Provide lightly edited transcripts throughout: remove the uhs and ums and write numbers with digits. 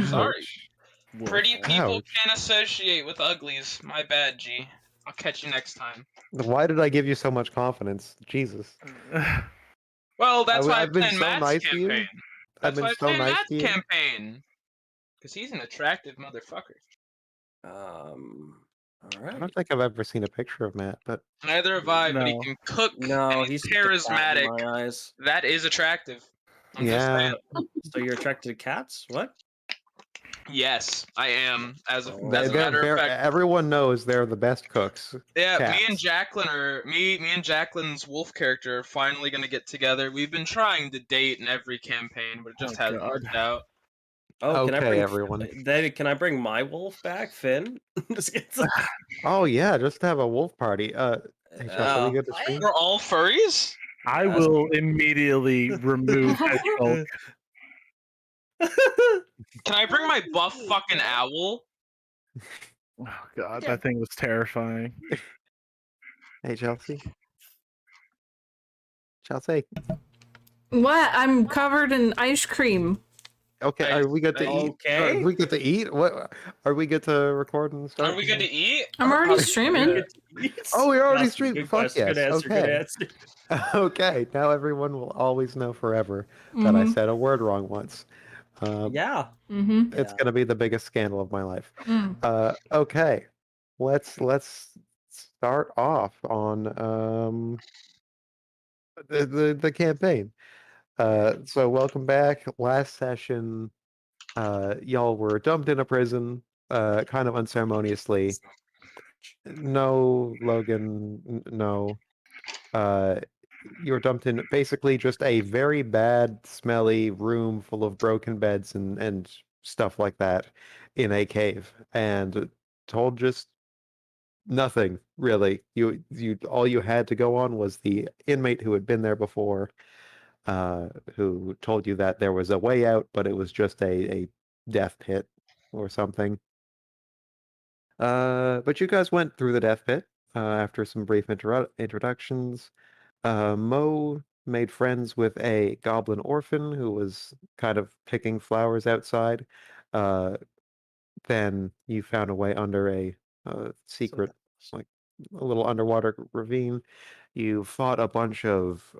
Sorry. Ouch. Pretty people Ouch. can't associate with uglies. My bad, G. I'll catch you next time. Why did I give you so much confidence? Jesus. Well, that's why I'm I've been playing so Matt's nice to campaign. you. I've That's been why I'm so playing nice Matt's to you. campaign. Because he's an attractive motherfucker. All I right. don't think I've ever seen a picture of Matt, but Neither have I, but he No. can cook No, and he's he's just a cat in charismatic. my eyes. That is attractive. I'm just yeah. saying. So you're attracted to cats? What? Yes, I am. As a Oh. matter of fact, everyone knows they're the best cooks. yeah, Cats. me and Jacqueline me and Jacqueline's wolf character are finally gonna get together. We've been trying to date in every campaign, but it just hasn't God. worked out. Oh, can I Okay, bring everyone. David? Can I bring my wolf back, Finn? Just kidding. Oh yeah, just have a wolf party. Hey, Chelsea, we good to stream? We're all furries? I will immediately remove Hedgehog. Can I bring my buff fucking owl? Oh god, that thing was terrifying. Hey, Chelsea. Chelsea. What? I'm covered in ice cream. Okay, are we good to eat? Okay. Are we good to eat? What? Are we good to record and stuff? Are we good to eat? I'm already streaming. Oh, we're already Yes, streaming. good Fuck question, yes. Good answer. Okay. Good answer. Okay. Now everyone will always know forever that I said a word wrong once. Yeah. It's gonna be the biggest scandal of my life. Okay. Let's start off on the campaign. So welcome back. Last session, y'all were dumped in a prison, kind of unceremoniously. No, Logan, no. You were dumped in basically just a very bad, smelly room full of broken beds and stuff like that in a cave, and told just nothing really. You all you had to go on was the inmate who had been there before, who told you that there was a way out, but it was just a death pit or something. But you guys went through the death pit after some brief introductions. Mo made friends with a goblin orphan who was kind of picking flowers outside. Then you found a way under a secret, like a little underwater ravine. You fought a bunch of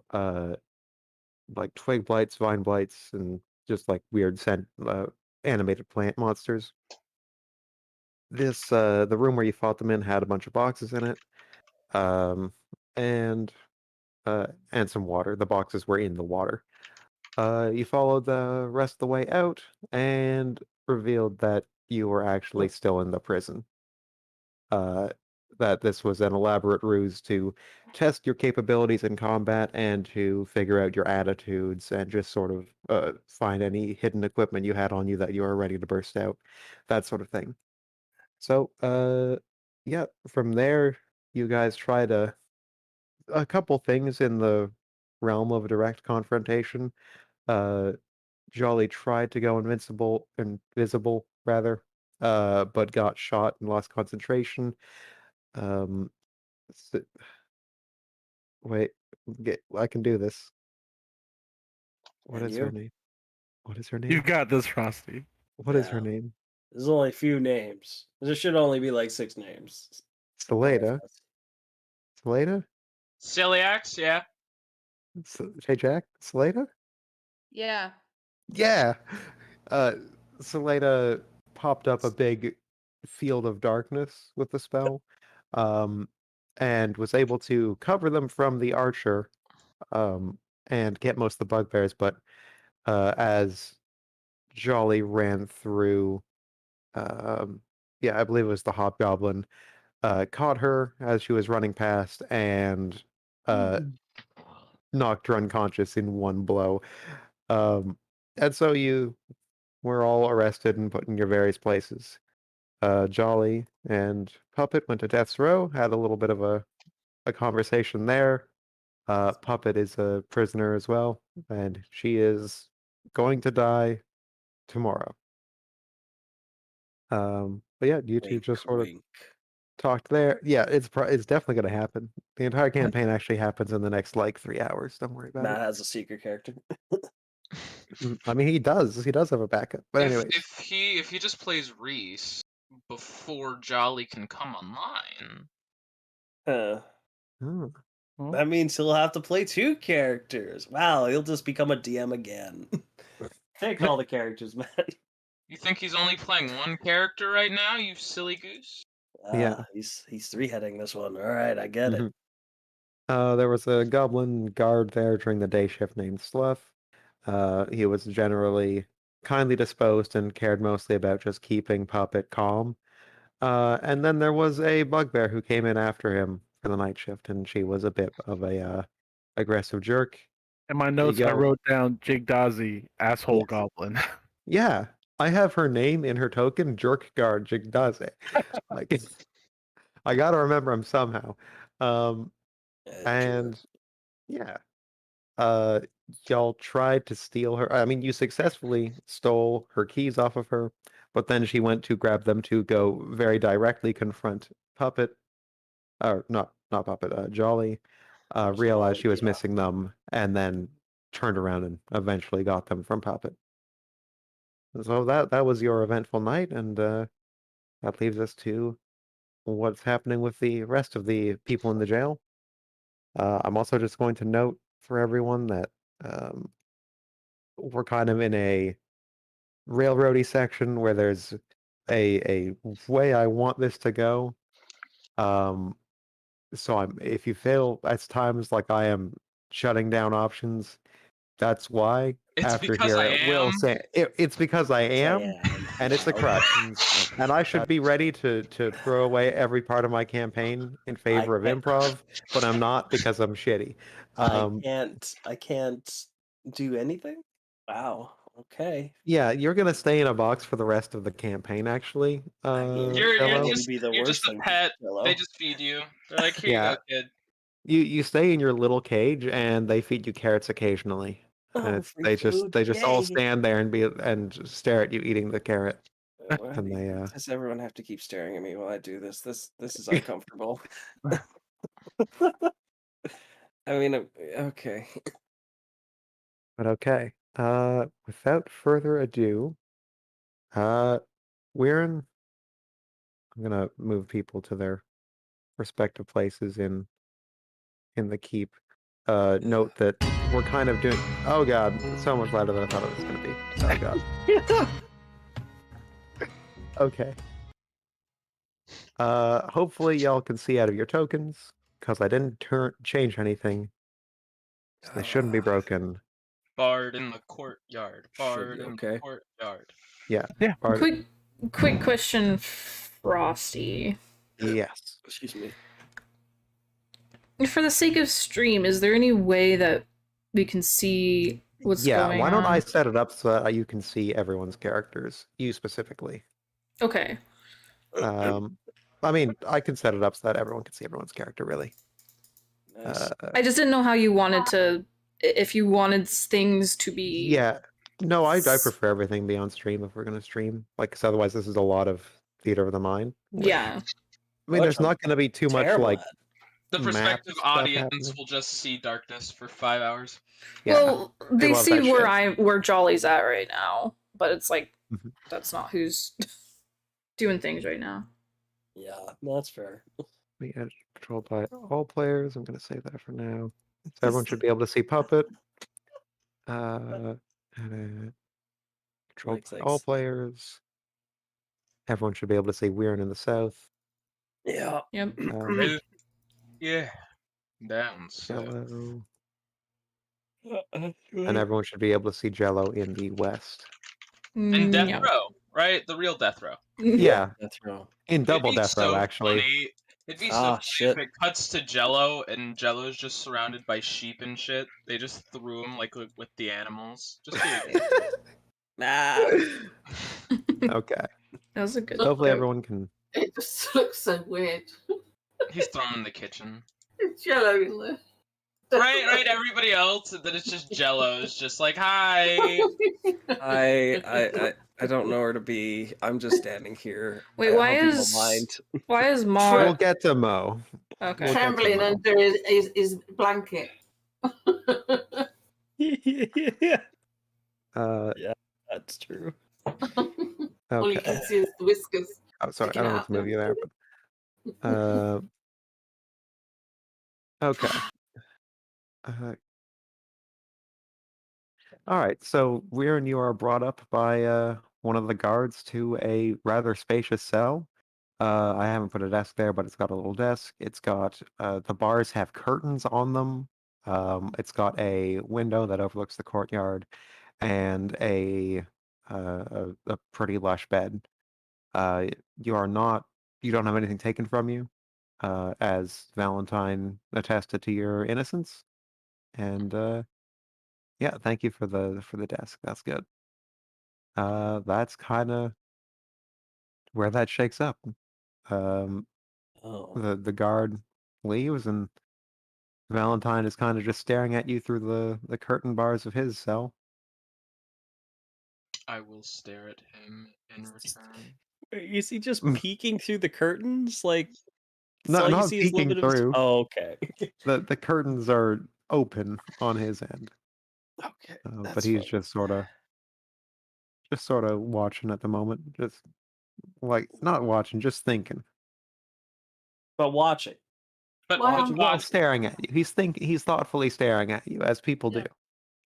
like twig blights, vine blights, and just like weird animated plant monsters. This the room where you fought them in had a bunch of boxes in it, and some water. The boxes were in the water. You followed the rest of the way out and revealed that you were actually still in the prison. That this was an elaborate ruse to test your capabilities in combat and to figure out your attitudes and just sort of find any hidden equipment you had on you that you were ready to burst out, that sort of thing. So, yeah, from there, you guys tried a couple things in the realm of a direct confrontation. Jolly tried to go invisible rather, but got shot and lost concentration. Wait, I can do this. What is her name? What is her name? You've got this, Frosty. What is her name? There's only a few names. There should only be like 6 names. Selena. Selena? Celiacs, yeah. Hey Jack, Selena? Yeah. Yeah. Selena popped up a big field of darkness with the spell, and was able to cover them from the archer, and get most of the bugbears, but as Jolly ran through, yeah, I believe it was the hobgoblin, caught her as she was running past and knocked her unconscious in one blow. And so you were all arrested and put in your various places. Jolly and Puppet went to Death's Row, had a little bit of a conversation there. Puppet is a prisoner as well, and she is going to die tomorrow. But yeah, you two just sort of talked there. Yeah, it's definitely going to happen. The entire campaign actually happens in the next like 3 hours. Don't worry about Matt it. has a secret character. I mean, he does. He does have a backup. But anyways, If he just plays Reese before Jolly can come online, oh, That means he'll have to play 2 characters. Wow, he'll just become a DM again. Take all the characters, man. you think he's only playing one character right now? You silly goose. Yeah. He's 3-heading this one. All right, I get it. There was a goblin guard there during the day shift named Slough. He was generally kindly disposed and cared mostly about just keeping Puppet calm. And then there was a bugbear who came in after him for the night shift, and she was a bit of a aggressive jerk. In my notes, I go. wrote down Jigdazi, asshole Yes. goblin. Yeah, I have her name in her token, Jerk Guard Jigdaze. Like, I gotta remember him somehow. And yeah, y'all tried to steal her. I mean, you successfully stole her keys off of her, but then she went to grab them to go very directly confront Puppet, or not Puppet, Jolly. Realized she was yeah. missing them, and then turned around and eventually got them from Puppet. So that was your eventful night, and that leaves us to what's happening with the rest of the people in the jail. I'm also just going to note for everyone that we're kind of in a railroady section where there's a way I want this to go. So if you feel at times like I am shutting down options, that's why. It's After because here, I it will am. say it's because I am, and it's a crutch. And I should be ready to throw away every part of my campaign in favor of can't- improv, but I'm not because I'm shitty. I can't do anything. Wow. Okay. Yeah, you're gonna stay in a box for the rest of the campaign, actually. You're Jello. just be the you're worst just a thing, pet. Jello. They just feed you. They're like, here Yeah. you go, kid. You stay in your little cage, and they feed you carrots occasionally. And free they just food, all yay. stand there and stare at you eating the carrot. And they Does everyone have to keep staring at me while I do this? This is uncomfortable. I mean, okay. But okay. Without further ado, Weirin, I'm gonna move people to their respective places in the keep. Note that we're kind of doing. Oh god, it's so much louder than I thought it was gonna be. Oh god. Okay. Hopefully y'all can see out of your tokens, because I didn't change anything. So they shouldn't be broken. Bard in the courtyard. Should Bard be in okay. the courtyard. Yeah. Yeah. Bard- Quick question, Frosty. Yes. Excuse me. For the sake of stream, is there any way that we can see what's Yeah, going why on? don't I set it up so that you can see everyone's characters, you specifically. Okay. I mean, I can set it up so that everyone can see everyone's character, really. Nice. I just didn't know how you wanted to, if you wanted things to be. Yeah. No, I prefer everything to be on stream if we're going to stream. Like, 'cause otherwise this is a lot of theater of the mind. Yeah. I mean, there's not going to be too much, Terrible like, at. The map prospective stuff audience happening. will just see darkness for 5 hours. yeah. Well, they love see that where Jolly's at right now, but it's like Mhm. that's not who's doing things right now. Yeah, that's fair. We are controlled by all players. I'm going to say that for now. So everyone should be able to see Puppet. Controlled by all Thanks. players. Everyone should be able to see Weirin in the south. Yeah. Yep. Yeah. Down south. Jello. And everyone should be able to see Jello in the west. And Death yeah. Row, right? The real Death Row. Yeah, That's wrong. in double It'd be death row, so actually. funny. It'd be so Ah, funny shit. if it cuts to Jello and Jello's just surrounded by sheep and shit. They just threw him like with the animals. Just do it. Nah. Okay. That was a good. Hopefully everyone can. It just looks so weird. He's thrown in the kitchen. It's Jello in there. Right. Everybody else, and then it's just Jello. It's just like, hi. I don't know where to be. I'm just standing here. Wait, I why hope you don't is mind. why is We'll Maud? get to Mo. Okay. We'll get to Trembling Mo. under his blanket. Yeah. That's true. All you Okay. can see is the whiskers. Oh, sorry, I sticking don't want out to move you there, but okay. All right. So Weir and you are brought up by one of the guards to a rather spacious cell. I haven't put a desk there, but it's got a little desk. It's got the bars have curtains on them. It's got a window that overlooks the courtyard, and a pretty lush bed. You don't have anything taken from you, as Valentine attested to your innocence, and yeah, thank you for the desk. That's good. That's kind of where that shakes up. Um, Oh. the guard leaves, and Valentine is kind of just staring at you through the curtain bars of his cell. I will stare at him in return. Is he just Mm. peeking through the curtains? Like, No, all you not see is a little peeking bit of his... through. Oh, okay. The curtains are open on his end, Okay, but that's he's fine. just sort of watching at the moment, just like not watching, just thinking. But watching. But, Why but am- Well, not- staring at you. He's thoughtfully staring at you, as people do.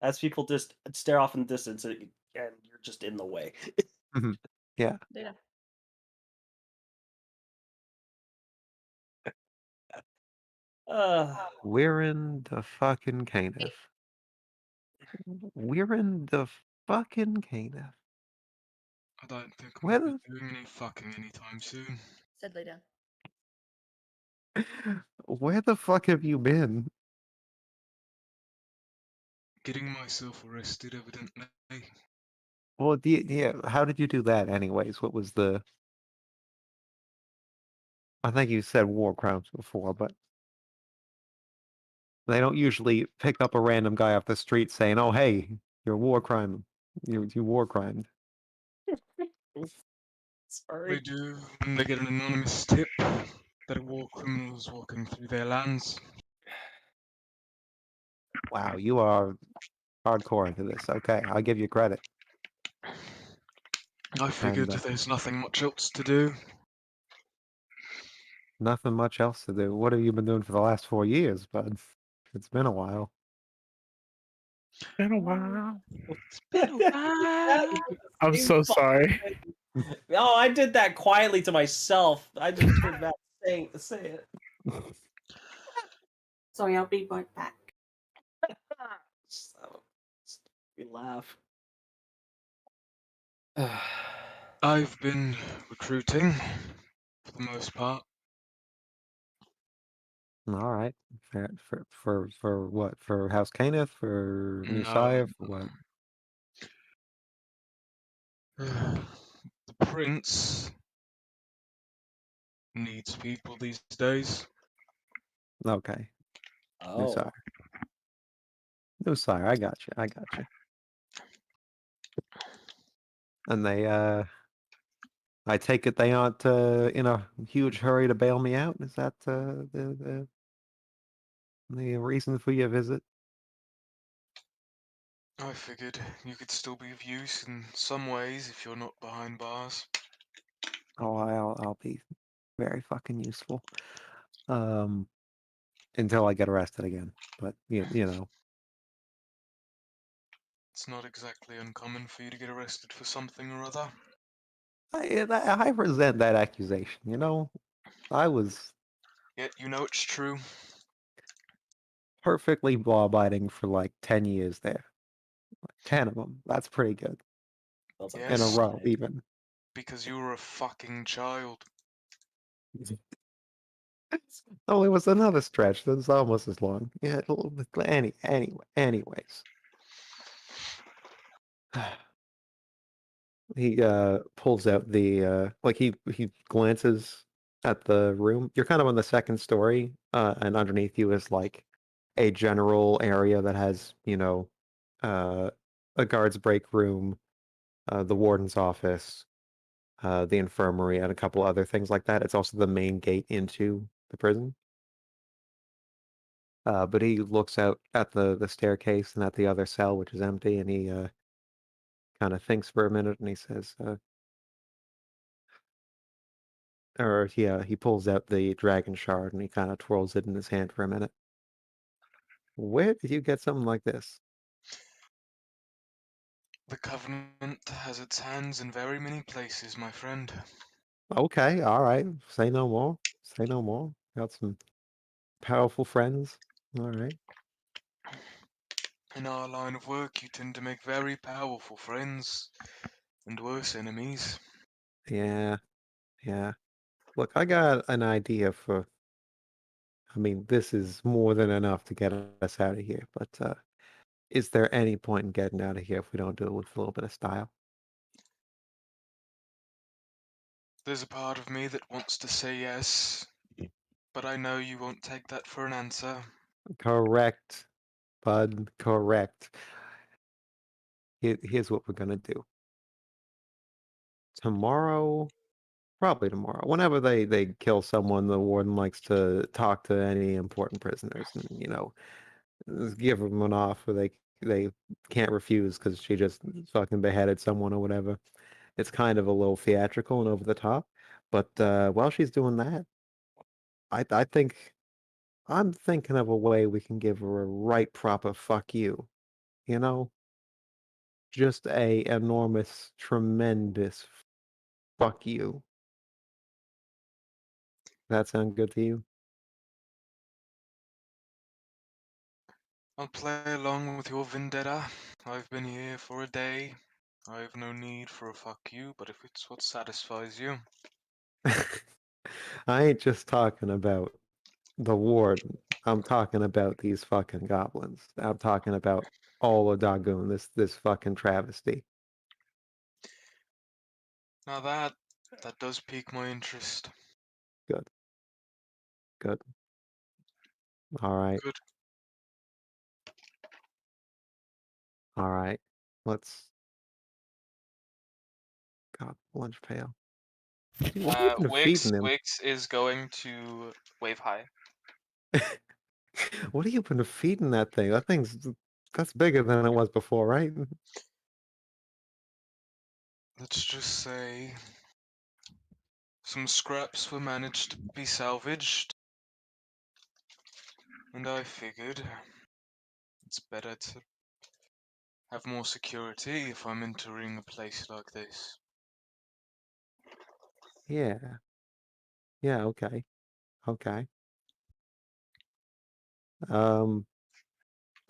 As people just stare off in the distance and you're just in the way. Yeah. Yeah. We're in the fucking Canif. We're in the fucking Canif. I don't think Where we'll be the doing any fucking anytime soon. Said lay down. where the fuck have you been? Getting myself arrested, evidently. Well, yeah. How did you do that, anyways? What was the? I think you said war crimes before, but they don't usually pick up a random guy off the street saying, "Oh, hey, you're a war crime. You war crimed." Sorry. They do when they get an anonymous tip that a war criminal is walking through their lands. Wow, you are hardcore into this. Okay, I'll give you credit. I figured And there's nothing much else to do. nothing much else to do. What have you been doing for the last 4 years, bud? It's been a while. Been a while. It's been a while. I'm so sorry. Oh, I did that quietly to myself. I just heard that say it. Sorry, I'll be right back. So, we laugh. I've been recruiting, for the most part. All right. For what? For House Caneth? For No. Messiah? For what? The prince needs people these days. Okay. Oh. Messiah. Messiah, I got you. I got you. And I take it they aren't in a huge hurry to bail me out. Is that the reason for your visit? I figured you could still be of use in some ways if you're not behind bars. Oh, I'll be very fucking useful. Until I get arrested again. But you know. It's not exactly uncommon for you to get arrested for something or other. I resent that accusation. You know, I was Yet you know it's true. perfectly law-abiding for like 10 years there. 10 of them. That's pretty good. That's a Yes. In a good row, sign. even. Because you were a fucking child. Oh, it was another stretch. That's almost as long. Yeah. Anyways. He pulls out the like he glances at the room. You're kind of on the second story, and underneath you is like a general area that has, a guard's break room, the warden's office, the infirmary, and a couple other things like that. It's also the main gate into the prison. But he looks out at the staircase and at the other cell, which is empty, and he kind of thinks for a minute and he says, he pulls out the dragon shard and he kind of twirls it in his hand for a minute. Where did you get something like this? The Covenant has its hands in very many places, my friend. Okay, all right. Say no more. Say no more. Got some powerful friends. All right. In our line of work, you tend to make very powerful friends and worse enemies. Yeah. Yeah. Look, I got an idea for. I mean, this is more than enough to get us out of here, but is there any point in getting out of here if we don't do it with a little bit of style? There's a part of me that wants to say yes, but I know you won't take that for an answer. Correct, bud. Correct. Here's what we're gonna do. Tomorrow, probably tomorrow, whenever they kill someone, the warden likes to talk to any important prisoners and, give them an offer they can't refuse because she just fucking beheaded someone or whatever. It's kind of a little theatrical and over the top, but while she's doing that, I think I'm thinking of a way we can give her a right proper fuck you. You know, just a enormous, tremendous fuck you. That sound good to you? I'll play along with your vendetta. I've been here for a day. I have no need for a fuck you, but if it's what satisfies you. I ain't just talking about the warden. I'm talking about these fucking goblins. I'm talking about all of Dagoon, this fucking travesty. Now that does pique my interest. Good. All right. Good. All right. Let's. God, lunch pail. Dude, what have you been feeding him? Wix is going to wave high. What have you been feeding that thing? That's bigger than it was before, right? Let's just say some scraps were managed to be salvaged, and I figured it's better to have more security if I'm entering a place like this. Yeah. Yeah, okay. Okay.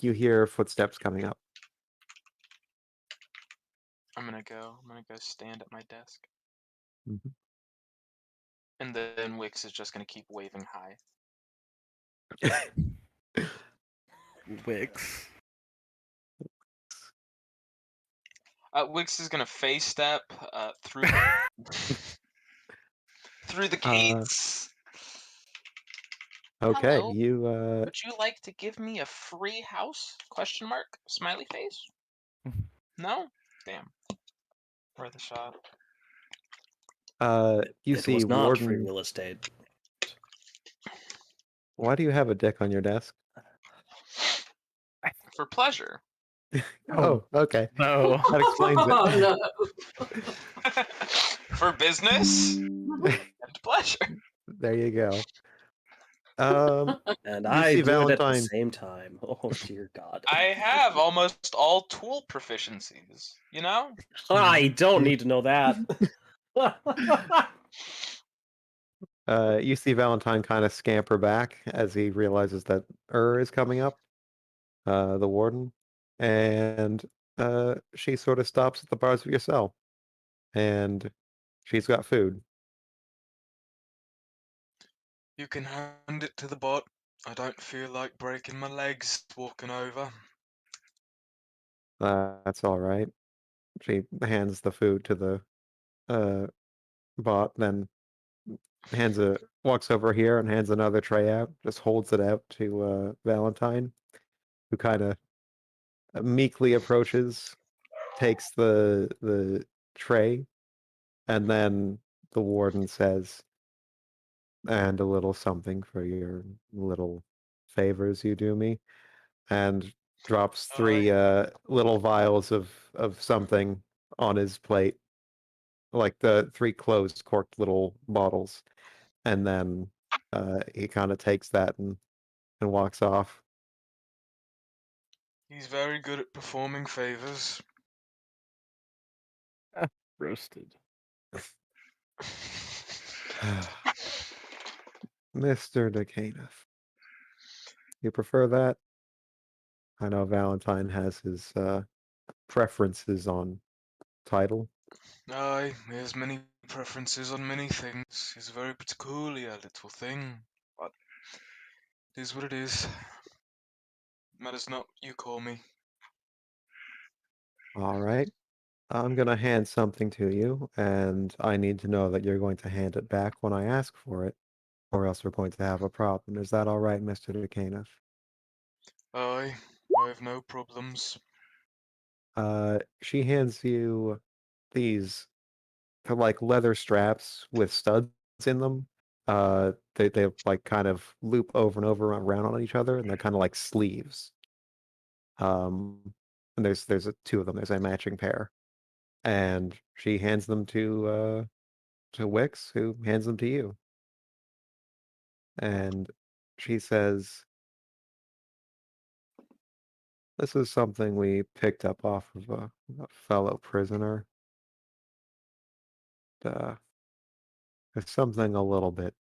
You hear footsteps coming up. I'm gonna go stand at my desk. Mhm. And then Wix is just gonna keep waving high. Wix. Wix is gonna face step through through the gates. Okay, Hello. you Would you like to give me a free house? Question mark? Smiley face? No? Damn. Worth a shot. you It see was not warden. free real estate. Why do you have a dick on your desk? For pleasure. Oh, okay. No. That explains it. Oh, no. For business and pleasure. There you go. And You I see do it at the Valentine. same time. Oh dear God. I have almost all tool proficiencies, you know? I don't need to know that. You see Valentine kind of scamper back as he realizes that is coming up, the warden, and she sort of stops at the bars of your cell, and she's got food. You can hand it to the bot. I don't feel like breaking my legs walking over. That's all right. She hands the food to the bot, then walks over here and hands another tray out, just holds it out to Valentine, who kind of meekly approaches, takes the tray, and then the warden says, "And a little something for your little favors you do me," and drops three little vials of something on his plate, like the 3 closed corked little bottles, and then he kind of takes that and walks off. He's very good at performing favors. Roasted. Mr. Decaniff. You prefer that? I know Valentine has his preferences on title. Aye, he has many preferences on many things. He's a very peculiar little thing, but it is what it is. Matters not you call me. All right. I'm going to hand something to you, and I need to know that you're going to hand it back when I ask for it, or else we're going to have a problem. Is that all right, Mr. Decaniff? Aye, I have no problems. She hands you these like leather straps with studs in them. They like kind of loop over and over around on each other, and they're kind of like sleeves. And there's 2 of them. There's a matching pair, and she hands them to Wix, who hands them to you, and she says, "This is something we picked up off of a fellow prisoner. There's something a little bit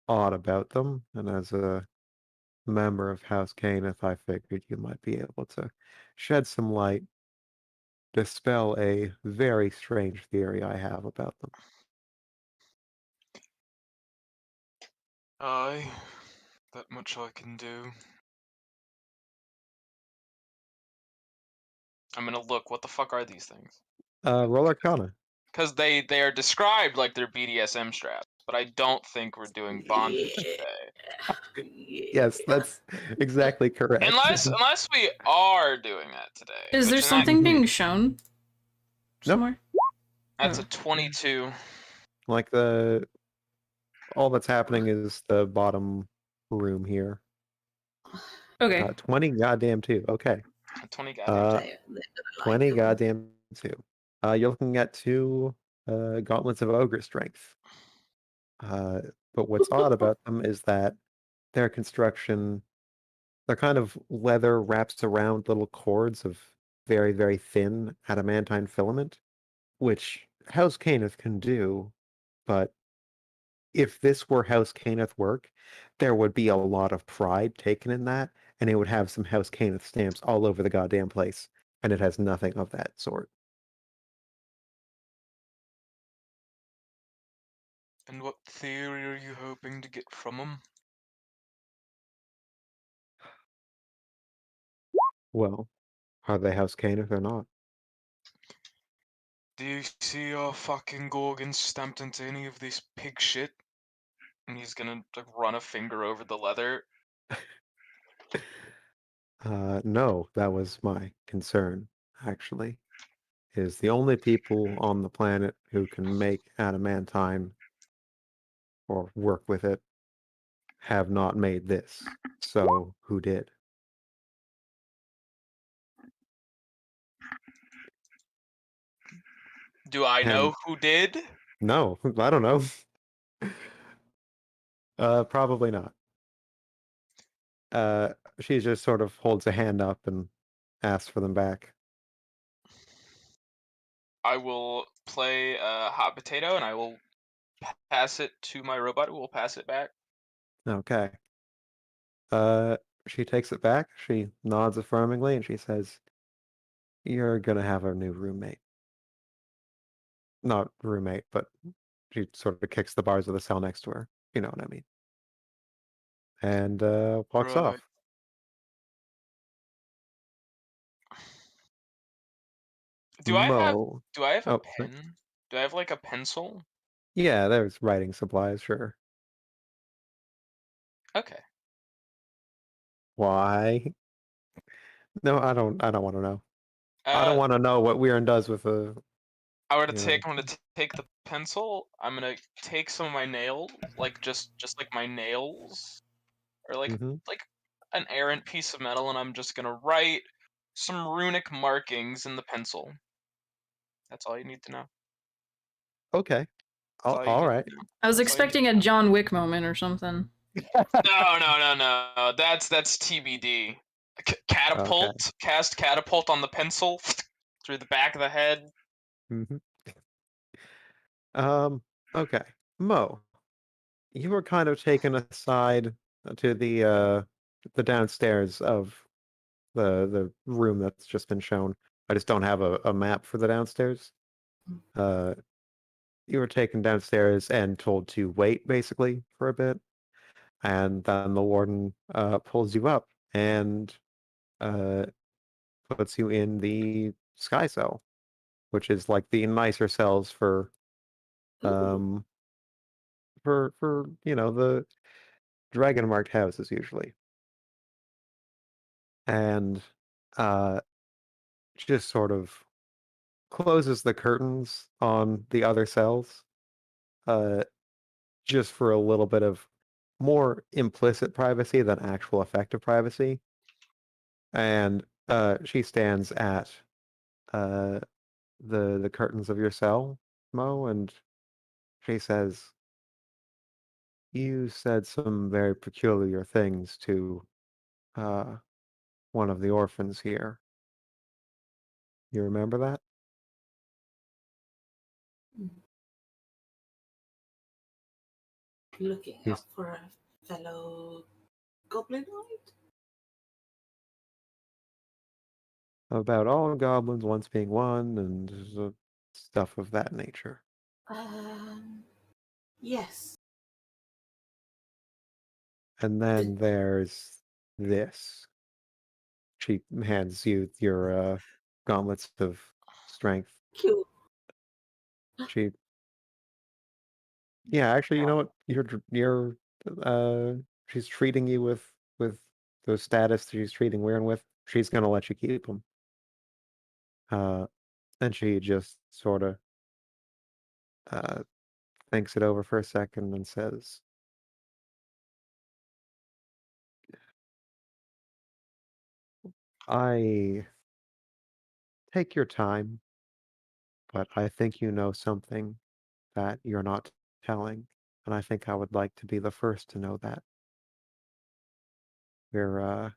odd about them, and as a member of House Caneth, I figured you might be able to shed some light, dispel a very strange theory I have about them." Aye, that much I can do. I'm gonna look. What the fuck are these things? Roll Arcana. Because they are described like they're BDSM straps, but I don't think we're doing bondage today. Yes, that's exactly correct. Unless we are doing that today. Is there which in that- something being shown somewhere? That's Oh. a 22. Like all that's happening is the bottom room here. Okay. 20 goddamn 2. Okay. A 20 goddamn. 20 goddamn 2. You're looking at 2 gauntlets of ogre strength. But what's odd about them is that their construction, they're kind of leather wraps around little cords of very, very thin adamantine filament, which House Caneth can do, but if this were House Caneth work, there would be a lot of pride taken in that, and it would have some House Caneth stamps all over the goddamn place, and it has nothing of that sort. And what theory are you hoping to get from him? Well, are they House Caneth or not? Do you see our fucking Gorgon stamped into any of this pig shit? And he's gonna like run a finger over the leather. No, that was my concern, actually. Is the only people on the planet who can make adamantine or work with it have not made this. So, who did? Do I know who did? No, I don't know. Probably not. She just sort of holds a hand up and asks for them back. I will play hot potato and I will pass it to my robot who will pass it back. Okay. She takes it back. She nods affirmingly and she says, "You're gonna have a new roommate." Not roommate, but she sort of kicks the bars of the cell next to her. You know what I mean? And walks Right. off. Do I have Mo. a Oh, sorry. pen? Do I have like a pencil? Yeah, there's writing supplies, sure. Okay. Why? No, I don't want to know. I don't want to know what Weirin does with a. I'm Yeah. gonna take the pencil. I'm gonna take some of my nails, like just like my nails, or like Mhm. an errant piece of metal, and I'm just gonna write some runic markings in the pencil. That's all you need to know. Okay. That's all you All need right. to know. I was That's all you need expecting a John Wick moment or something. No. That's TBD. Catapult. Okay. Cast catapult on the pencil through the back of the head. hmm Okay. Mo, you were kind of taken aside to the downstairs of the room that's just been shown. I just don't have a map for the downstairs. You were taken downstairs and told to wait basically for a bit, and then the warden pulls you up and uh puts you in the sky cell, which is like the nicer cells um for the dragon marked houses usually. And uh just sort of closes the curtains on the other cells, uh just for a little bit of more implicit privacy than actual effective privacy. And she stands at uh the curtains of your cell, Mo, and she says, "You said some very peculiar things to uh one of the orphans here. You remember that?" Looking Yes. up for a fellow goblinoid? About all goblins once being one and stuff of that nature. Yes. And then there's this. She hands you your gauntlets of strength. Cool. She, yeah, actually, you know what? You're she's treating you with the status that she's treating Weirin with. She's gonna let you keep them. And she just sort of thinks it over for a second and says, "I take your time, but I think you know something that you're not telling, and I think I would like to be the first to know that. We're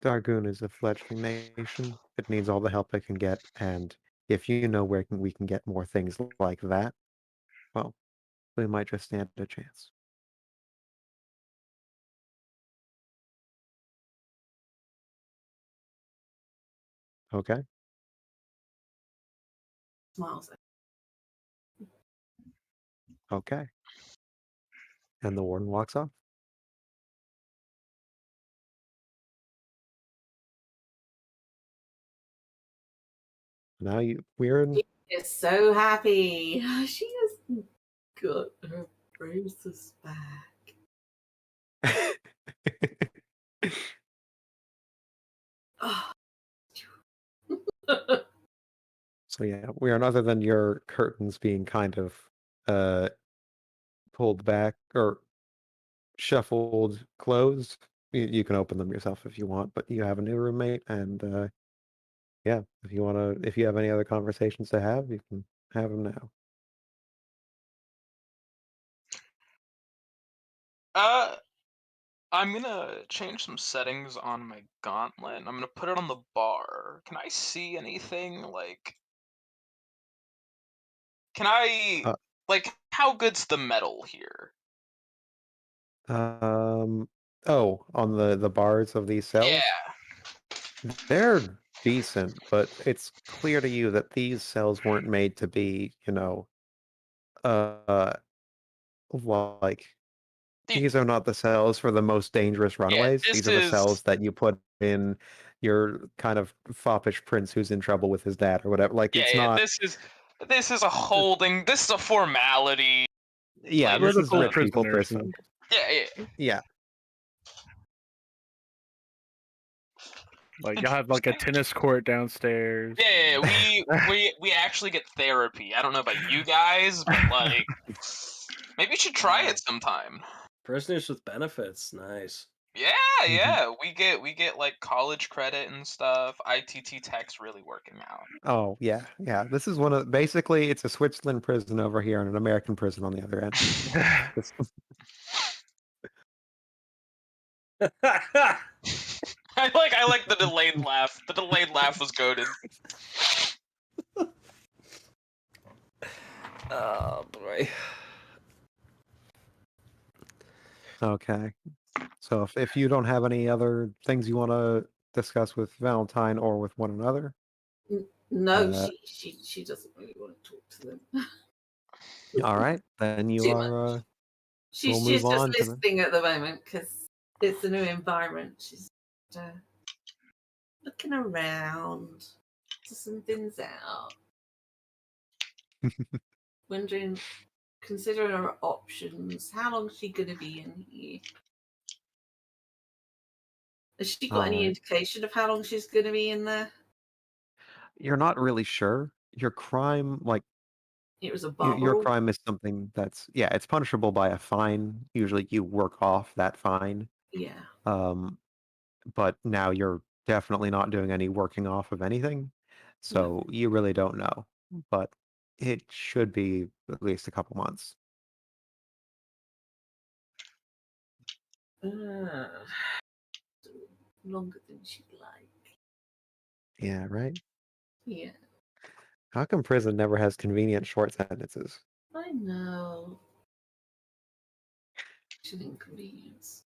Dargoon is a fledgling nation. It needs all the help it can get, and if you know where we can get more things like that, well, we might just stand a chance." Okay? Smiles. Okay. And the warden walks off. Now we're She is so happy. She has got her braces back. Oh. So yeah, we are other than your curtains being kind of pulled back or shuffled closed. You can open them yourself if you want, but you have a new roommate, and yeah, if you have any other conversations to have, you can have them now. I'm gonna change some settings on my gauntlet. I'm gonna put it on the bar. Can I see anything like? Can I Uh, how good's the metal here? Oh, on the bars of these cells, they're decent, but it's clear to you that these cells weren't made to be, uh, like these are not the cells for the most dangerous runaways. this These are the is- cells that you put in your kind of foppish prince who's in trouble with his dad or whatever. Like it's not. This is a holding. This is a formality. Yeah, this is Political rich people prisoners. prison. Yeah. Like you have like a tennis court downstairs. Yeah, we actually get therapy. I don't know about you guys, but like maybe you should try it sometime. Prisoners with benefits, nice. Yeah, yeah. We get like college credit and stuff. ITT Tech's really working out. Oh yeah, yeah. This is basically it's a Switzerland prison over here and an American prison on the other end. It's- I like the delayed laugh. The delayed laugh was goaded. Oh boy. Okay. So if you don't have any other things you want to discuss with Valentine or with one another, No, Uh, she doesn't really want to talk to them. all right, then you Too are. She's We'll move just on to the- listening at the moment because it's a new environment. She's looking around, sussing things out, wondering, considering her options. How long is she going to be in here? Has she got any Alright. indication of how long she's going to be in there? You're not really sure. Your crime, like It was a your bubble. crime, is something that's it's punishable by a fine. Usually, you work off that fine. Yeah. But now you're definitely not doing any working off of anything, so you really don't know. But it should be at least a couple months. Longer than she'd like. Yeah, right. Yeah, How come prison never has convenient short sentences? I know. It's an inconvenience.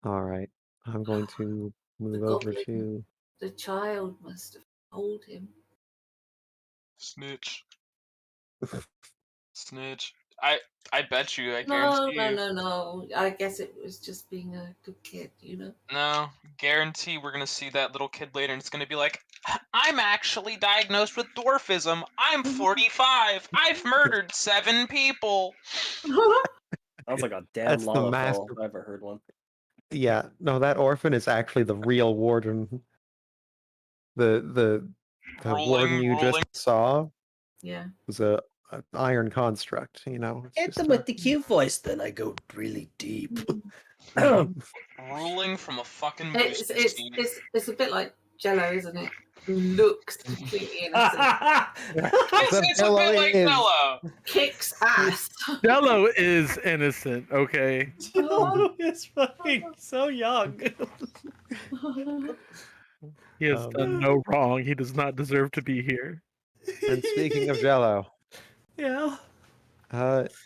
All right, I'm going to move over goblin. to. The child must have told him. Snitch. Snitch. I bet you. I No, guarantee no, you. no, no. I guess it was just being a good kid, you know? No, guarantee we're gonna see that little kid later, and it's gonna be like, I'm actually diagnosed with dwarfism. I'm 45. I've murdered 7 people. Sounds like a damn That's the Lalafell master- if I ever heard one. Yeah, no, that orphan is actually the real warden. The warden you Rolling. just saw Yeah. was a iron construct. You know, it's Hit just them with the cute voice, then I go really deep. Ruling from a fucking It's booster it's seat. it's a bit like Jello, isn't it? Who looks completely innocent, It's a Jello bit like is- Jello. kicks ass. Jello is innocent, okay? Jello is fucking so young. He has Um, done no wrong. He does not deserve to be here. And speaking of Jello, Yeah.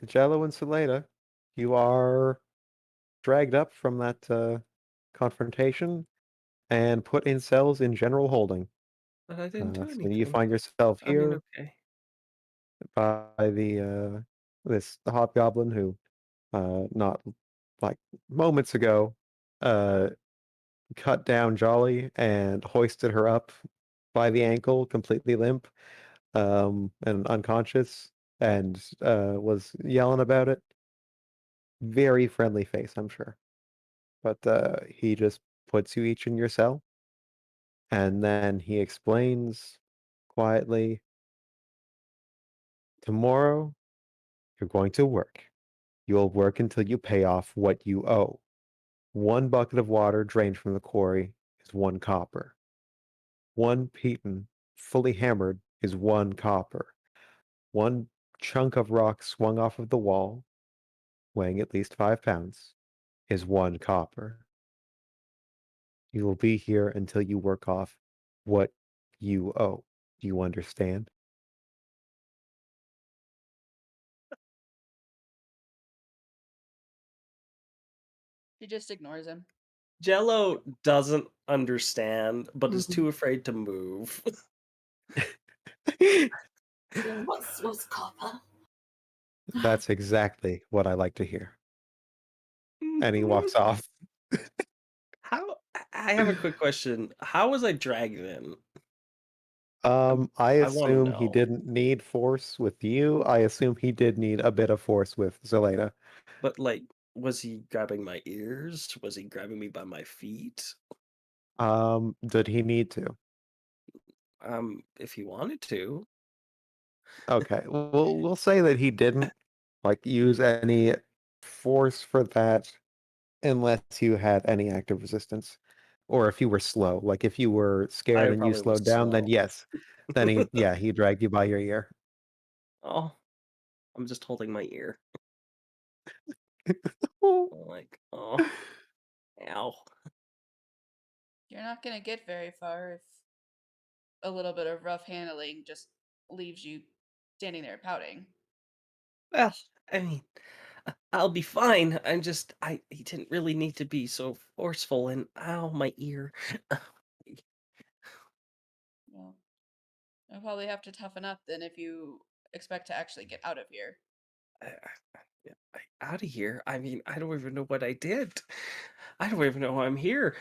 Jello and Selena, you are dragged up from that confrontation and put in cells in general holding. But I didn't do So anything. you find yourself I mean, here okay. by the this hobgoblin who not like moments ago cut down Jolly and hoisted her up by the ankle, completely limp and unconscious, and was yelling about it. Very friendly face, I'm sure. But he just puts you each in your cell, and then he explains quietly, tomorrow you're going to work. You'll work until you pay off what you owe. 1 bucket of water drained from the quarry is 1 copper. 1 peton fully hammered is 1 copper. 1 chunk of rock swung off of the wall, weighing at least 5 pounds, is 1 copper. You will be here until you work off what you owe. Do you understand? He just ignores him. Jello doesn't understand, but is too afraid to move. What's copper? That's exactly what I like to hear. And he walks off. How? I have a quick question. How was I dragged in? I I wanna assume he know. didn't need force with you. I assume he did need a bit of force with Zelena. But like, was he grabbing my ears? Was he grabbing me by my feet? Did he need to? If he wanted to. Okay, we'll say that he didn't like use any force for that unless you had any active resistance. Or if you were slow. Like if you were scared and you probably was slowed down, then slow. yes. Then he dragged you by your ear. Oh, I'm just holding my ear. Like, oh, ow. You're not gonna get very far if a little bit of rough handling just leaves you standing there pouting. Well, I mean, I'll be fine. He didn't really need to be so forceful, and ow, my ear. Well, you'll probably have to toughen up then if you expect to actually get out of here. Out of here. I mean, I don't even know what I did. I don't even know why I'm here.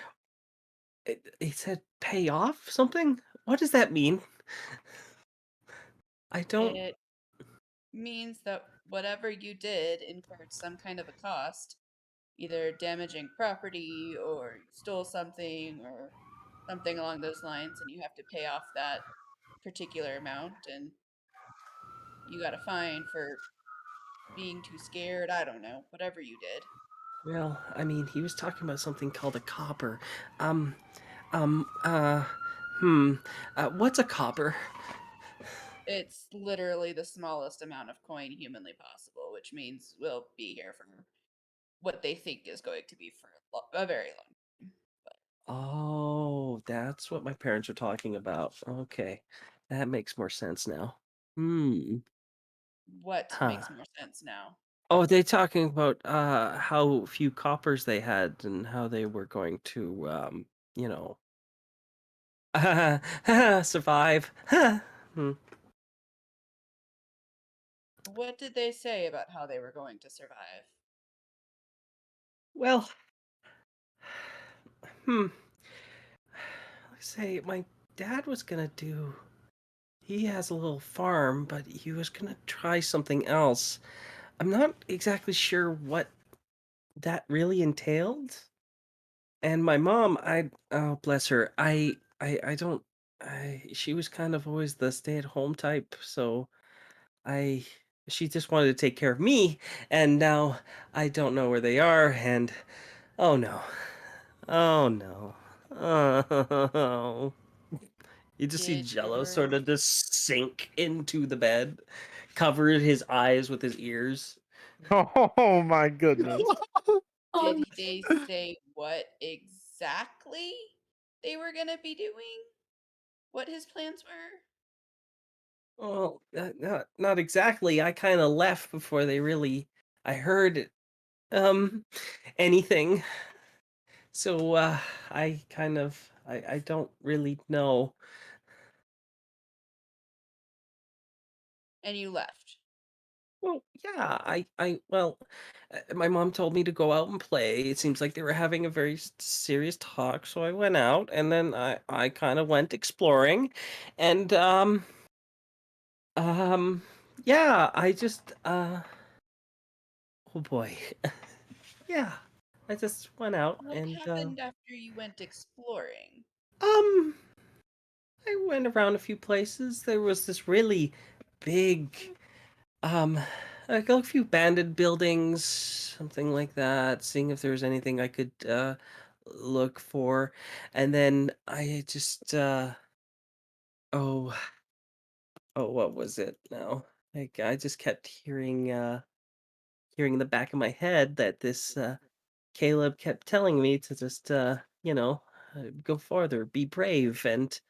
He said pay off something? What does that mean? I don't. It means that whatever you did incurred some kind of a cost, either damaging property or you stole something or something along those lines, and you have to pay off that particular amount, and you got a fine for being too scared. I don't know, whatever you did. Well, I mean, he was talking about something called a copper. Um, um, uh, hmm. What's a copper? It's literally the smallest amount of coin humanly possible, which means we'll be here for what they think is going to be for a very long time. Oh, that's what my parents are talking about. Okay, that makes more sense now. Hmm. What Huh. makes more sense now? Oh, they talking about how few coppers they had and how they were going to you know, survive. Hmm. What did they say about how they were going to survive? Well, hmm. Let's say my dad was gonna do. He has a little farm, but he was gonna try something else. I'm not exactly sure what that really entailed. And my mom, oh bless her, I don't, she was kind of always the stay-at-home type, so I, she just wanted to take care of me, and now I don't know where they are, and oh no, oh no, oh. You just see Did Jello your sort of just sink into the bed, cover his eyes with his ears. Oh my goodness. did they say what exactly they were gonna be doing? What his plans were? Well, not exactly. I kind of left before they really. I heard um anything. So I kind of I don't really know. And you left. Well, yeah, well, my mom told me to go out and play. It seems like they were having a very serious talk, so I went out and then I kind of went exploring, and um yeah, I just oh boy. Yeah. I just went out What and happened after you went exploring? um I went around a few places. There was this really big, um, like a few abandoned buildings, something like that, seeing if there was anything I could look for. And then I just oh what was it now? Like I just kept hearing in the back of my head that this Caleb kept telling me to just go farther, be brave, and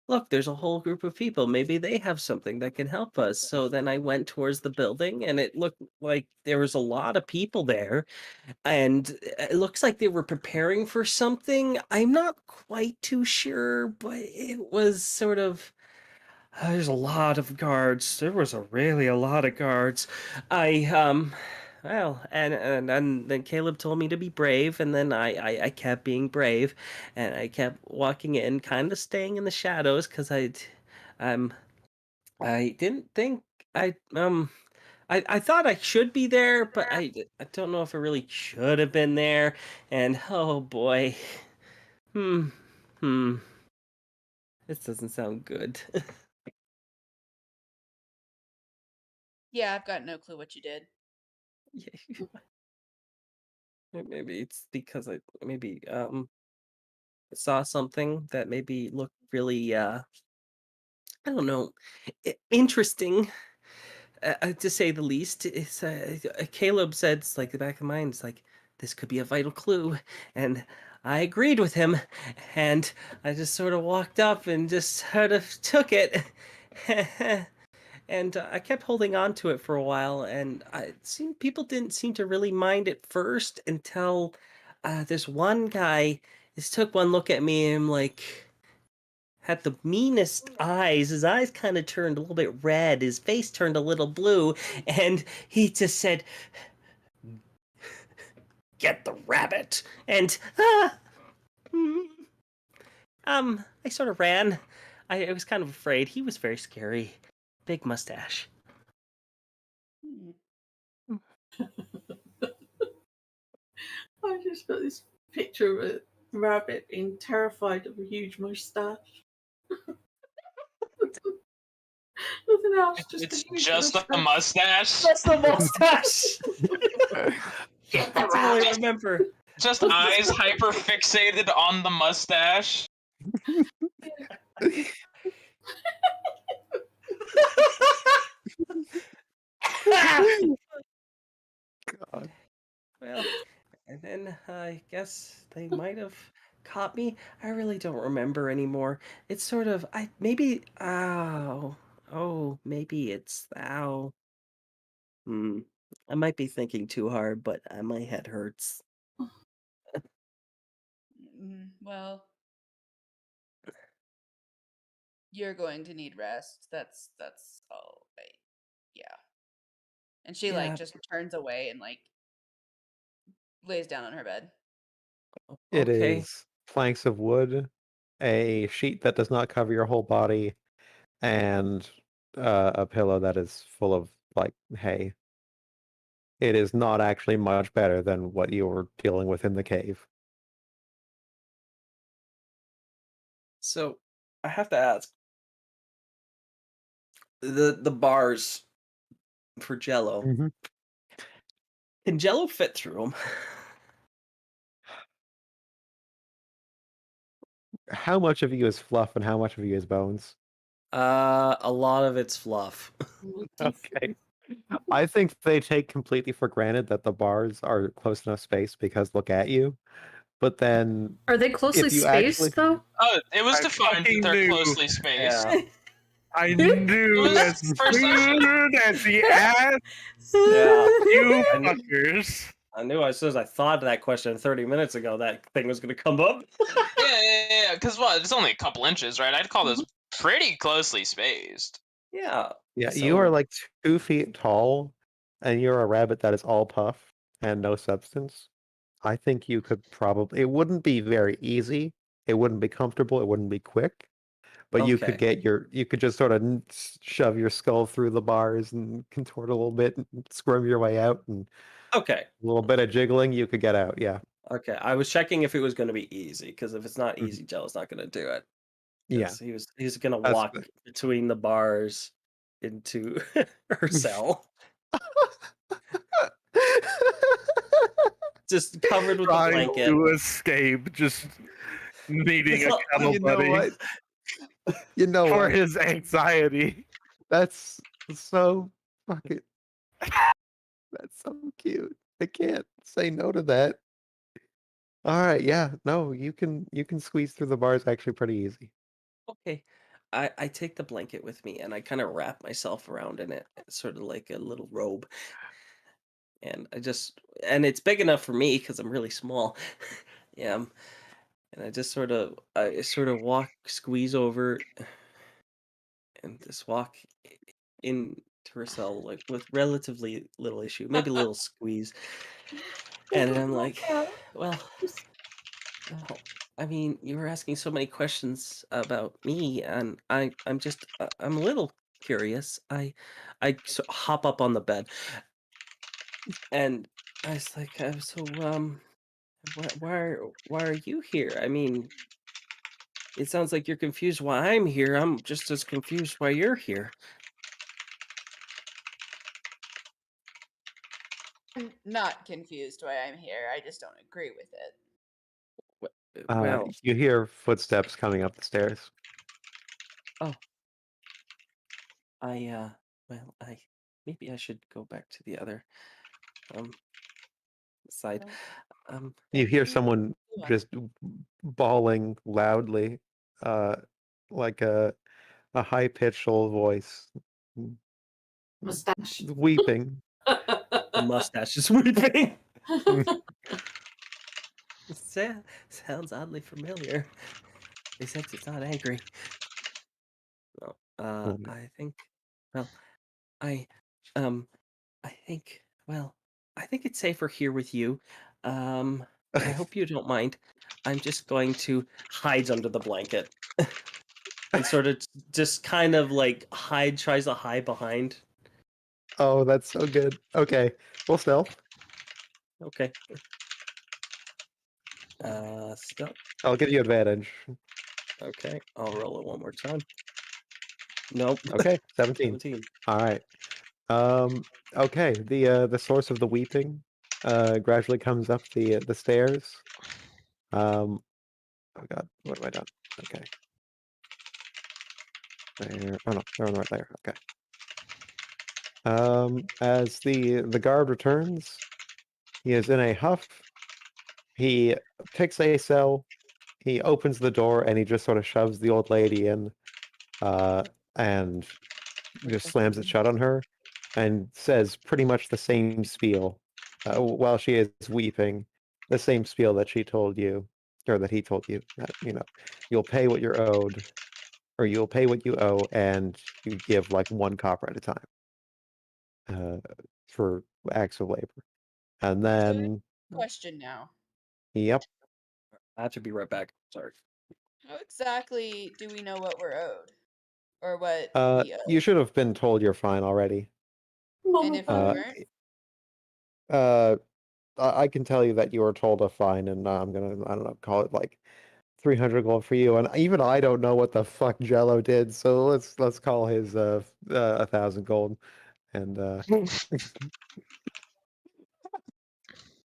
look, there's a whole group of people. Maybe they have something that can help us. So then I went towards the building and it looked like there was a lot of people there. And it looks like they were preparing for something. I'm not quite too sure, but it was sort of. There's a lot of guards. There was a lot of guards. I well, and then Caleb told me to be brave, and then I kept being brave, and I kept walking in, kind of staying in the shadows, because um I didn't think I I thought I should be there, but I don't know if I really should have been there, and oh boy, hmm hmm, this doesn't sound good. Yeah, I've got no clue what you did. Yeah, Maybe it's because I maybe saw something that maybe looked really I don't know, interesting, to say the least. It's Caleb said, it's like the back of my mind. It's like this could be a vital clue, and I agreed with him, and I just sort of walked up and just sort of took it, and I kept holding on to it for a while, and people didn't seem to really mind at first until this one guy just took one look at me and like had the meanest eyes. His eyes kind of turned a little bit red. His face turned a little blue, and he just said, "Get the rabbit." And I sort of ran. I was kind of afraid. He was very scary. Big mustache. Hmm. I just got this picture of a rabbit being terrified of a huge moustache. Nothing else, just It's a huge just a moustache. mustache. That's the mustache. Get the That's all I rabbit. remember. Just eyes hyper fixated on the mustache. God. Well, and then I guess they might have caught me. I really don't remember anymore. It's sort of maybe maybe it's I might be thinking too hard, but my head hurts. Well, you're going to need rest. That's all right. Yeah. And she like Yeah. just turns away and like lays down on her bed. It Okay. is planks of wood, a sheet that does not cover your whole body, and a pillow that is full of like hay. It is not actually much better than what you were dealing with in the cave. So I have to ask the bars for Jello. Mhm. Can Jello fit through them? How much of you is fluff and how much of you is bones? A lot of it's fluff. Okay. I think they take completely for granted that the bars are close enough space because look at you. But then Are they closely if you spaced actually though? Oh, it was I defined that fucking they're knew. closely spaced. Yeah. I knew was as first session. soon as he asked, Yeah. you I knew- fuckers. I knew as soon as I thought of that question 30 minutes ago, that thing was going to come up. Yeah. Because what? It's only a couple inches, right? I'd call those pretty closely spaced. Yeah. Yeah, you are So- like 2 feet tall, and you're a rabbit that is all puff and no substance. I think you could probably. It wouldn't be very easy. It wouldn't be comfortable. It wouldn't be quick. But you could Okay. you could just sort of shove your skull through the bars and contort a little bit and squirm your way out, and Okay. a little bit of jiggling, you could get out. Yeah, Okay. I was checking if it was going to be easy, because if it's not Mhm. easy, Jello's not going to do it. yeah. 'Cause he's going to That's walk the- between the bars into her cell, just covered with a Trying blanket. to escape, just needing a Well, cuddle You know buddy what? You know for what? his anxiety. That's so fucking. That's so cute. I can't say no to that. All right, yeah, no, you can squeeze through the bars actually pretty easy. Okay. I take the blanket with me and I kind of wrap myself around in it, sort of like a little robe. And and it's big enough for me because I'm really small. Yeah. And I sort of squeeze over and just walk into her cell like with relatively little issue, maybe a little squeeze. And I'm like, well, I mean, you were asking so many questions about me, and I'm a little curious. Hop up on the bed, and I was like, so why are you here? I mean, it sounds like you're confused why I'm here. I'm just as confused why you're here. I'm not confused why I'm here. I just don't agree with it. Well, You hear footsteps coming up the stairs. maybe I should go back to the other side. Well, You hear then someone go on. just bawling loudly, like a high pitched old voice, Mustache. weeping. The mustache is weeping. Sounds oddly familiar. Except it's not angry. No, Mm. I think. Well, I, um, I think. Well, I think it's safer here with you. I hope you don't mind. I'm just going to hide under the blanket and sort of just kind of like tries to hide behind. Oh, that's so good. Okay, well, stealth. Okay. Stealth. I'll give you advantage. Okay, I'll roll it one more time. Nope. Okay, 17. 17. All right. Okay. The source of the weeping gradually comes up the stairs. Oh God, what have I done? Okay. There. Oh no, they're on the right layer. Okay. As the guard returns, he is in a huff. He picks a cell. He opens the door and he just sort of shoves the old lady in, and just slams it shut on her, and says pretty much the same spiel while she is weeping, the same spiel that she told you, or that he told you, that you'll pay what you're owed, or you'll pay what you owe, and you give like 1 copper at a time for acts of labor. And then, Question now. yep, I have to be right back. Sorry. How exactly do we know what we're owed? Or what we owe? you should have been told you're fine already. And if we Uh, weren't? I can tell you that you were told a fine, and I'm gonna, I don't know, call it like 300 gold for you. And even I don't know what the fuck Jello did, so let's call his 1,000 gold, and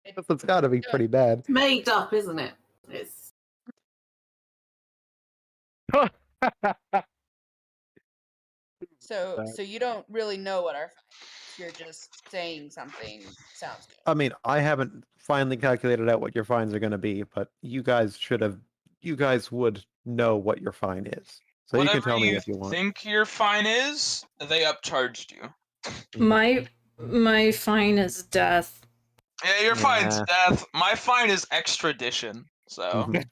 it's got to be pretty bad. Made up, isn't it? It's So you don't really know what our fine is. You're just saying something sounds good. I mean, I haven't finally calculated out what your fines are going to be, but you guys would know what your fine is. So you Whatever can tell me if you want. think your fine is, they upcharged you. My fine is death. Yeah, your fine's Yeah. death. My fine is extradition. So Mhm.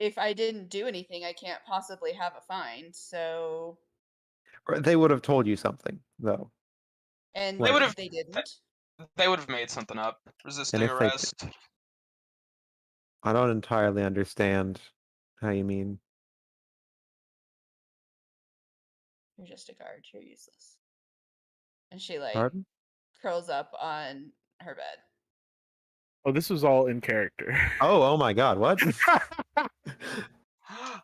If I didn't do anything, I can't possibly have a fine. So, They would have told you something, though. and They would've- they didn't. they would have made something up. Resisting if they did- arrest. I don't entirely understand how you mean. You're just a guard. You're useless. And she like Pardon? curls up on her bed. Oh, this was all in character. Oh my God! What?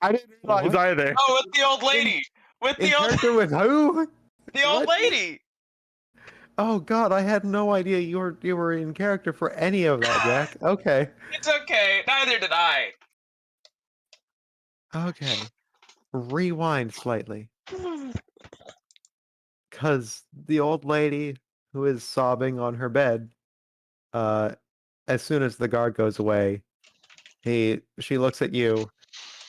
I didn't realize What? either. Oh, with the old lady. With In the old character with who? the old What? lady. Oh God, I had no idea you were in character for any of that, Jack. Okay. It's okay. Neither did I. Okay. Rewind slightly. Cause the old lady who is sobbing on her bed, as soon as the guard goes away, she looks at you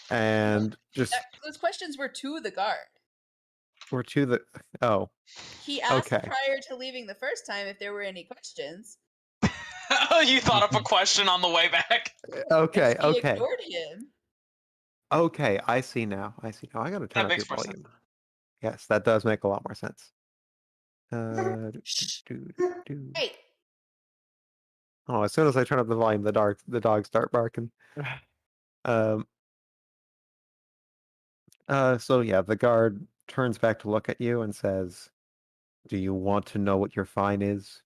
and just Those questions were to the guard. we're to the oh. He asked Okay. prior to leaving the first time if there were any questions. Oh, you thought up a question on the way back. Okay, And she okay. ignored him. Okay, I see now. I gotta turn That up makes your more sense. volume. Yes, that does make a lot more sense. Hey, Oh, as soon as I turn up the volume, the dogs start barking. So yeah, the guard turns back to look at you and says, "Do you want to know what your fine is?"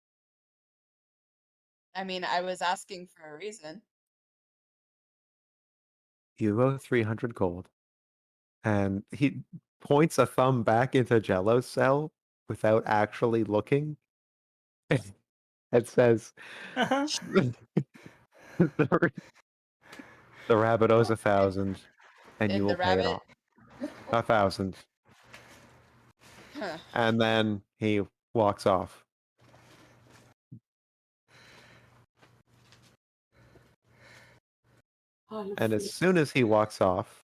I mean, I was asking for a reason. You owe 300 gold. And he points a thumb back into Jello's cell without actually looking. It says Uh-huh. the rabbit owes 1,000, and you And will the pay it rabbit. off. 1,000, Huh. and then he walks off. And as soon as he walks off,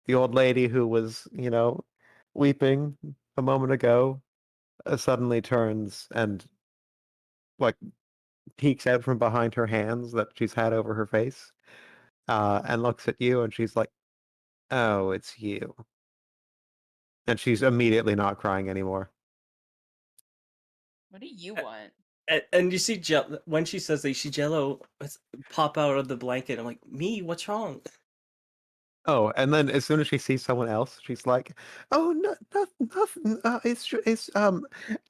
the old lady who was, weeping a moment ago, suddenly turns and like peeks out from behind her hands that she's had over her face, and looks at you, and she's like, "Oh, it's you." And she's immediately not crying anymore. What do you want? And you see when she says that, you see Jello pop out of the blanket. I'm like, me? What's wrong? Oh, and then as soon as she sees someone else, she's like, "Oh, no, nothing.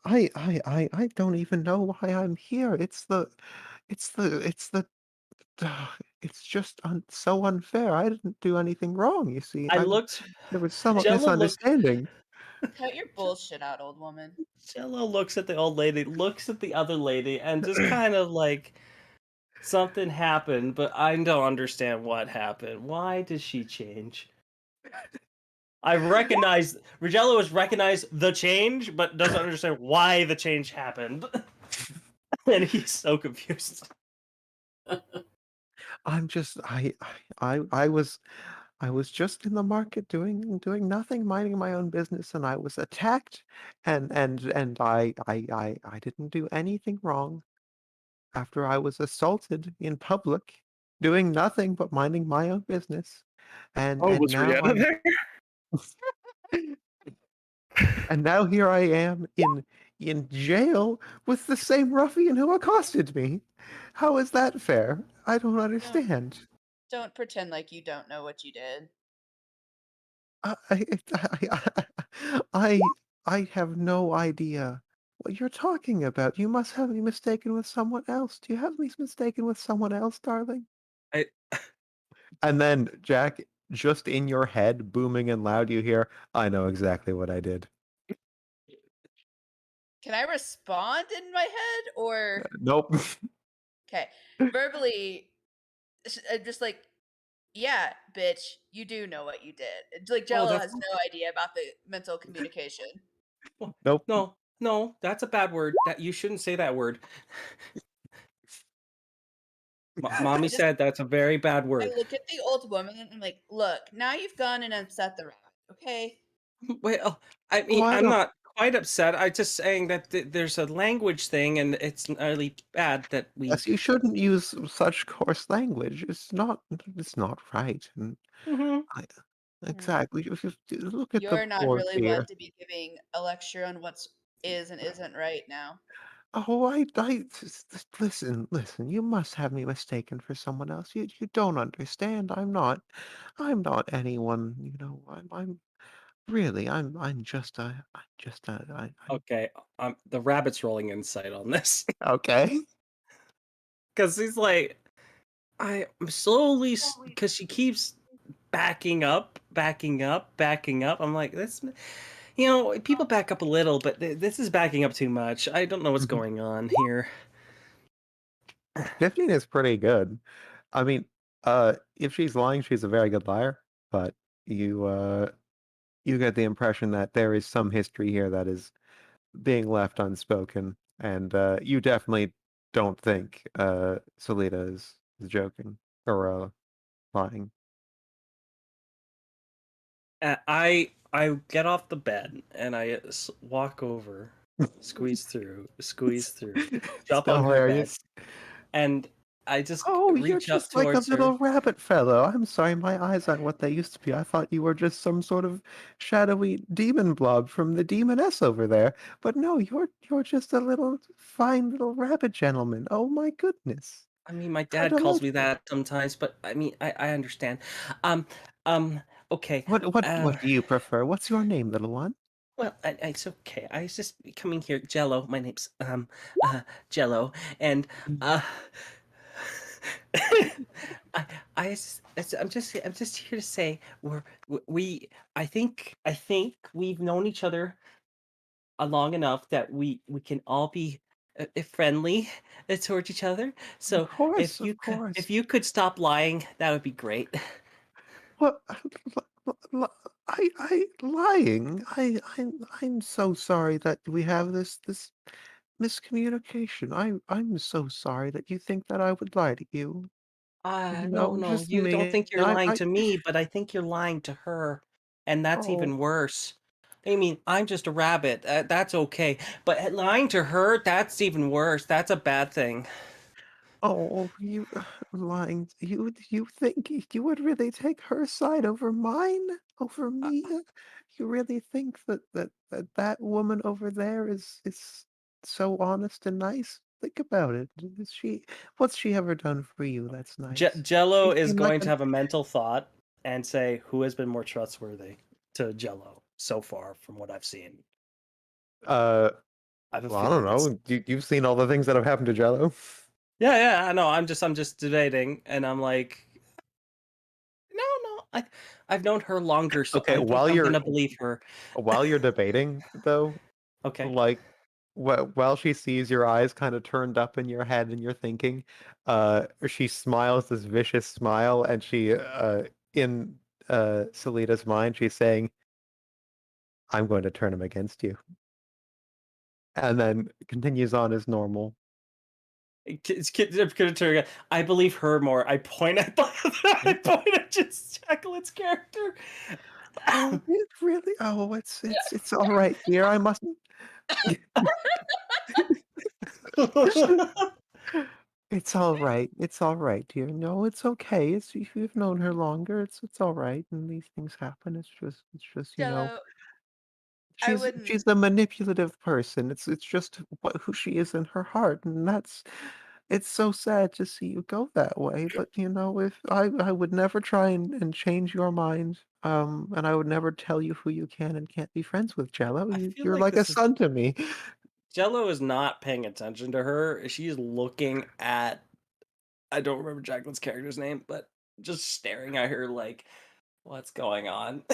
I don't even know why I'm here. It's it's just so unfair. I didn't do anything wrong. You see, there was some Jello looked. misunderstanding." Cut your bullshit out, old woman. Jello looks at the old lady, looks at the other lady, and just kind of like something happened, but I don't understand what happened. Why did she change? Rogello has recognized the change, but doesn't understand why the change happened. And he's so confused. I'm just I was just in the market doing nothing, minding my own business, and I was attacked, and I didn't do anything wrong. After I was assaulted in public, doing nothing but minding my own business, and Oh, and was now Rihanna there? and now here I am in jail with the same ruffian who accosted me. How is that fair? I don't understand. Don't pretend like you don't know what you did. I I I have no idea what you're talking about. You must have me mistaken with someone else. Do you have me mistaken with someone else, darling? I And then, Jack, just in your head, booming and loud, you hear, "I know exactly what I did." Can I respond in my head or Nope. okay? Verbally, just like, yeah, bitch, you do know what you did. It's like Jello that's- has no idea about the mental communication. Nope. no, that's a bad word. That you shouldn't say that word. Mommy just- said that's a very bad I word. look at the old woman and I'm like, look, now you've gone and upset the rabbit, okay? Well, I mean, I I'm don't- not quite upset. I'm just saying that there's a language thing, and it's really bad that we. Yes, you shouldn't use such coarse language. It's not right. And Mhm. exactly. If you look at the You're not poor really dear. one to be giving a lecture on what's is and isn't right now. Oh, listen. You must have me mistaken for someone else. You don't understand. I'm not anyone. I'm really. I'm just a. Okay, the rabbit's rolling insight on this Okay. because he's like, I'm slowly because she keeps backing up. I'm like, this, people back up a little, but this is backing up too much. I don't know what's Mhm. going on here. 15 is pretty good. I mean, if she's lying, she's a very good liar. But you get the impression that there is some history here that is being left unspoken, and you definitely don't think Salita is joking or lying. I get off the bed and I walk over, squeeze through, jump Still on her bed, hilarious. and I just Oh, you're reach up just like a towards her. little rabbit fellow. I'm sorry, my eyes aren't what they used to be. I thought you were just some sort of shadowy demon blob from the demoness over there. But no, you're just a little fine little rabbit gentleman. Oh my goodness. I mean, my How dad calls me delightful. that sometimes, but I mean, I understand. Okay. What do you prefer? What's your name, little one? Well, it's okay. I was just coming here, Jello. My name's Jello, and I'm just here to say I think we've known each other long enough that we can all be friendly towards each other. So course, of course. if you could stop lying, that would be great. What? I lying. I'm so sorry that we have this miscommunication. I'm so sorry that you think that I would lie to you. No, Just you don't me. think you're lying to me, but I think you're lying to her, and that's Oh, even worse. I mean, I'm just a rabbit. That's okay, but lying to her, that's even worse. That's a bad thing. oh, you lying. You think you would really take her side over mine, over me? You really think that woman over there is so honest and nice? Think about it. Is she? What's she ever done for you that's nice? Jello She is seemed like going to have a mental thought and say, "Who has been more trustworthy to Jello so far, from what I've seen?" uh, I have a well, I don't feeling it's know. You've seen all the things that have happened to Jello. yeah. I know. I'm just debating, and I'm like, no. I've known her longer, so Okay, I think I'm gonna believe her. while you're debating though, Okay. like while she sees your eyes kind of turned up in your head and you're thinking, she smiles this vicious smile, and she in Selita's mind she's saying, I'm going to turn him against you, and then continues on as normal. I'm gonna turn. I believe her more. I point at I point at just Jacqueline's character. Oh, it really? Oh, it's all right, dear. I mustn't. It's all right. It's all right, dear. No, it's okay. It's if you've known her longer, it's all right, and these things happen. It's just Jello, I she's wouldn't. a manipulative person. It's just who she is in her heart, and it's so sad to see you go that way. But if I would never try and change your mind, and I would never tell you who you can and can't be friends with, Jello. I feel You're like like a this is son to me. Jello is not paying attention to her. She's looking at I don't remember Jacqueline's character's name, but just staring at her like, what's going on?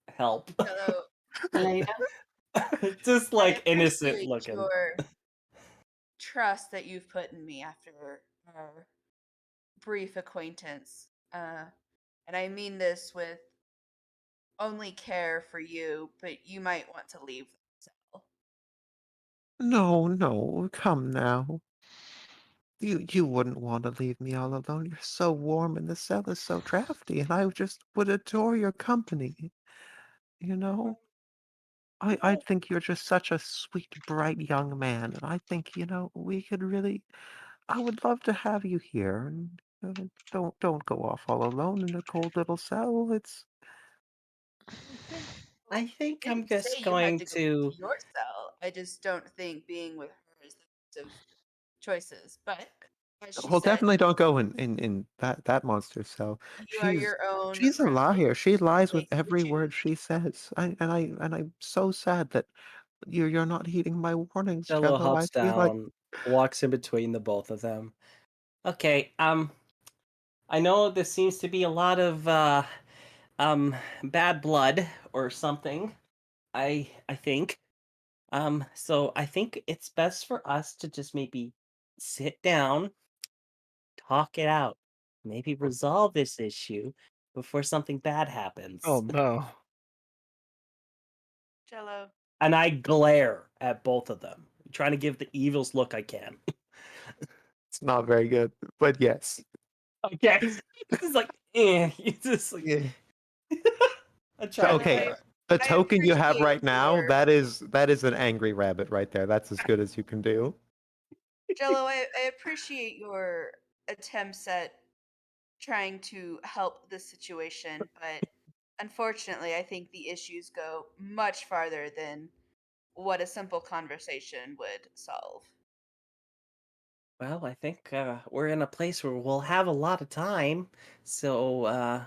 Help. Jello, Elena? Just I like innocent appreciate looking. your trust that you've put in me after our brief acquaintance. And I mean this with only care for you, but you might want to leave the cell. No, no, come now. You wouldn't want to leave me all alone. You're so warm and the cell is so drafty, and I just would adore your company. You know? I think you're just such a sweet, bright young man, and I think, we could really I would love to have you here, and don't go off all alone in a cold little cell. It's I think I I'm didn't say just you had going to go to to your cell. I just don't think being with her is the best of choices. But as she well, said, definitely don't go in that monster's cell. you are your own She's a princess. liar. She lies with Make you every word choose. she says. I'm so sad that you're not heeding my warnings, Jello Jello. I hops feel like down, walks in between the both of them. Okay, I know this seems to be a lot of bad blood or something. I think. So I think it's best for us to just maybe sit down, talk it out, maybe resolve this issue before something bad Oh happens. no. Jello, And I glare at both of them, trying to give the evilest look I can. it's not very good, but yes. Okay. It's like, it's just like Yeah. I So, try to okay, glare. the I token you have appreciate right now, your that is an angry rabbit right there. That's as good as you can do. Jello. I appreciate your attempts at trying to help the situation, but unfortunately, I think the issues go much farther than what a simple conversation would solve. Well, I think we're in a place where we'll have a lot of time. So,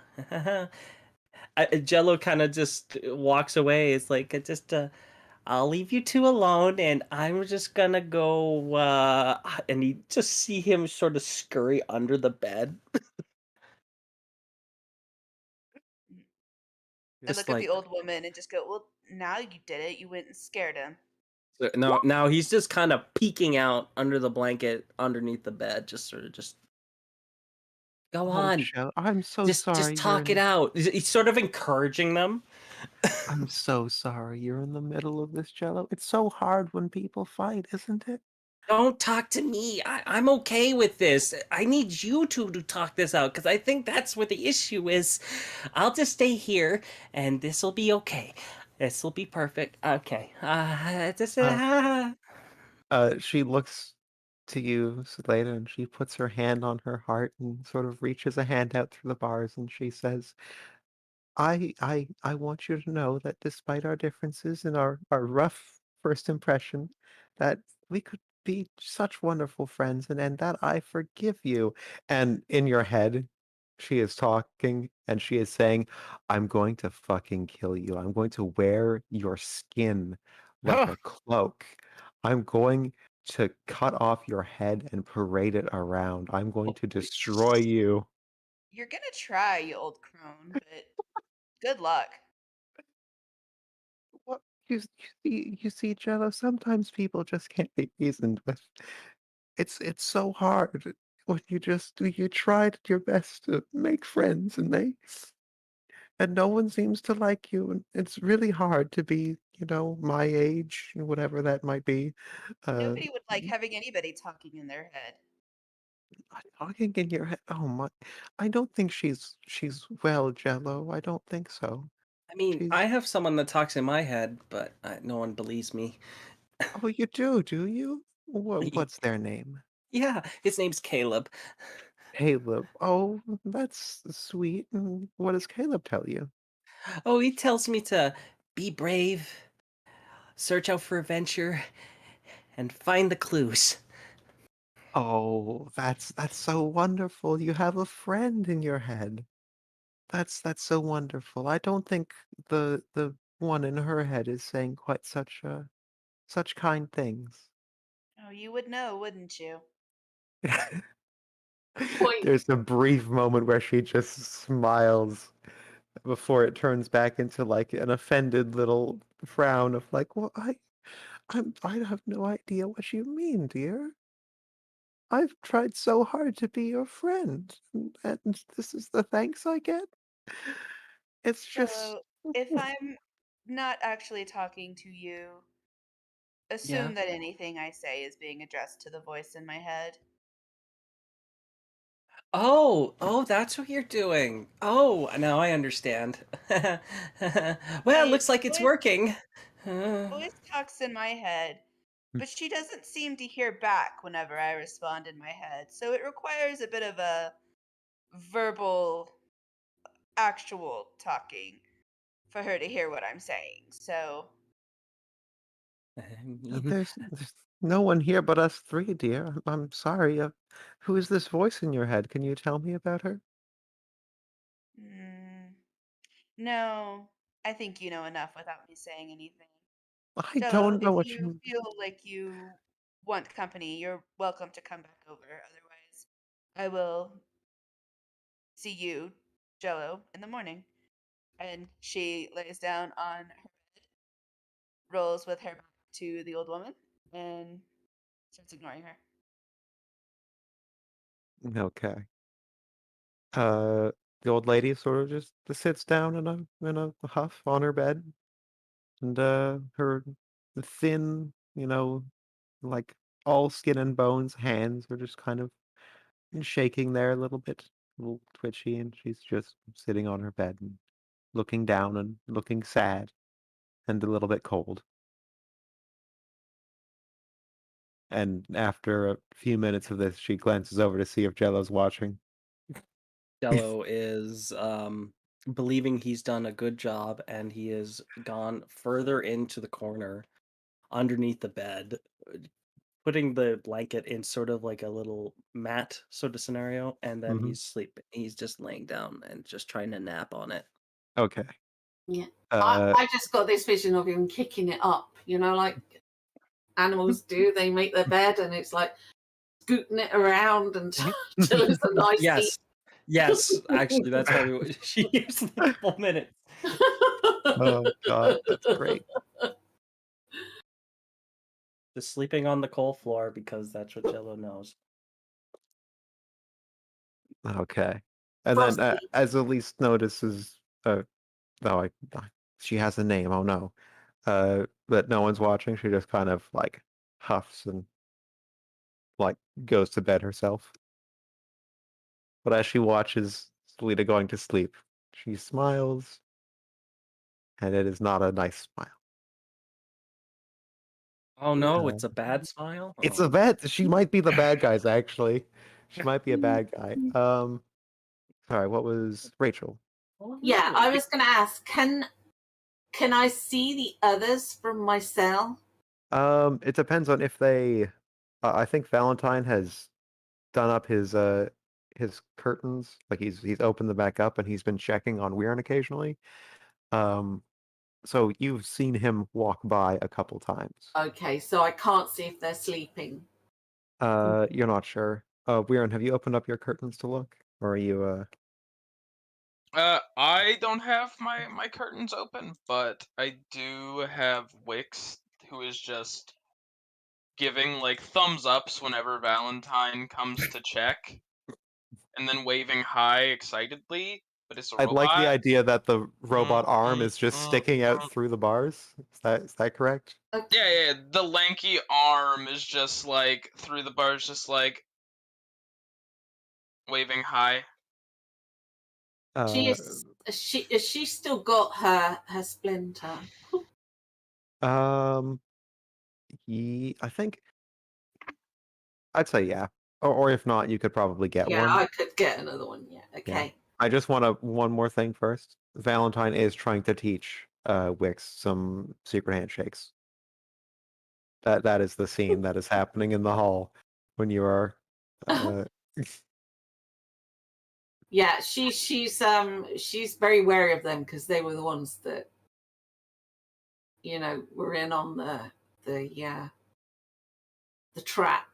Jello kind of just walks away. It's like, I'll leave you two alone, and I'm just gonna go. And you just see him sort of scurry under the bed, I just look at like, the old woman and just go, "Well, now you did it. You went and scared him." No, now he's just kind of peeking out under the blanket underneath the bed, just sort of just go Oh, on. Joe, I'm so Just sorry. talk it out. He's sort of encouraging them. I'm so sorry. You're in the middle of this, Jello. It's so hard when people fight, isn't it? Don't talk to me. I'm okay with this. I need you two to talk this out because I think that's where the issue is. I'll just stay here and this will be okay. This will be perfect. Okay. She looks to you, Selena, and she puts her hand on her heart and sort of reaches a hand out through the bars, and she says, I want you to know that despite our differences and our rough first impression, that we could be such wonderful friends and that I forgive you. And in your head, she is talking and she is saying, I'm going to fucking kill you. I'm going to wear your skin like a cloak. I'm going to cut off your head and parade it around. I'm going to destroy you. You're gonna try, you old crone, but good luck. What you see, Jello, sometimes people just can't be reasoned with. It's so hard when you tried your best to make friends and no one seems to like you, and it's really hard to be, my age, whatever that might be. Nobody would like having anybody talking in their head. Talking in your head. Oh my, I don't think she's well, Jello. I don't think so. I mean, She's I have someone that talks in my head, but no one believes me. Oh, you do you? What's their name? Yeah, his name's Caleb. Caleb. Oh, that's sweet. And what does Caleb tell you? Oh, he tells me to be brave, search out for adventure, and find the clues. Oh, that's so wonderful. You have a friend in your head. That's so wonderful. I don't think the one in her head is saying quite such kind things. Oh, you would know, wouldn't you? Point. There's a brief moment where she just smiles before it turns back into like an offended little frown of like, well, I have no idea what you mean, dear. I've tried so hard to be your friend, and this is the thanks I get. It's just So, if I'm not actually talking to you, Yeah. assume that anything I say is being addressed to the voice in my head. Oh, that's what you're doing. Oh, now I understand. Well, it looks like it's voice, working. voice talks in my head, but she doesn't seem to hear back whenever I respond in my head. So it requires a bit of a verbal, actual talking for her to hear what I'm saying. So, there's no one here but us three, dear. I'm sorry. Who is this voice in your head? Can you tell me about her? mm, no, I think you know enough without me saying anything. I Jello, don't know if what you you. feel like you want company, you're welcome to come back over. Otherwise, I will see you, Jello, in the morning. And she lays down on her bed, rolls with her back to the old woman, and starts ignoring her. Okay. The old lady sort of just sits down in a huff on her bed, and her thin, like all skin and bones hands are just kind of shaking there a little bit, a little twitchy, and she's just sitting on her bed and looking down and looking sad and a little bit cold. And after a few minutes of this, she glances over to see if Jello's watching. Jello is believing he's done a good job and he has gone further into the corner underneath the bed, putting the blanket in sort of like a little mat sort of scenario, and then Mhm. he's sleeping. He's just laying down and just trying to nap on it. Okay. Yeah. Uh, I just got this vision of him kicking it up, like animals do. They make their bed and it's like scooting it around until it's a nice Yes. Yes, actually, that's probably what she used in a couple minutes. oh God, that's great. Just sleeping on the coal floor because that's what Jello knows. Okay. And then, Frosty. as Elise notices, no, she has a name. Oh no, but no one's watching. She just kind of like huffs and like goes to bed herself. But as she watches Selena going to sleep, she smiles, and it is not a nice smile. Oh no, it's a bad smile. It's Oh. a bad. She might be the bad guys, actually. She might be a bad guy. Sorry, what was Rachel? Yeah, I was going to ask, can I see the others from my cell? It depends on if they. I think Valentine has done up his curtains. Like he's opened them back up, and he's been checking on Weirin occasionally. So you've seen him walk by a couple times. Okay, so I can't see if they're sleeping. You're not sure. Weirin, have you opened up your curtains to look, or are you I don't have my curtains open, but I do have Wix, who is just giving like thumbs ups whenever Valentine comes to check, and then waving hi excitedly. But it's a I robot. like the idea that the robot arm is just sticking out mm. through the bars. Is that correct? Yeah, the lanky arm is just like through the bars, just like waving hi. Has she still got her splinter? I think I'd say yeah. Or if not, you could probably get Yeah, one. I could get another one. Yeah, okay. I just want one more thing first. Valentine is trying to teach Wix some secret handshakes. That is the scene that is happening in the hall when you are. Yeah, she's very wary of them because they were the ones that were in on the trap.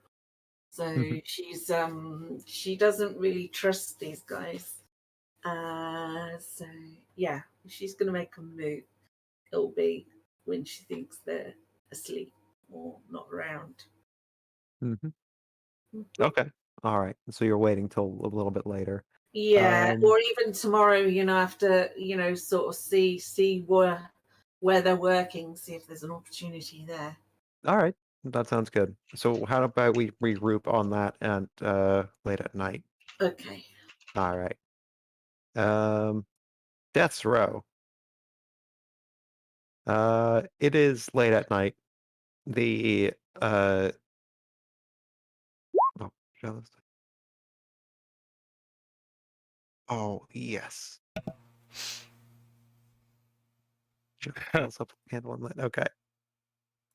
So she doesn't really trust these guys. So yeah, if she's gonna make a move, it'll be when she thinks they're asleep or not around. Okay. All right. So you're waiting till a little bit later. Yeah, or even tomorrow, after, sort of see where they're working, see if there's an opportunity there. All right. That sounds good. So how about we regroup on that and late at night? Okay. All right. Death's Row. It is late at night. The oh, jealous. Oh yes. Jealous up candle and light. Okay.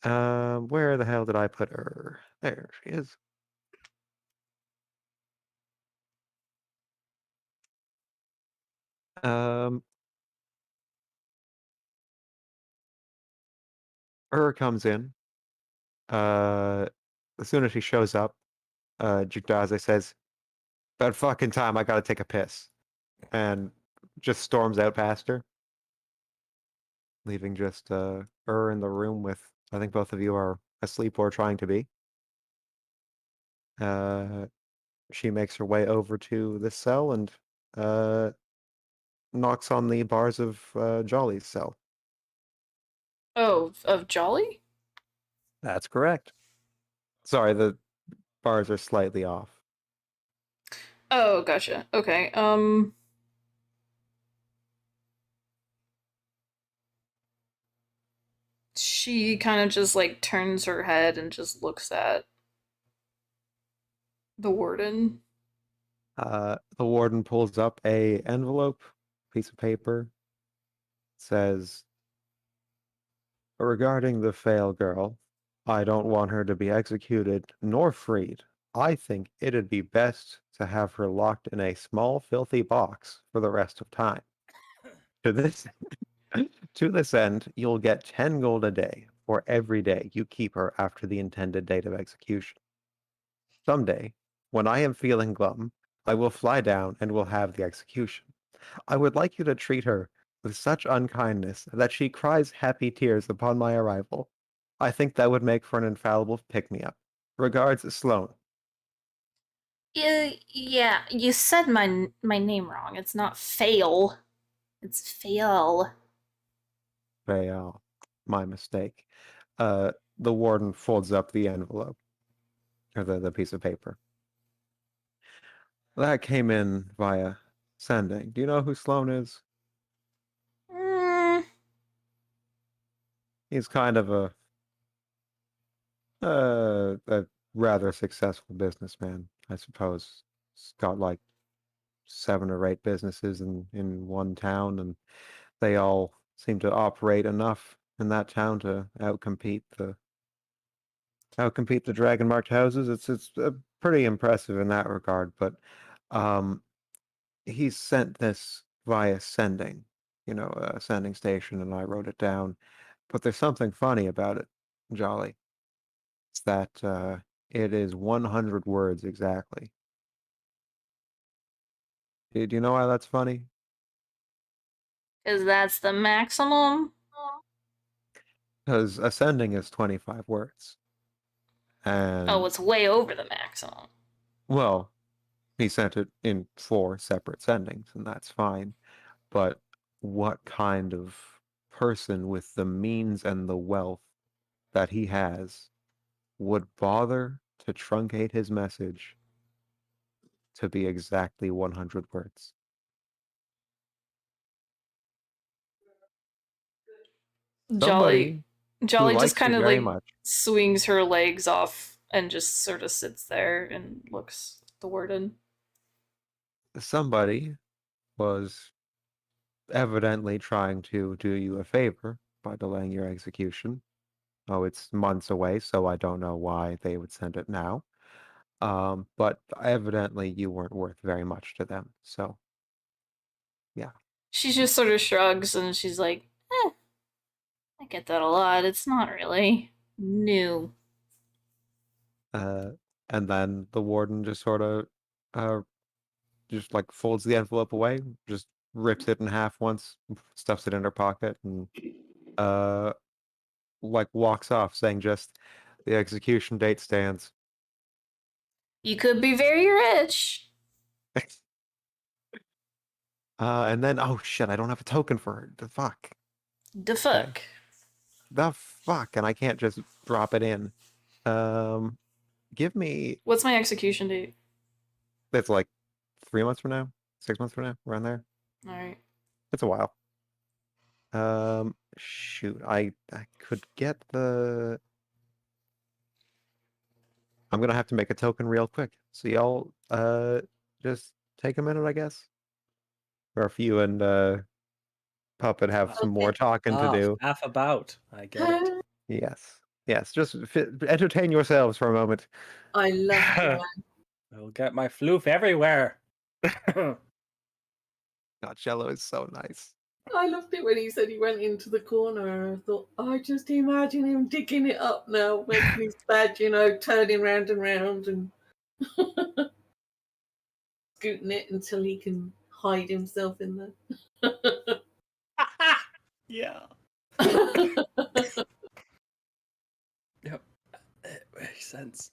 Where the hell did I put her? There she is. Her comes in. As soon as she shows up, Jugdaze says, "About fucking time, I gotta take a piss," and just storms out past her, leaving just her in the room with. I think both of you are asleep or trying to be. She makes her way over to the cell and knocks on the bars of Jolly's cell. Oh, of Jolly? That's correct. Sorry, the bars are slightly off. Oh, gotcha. Okay. She kind of just like turns her head and just looks at the warden. The warden pulls up a envelope, piece of paper. Says, regarding the Fail girl, I don't want her to be executed nor freed. I think it'd be best to have her locked in a small, filthy box for the rest of time. To this end, you'll get 10 gold a day for every day you keep her after the intended date of execution. Someday, when I am feeling glum, I will fly down and will have the execution. I would like you to treat her with such unkindness that she cries happy tears upon my arrival. I think that would make for an infallible pick-me-up. Regards, Sloan. Yeah, you said my name wrong. It's not Fail. It's Fail. Fail. My mistake. The warden folds up the envelope. Or the piece of paper. That came in via sending. Do you know who Sloan is? Mm, He's kind of a rather successful businessman, I suppose. He's got like 7 or 8 businesses in one town, and they all seem to operate enough in that town to outcompete the dragon marked houses. It's pretty impressive in that regard, but he sent this via sending, a sending station, and I wrote it down. But there's something funny about it, Jolly. It's that it is 100 words exactly. Do you know why that's funny? 'cause that's the maximum. Because ascending is 25 words. And Oh, it's way over the maximum. well, he sent it in 4 separate sendings, and that's fine. But what kind of person with the means and the wealth that he has would bother to truncate his message to be exactly 100 words? Somebody Jolly likes just kind you of very like much. swings her legs off and just sort of sits there and looks at the warden. Somebody was evidently trying to do you a favor by delaying your execution. Oh, it's months away, so I don't know why they would send it now. But evidently you weren't worth very much to them, so yeah. She just sort of shrugs and she's like, I get that a lot. It's not really new. And then the warden just sort of just like folds the envelope away, just rips it in half once, stuffs it in her pocket, and like walks off saying just the execution date stands. You could be very rich. And then oh shit, I don't have a token for her. The fuck. The fuck. The fuck, and I can't just drop it in. Give me. What's my execution date? It's like 3 months from now, 6 months from now, around there. All right. It's a while. Shoot, I could get the. I'm gonna have to make a token real quick. So y'all, just take a minute, I guess. Or if you and Puppet have some more talking to do. Half about. I get it. Yes. Just entertain yourselves for a moment. I love that. I'll get my floof everywhere. God, Jello is so nice. I loved it when he said he went into the corner, and I thought, I just imagine him digging it up now, making his badge, turning round and round and scooting it until he can hide himself in there. Yeah. Yep. It makes sense.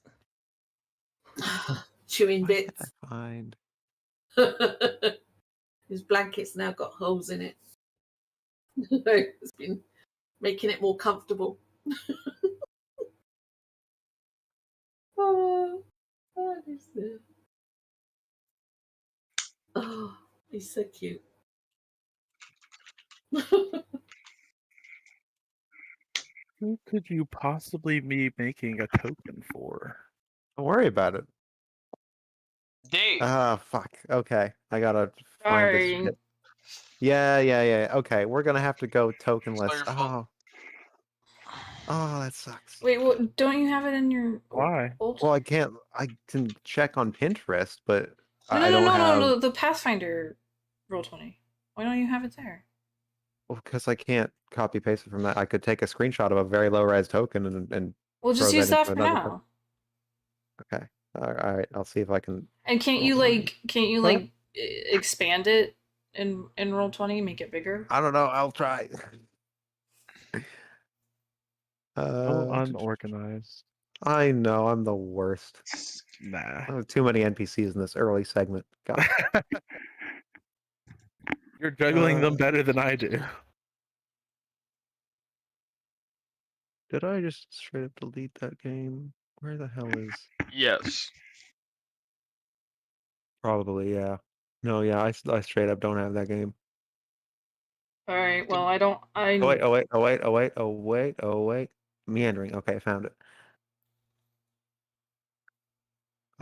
Chewing bits. I find. His blanket's now got holes in it. It's been making it more comfortable. Oh, he's so cute. Who could you possibly be making a token for? Don't worry about it. Dave. Fuck. Okay. I gotta find this Sorry. shit. Yeah. Okay, we're gonna have to go tokenless. your fault. Oh, that sucks. Wait, what? Don't you have it in your Why? old? Well, I can't. I can check on Pinterest, but No, I don't have. no. The Pathfinder Roll20. Why don't you have it there? Well, because I can't copy paste it from that. I could take a screenshot of a very low res token and We'll just throw use that that into for another now. okay. All right. I'll see if I can. And can't you Roll20. like expand it in Roll20, make it bigger? I don't know. I'll try. So Uh, unorganized. I know I'm the worst. Nah. I have too many NPCs in this early segment. God. You're juggling them Uh, better than I do. Did I just straight up delete that game? Where the hell is? Yes. Probably, yeah. No, yeah, I straight up don't have that game. All right. Well, I don't. I. Oh wait, oh wait, oh wait, oh wait, oh wait, oh wait. Meandering. Okay, found it.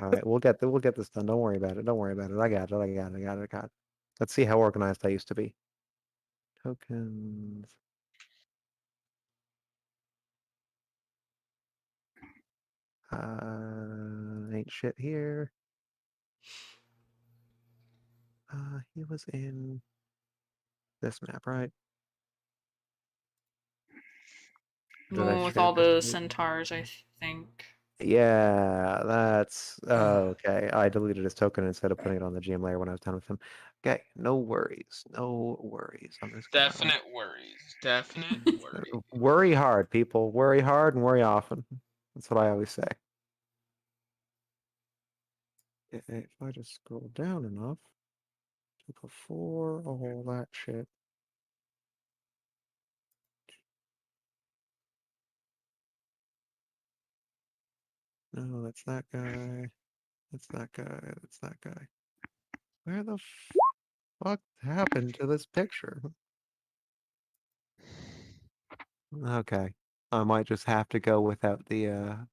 All right, we'll get this done. Don't worry about it. Don't worry about it. I got it. I got it. I got it. I got it. Let's see how organized I used to be. Tokens. Ain't shit here. He was in this map, right? Did I Well, with straight up all just the delete? centaurs, I think. Yeah, that's okay. I deleted his token instead of putting it on the GM layer when I was done with him. Okay, no worries. No worries. I'm just gonna Definite worries. Definite worries. worry hard, people. Worry hard and worry often. That's what I always say. If I just scroll down enough to before all that shit. No, that's that guy. That's that guy. That's that guy. Where the fuck happened to this picture? Okay. I might just have to go without the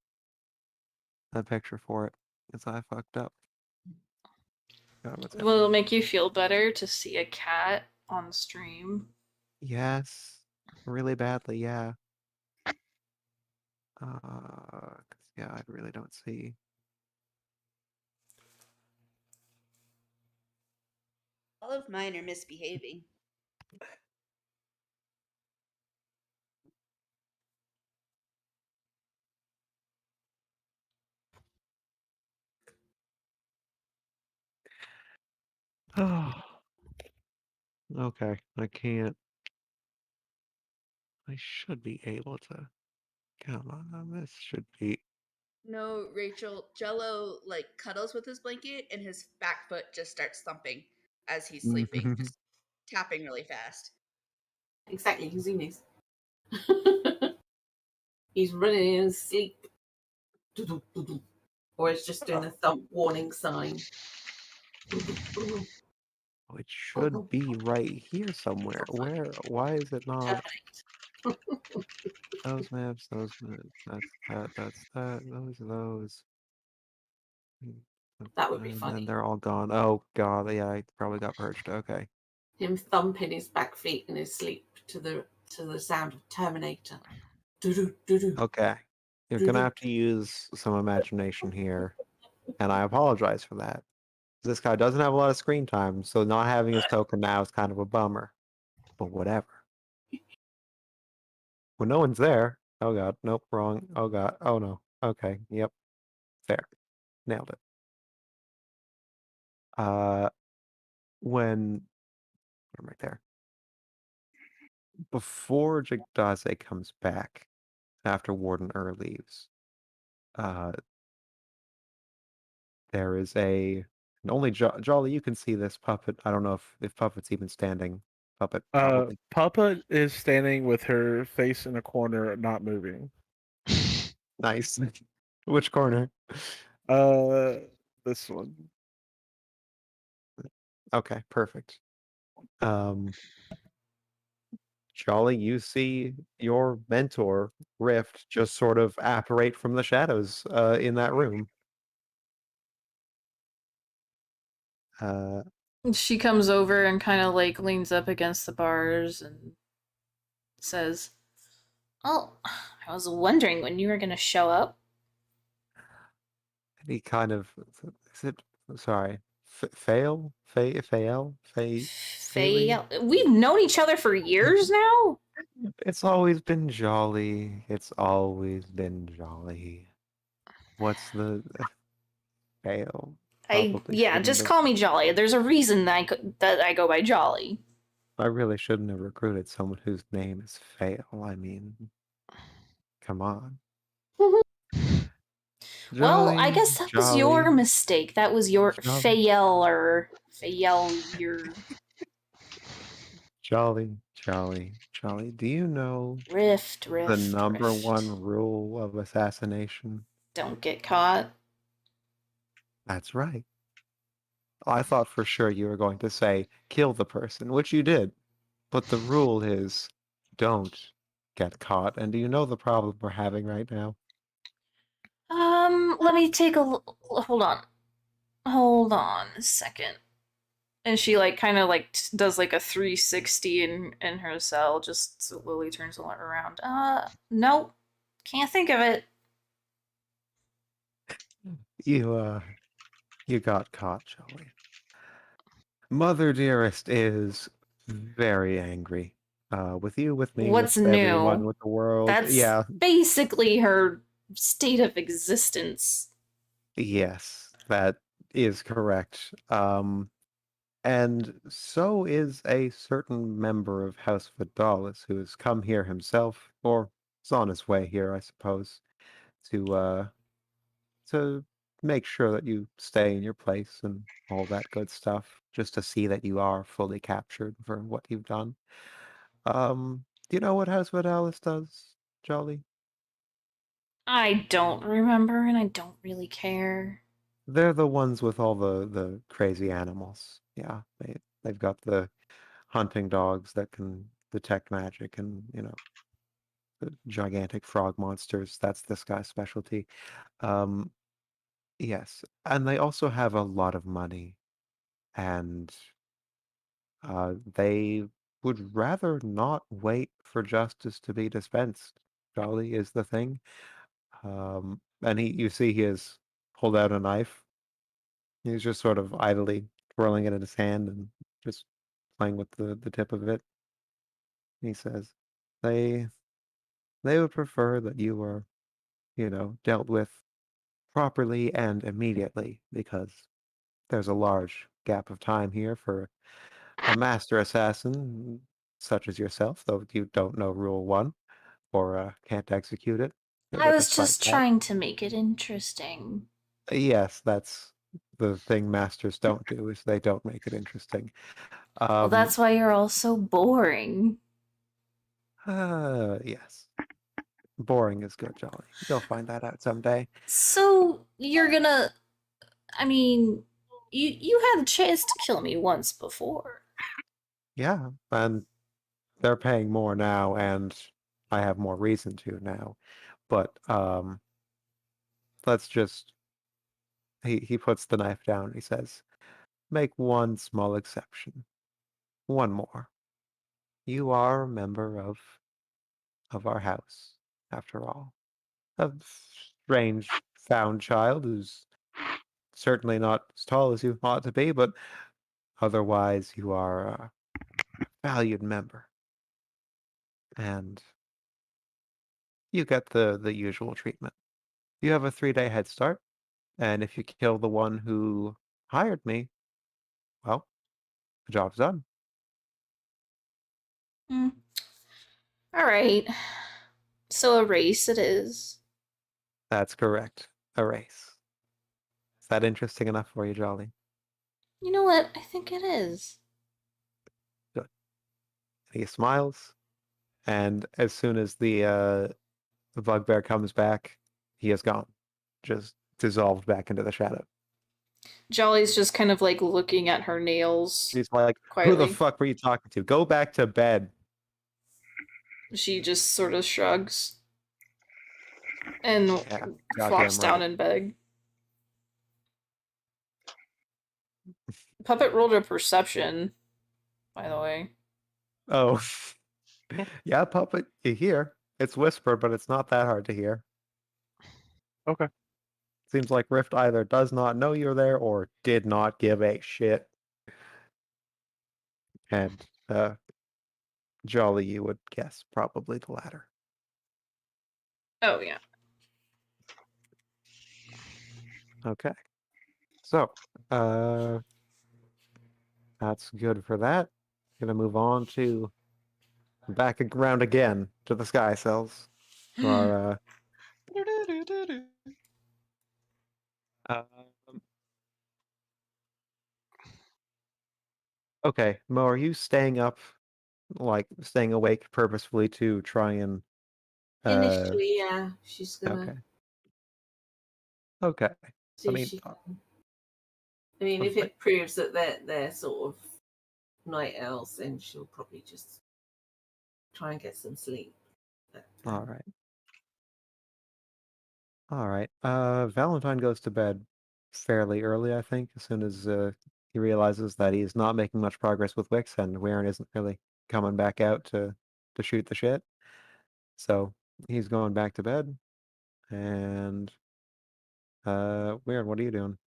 picture for it. Because I fucked up. God, what's Will it happening? make you feel better to see a cat on stream? Yes. Really badly, yeah. 'Cause, yeah, I really don't see. All of mine are misbehaving. Oh. Okay, I can't. I should be able to. Come on, this should be. No, Rachel, Jello like cuddles with his blanket and his back foot just starts thumping as he's sleeping, just tapping really fast. Exactly, he's in his. He's running in his sleep. Or it's just doing a thump warning sign. Oh, it should be right here somewhere. Where? Why is it not? Those maps, those maps. That's that. That's that. Those. That would be And funny. they're all gone. Oh god, yeah, I probably got purged. Okay. Him thumping his back feet in his sleep to the sound of Terminator. Do-do-do-do. Okay. You're gonna have to use some imagination here, and I apologize for that. This guy doesn't have a lot of screen time, so not having his token now is kind of a bummer. But whatever. When no one's there. Oh god, nope, wrong. Oh god, oh no. Okay, yep. Fair. Nailed it. When I'm right there. Before Jigdaze comes back, after Warden leaves, there is a and only Jolly, you can see this puppet. I don't know if Puppet's even standing. Puppet probably. Papa is standing with her face in a corner, not moving. Nice. Which corner? This one. Okay, perfect. Jolly, you see your mentor, Rift, just sort of apparate from the shadows in that room. She comes over and kind of like leans up against the bars and says, "Oh, I was wondering when you were gonna show up." And he kind of is it sorry, fail? Fail? Faye, we've known each other for years now. It's always been Jolly. It's always been Jolly. What's the fail? Probably Yeah, shouldn't just have- call me Jolly. There's a reason that I go by Jolly. I really shouldn't have recruited someone whose name is Fail. I mean, Come on. Well, I Jolly, guess that was your jolly, mistake. That was your jolly, failure. jolly, jolly, jolly. Do you know Rift, the number rift. one rule of assassination? Don't get caught. That's right. I thought for sure you were going to say kill the person, which you did. But the rule is don't get caught. And do you know the problem we're having right now? Let me take a hold on. Hold on a second. And she like kind of like does like a 360 in her cell just so Lily turns around. Nope. Can't think of it. You got caught, Joey. Mother Dearest is very angry. With you, with me, What's with everyone, new? with the world. That's Yeah, basically her state of existence. yes, that is correct. And so is a certain member of House Vidalis who has come here himself, or is on his way here, I suppose, to to make sure that you stay in your place and all that good stuff, just to see that you are fully captured for what you've done. Do you know what House Vidalis does, Jolly? I don't remember and I don't really care. They're the ones with all the crazy animals. Yeah, they've got the hunting dogs that can detect magic and, the gigantic frog monsters. That's this guy's specialty. Um, yes, and they also have a lot of money, and they would rather not wait for justice to be dispensed. Jolly is the thing. And you see he has pulled out a knife. He's just sort of idly twirling it in his hand and just playing with the tip of it. He says, they they would prefer that you were, dealt with properly and immediately because there's a large gap of time here for a master assassin such as yourself, though you don't know Rule 1 or can't execute it. I But was despite just that, trying to make it interesting. yes, that's the thing masters don't do is they don't make it interesting. Well, that's why you're all so boring. Yes. Boring is good, Jolly. You'll find that out someday. So you're gonna I mean, you had a chance to kill me once before. Yeah, and they're paying more now, and I have more reason to now. But let's just he puts the knife down and he says, make one small exception. One more. You are a member of our house, after all. A strange found child who's certainly not as tall as you ought to be, but otherwise you are a valued member. And you get the usual treatment. You have a 3-day head start, and if you kill the one who hired me, well, the job's done. Hmm. All right. So a race it is. That's correct. A race. Is that interesting enough for you, Jolly? You know what? I think it is. Good. And he smiles, and as soon as the bugbear comes back, he is gone. Just dissolved back into the shadow. Jolly's just kind of like looking at her nails He's like, who the quietly. fuck were you talking to? Go back to bed. She just sort of shrugs and Yeah, flops goddamn down right. in bed. Puppet rolled a perception, by the way. Oh. Yeah, puppet, you hear. It's whisper, but it's not that hard to hear. Okay. Seems like Rift either does not know you're there or did not give a shit. And Jolly, you would guess probably the latter. Oh yeah. Okay. So, that's good for that. Gonna move on to back around again to the Sky Cells. You are um, okay, Mo, are you staying up, like staying awake purposefully to try and Initially, yeah, she's okay. gonna Okay. see I if mean, she can. I mean, if but- it proves that they're sort of night owls, then she'll probably just try and get some sleep. But, all right. All right. Valentine goes to bed fairly early, I think, as soon as he realizes that he's not making much progress with Wix and Warren isn't really coming back out to shoot the shit. So he's going back to bed. And Warren, what are you doing?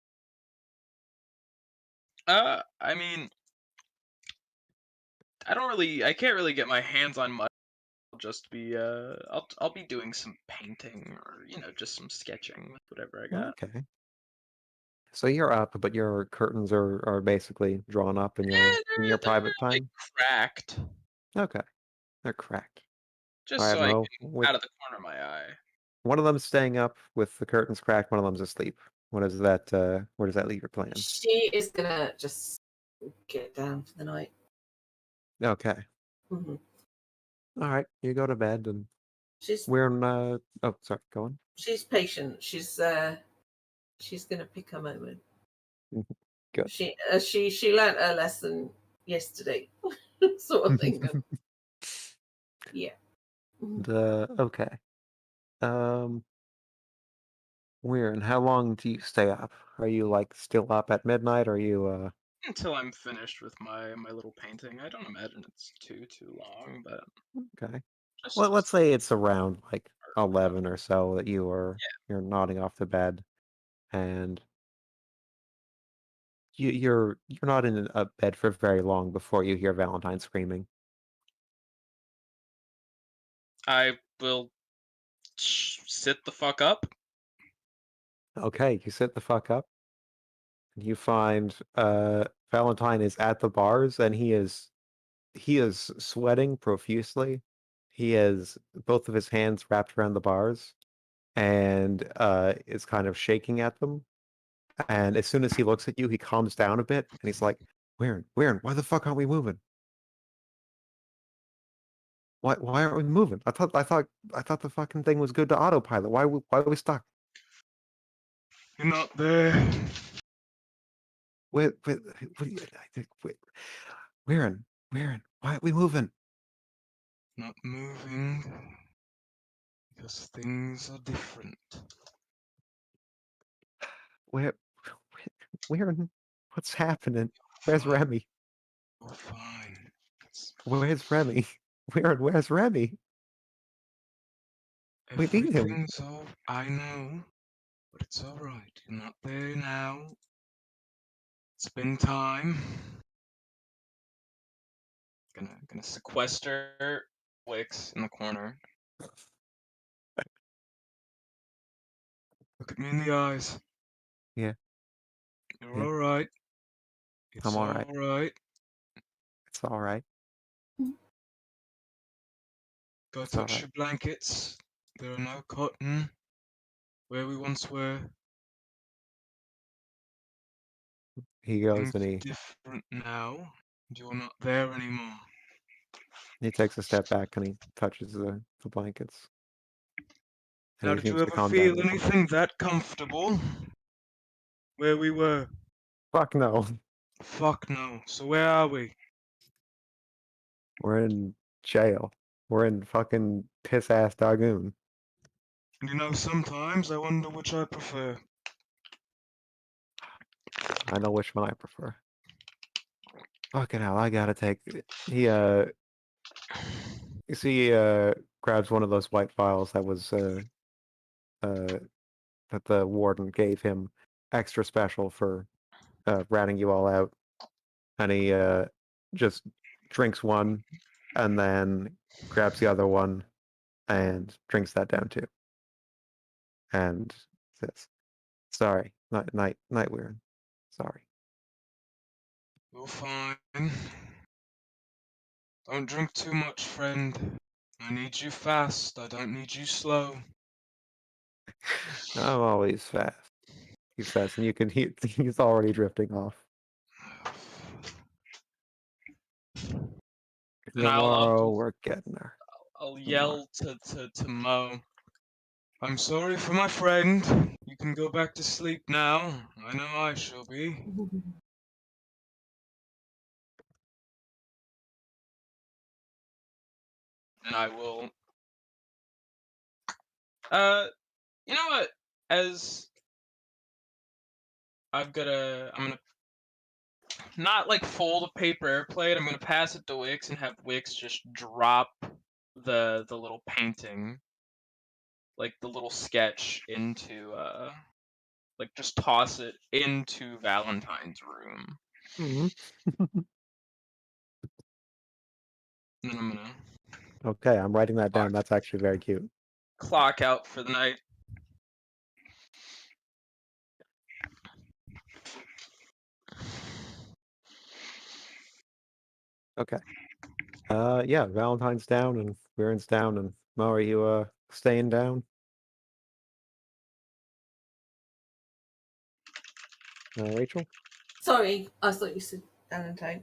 I mean, I can't really get my hands on much. I'll just be, I'll be doing some painting or, just some sketching with whatever I got. Okay. So you're up, but your curtains are basically drawn up in your They're private like time. cracked, Okay, they're cracked. just All right, so I Mo. can With out of the corner of my eye. one of them staying up with the curtains cracked, one of them's asleep. What is that? Where does that leave your plans? she is gonna just get down for the night. Okay. Hmm. All right. You go to bed and She's we're in. Oh, sorry. Go on. she's patient. She's gonna pick her moment. Good. She learnt her lesson yesterday, sort of thing. Yeah. Okay. Weird. How long do you stay up? Are you like still up at midnight? Or are you Until I'm finished with my little painting. I don't imagine it's too long, but okay? just Well, let's just say it's around like or whatever. 11 or so that you're nodding off to bed, and you're not in a bed for very long before you hear Valentine screaming. I will sit the fuck up. Okay, you sit the fuck up. You find Valentine is at the bars and he is sweating profusely. He has both of his hands wrapped around the bars and is kind of shaking at them. And as soon as he looks at you, he calms down a bit and he's like, Warren, why the fuck aren't we moving? Why aren't we moving? I thought the fucking thing was good to autopilot. Why are we stuck? You're not there. Wait, Warren, why aren't we moving? Not moving. Because things are different. Warren, what's happening? Where's Fine. Remy? You're fine. Where's Remy? Where's Remy? We need him. Everything's all I know, but it's alright. You're not there now. It's been time. Gonna sequester Wix in the corner. Look at me in the eyes. Yeah. You're Yeah. alright. It's I'm alright. alright. It's all right. Go It's touch alright. your blankets. There are no cotton where we once were. He goes Things and are different now. And you're not there anymore. he takes a step back and he touches the blankets. And Now, he did you seems to ever calm feel down. anything that comfortable? Where we were? Fuck no. Fuck no. So where are we? We're in jail. We're in fucking piss ass Dagoon. And you know, sometimes I wonder which I prefer. I know which one I prefer. Fucking hell, I gotta take he you see grabs one of those white vials that was that the warden gave him extra special for ratting you all out. And he just drinks one and then grabs the other one and drinks that down too. And says, sorry, night weird. Sorry. You're fine. Don't drink too much, friend. I need you fast. I don't need you slow. I'm always fast. He says, and you can he's already drifting off. And Tomorrow we're getting her. I'll yell to Mo. I'm sorry for my friend. You can go back to sleep now. I know I shall be. And I will. You know what? As I'm gonna not like fold a paper airplane. I'm gonna pass it to Wix and have Wix just drop the little painting, like the little sketch into like just toss it into Valentine's room. Mhm. And then I'm gonna Okay, I'm writing that down. That's actually very cute. clock out for the night. Okay. Yeah, Valentine's down and Viren's down, and Mo, are you staying down? Rachel? Sorry, I thought you said Valentine.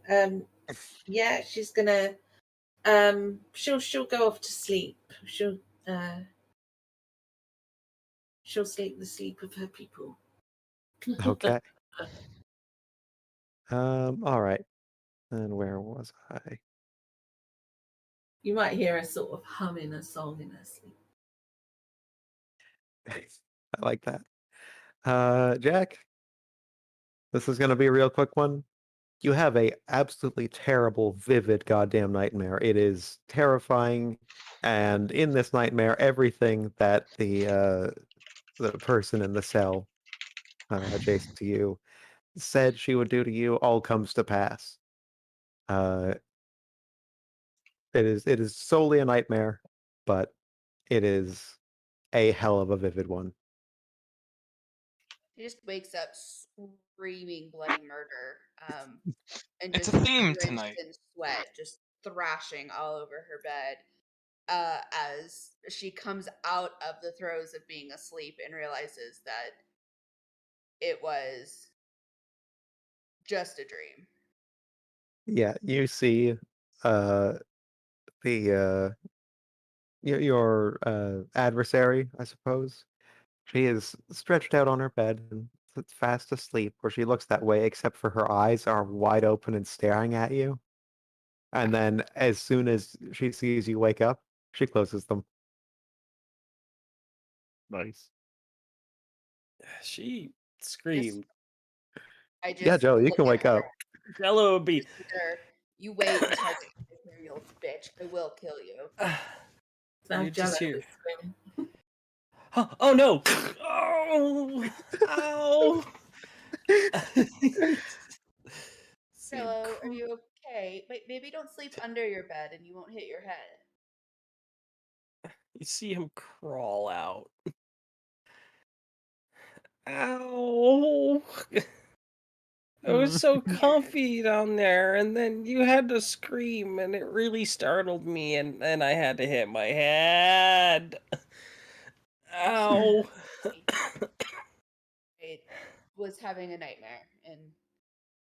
Yeah, she's gonna. She'll go off to sleep. She'll sleep the sleep of her people. Okay. All right. And where was I? You might hear her sort of humming a song in her sleep. I like that. Jack, this is gonna be a real quick one. You have a absolutely terrible, vivid goddamn nightmare. It is terrifying, and in this nightmare, everything that the person in the cell adjacent to you said she would do to you all comes to pass. Uh, it is solely a nightmare, but it is a hell of a vivid one. He just wakes up screaming bloody murder, and It's just a theme drenched tonight. in sweat, just thrashing all over her bed. As she comes out of the throes of being asleep and realizes that it was just a dream. Yeah, you see uh the your adversary, I suppose. She is stretched out on her bed and fast asleep, where she looks that way, except for her eyes are wide open and staring at you. And then, as soon as she sees you wake up, she closes them. Nice. She screamed. I just Yeah, Joe, you look can at wake her, up. Jello would be. her, you wait until I get to the you bitch. I will kill you. Now You just Jello hear. is screaming. Oh no! Oh! Ow! See, Hello, are you okay? Wait, maybe don't sleep under your bed and you won't hit your head. you see him crawl out. Ow! It was so comfy down there, and then you had to scream, and it really startled me, and then I had to hit my head. Ow! I was having a nightmare and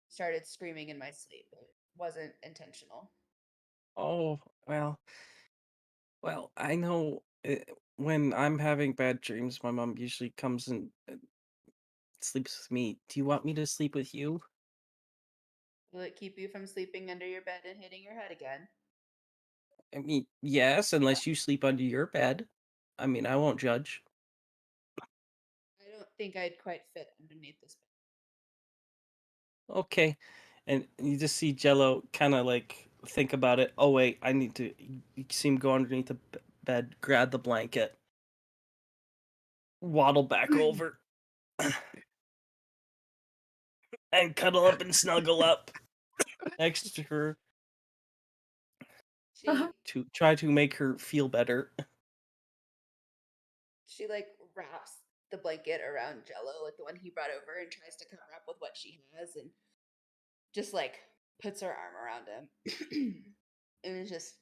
started screaming in my sleep. It wasn't intentional. Oh, well, I know when I'm having bad dreams, my mom usually comes and sleeps with me. Do you want me to sleep with you? Will it keep you from sleeping under your bed and hitting your head again? I mean, yes, unless you sleep under your bed. I mean, I won't judge. I don't think I'd quite fit underneath this bed. Okay. And you just see Jello kind of like think about it. Oh, wait, I need to. You see him go underneath the bed, grab the blanket, waddle back over, and cuddle up and snuggle up next to her She to try to make her feel better. she like wraps the blanket around Jello, like the one he brought over, and tries to cover up with what she has, and just like puts her arm around him, and is just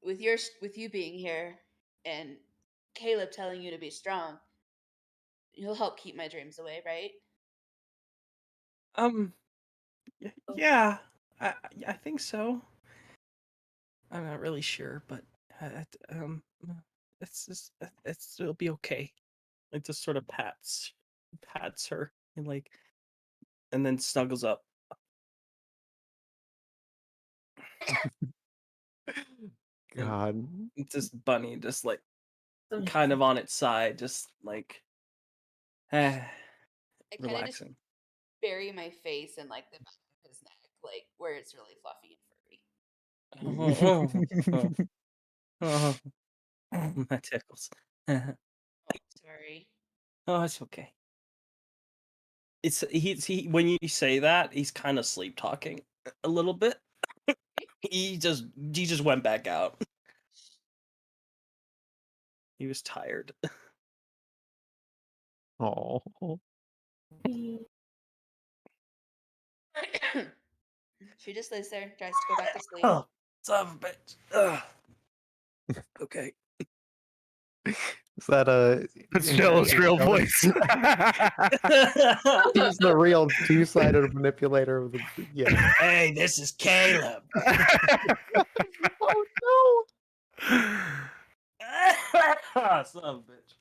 with you being here and Caleb telling you to be strong, you'll help keep my dreams away, right? Yeah, I think so. I'm not really sure, but it'll be okay. It just sort of pats her and and then snuggles up. God. It's just bunny, just Some- kind of on its side, just I kind of just relaxing. bury my face in the back of his neck, where it's really fluffy and furry. Oh, that tickles. Oh, sorry. Oh, it's okay. He when you say that, he's kind of sleep talking a little bit. he just went back out. He was tired. Oh. She just lays there and tries to go back to sleep. Oh, son of a bitch. Ugh. Okay. Is that It's Jello's real voice. He's the real two-sided manipulator of the. Yeah. Hey, this is Caleb. Oh Son of a bitch.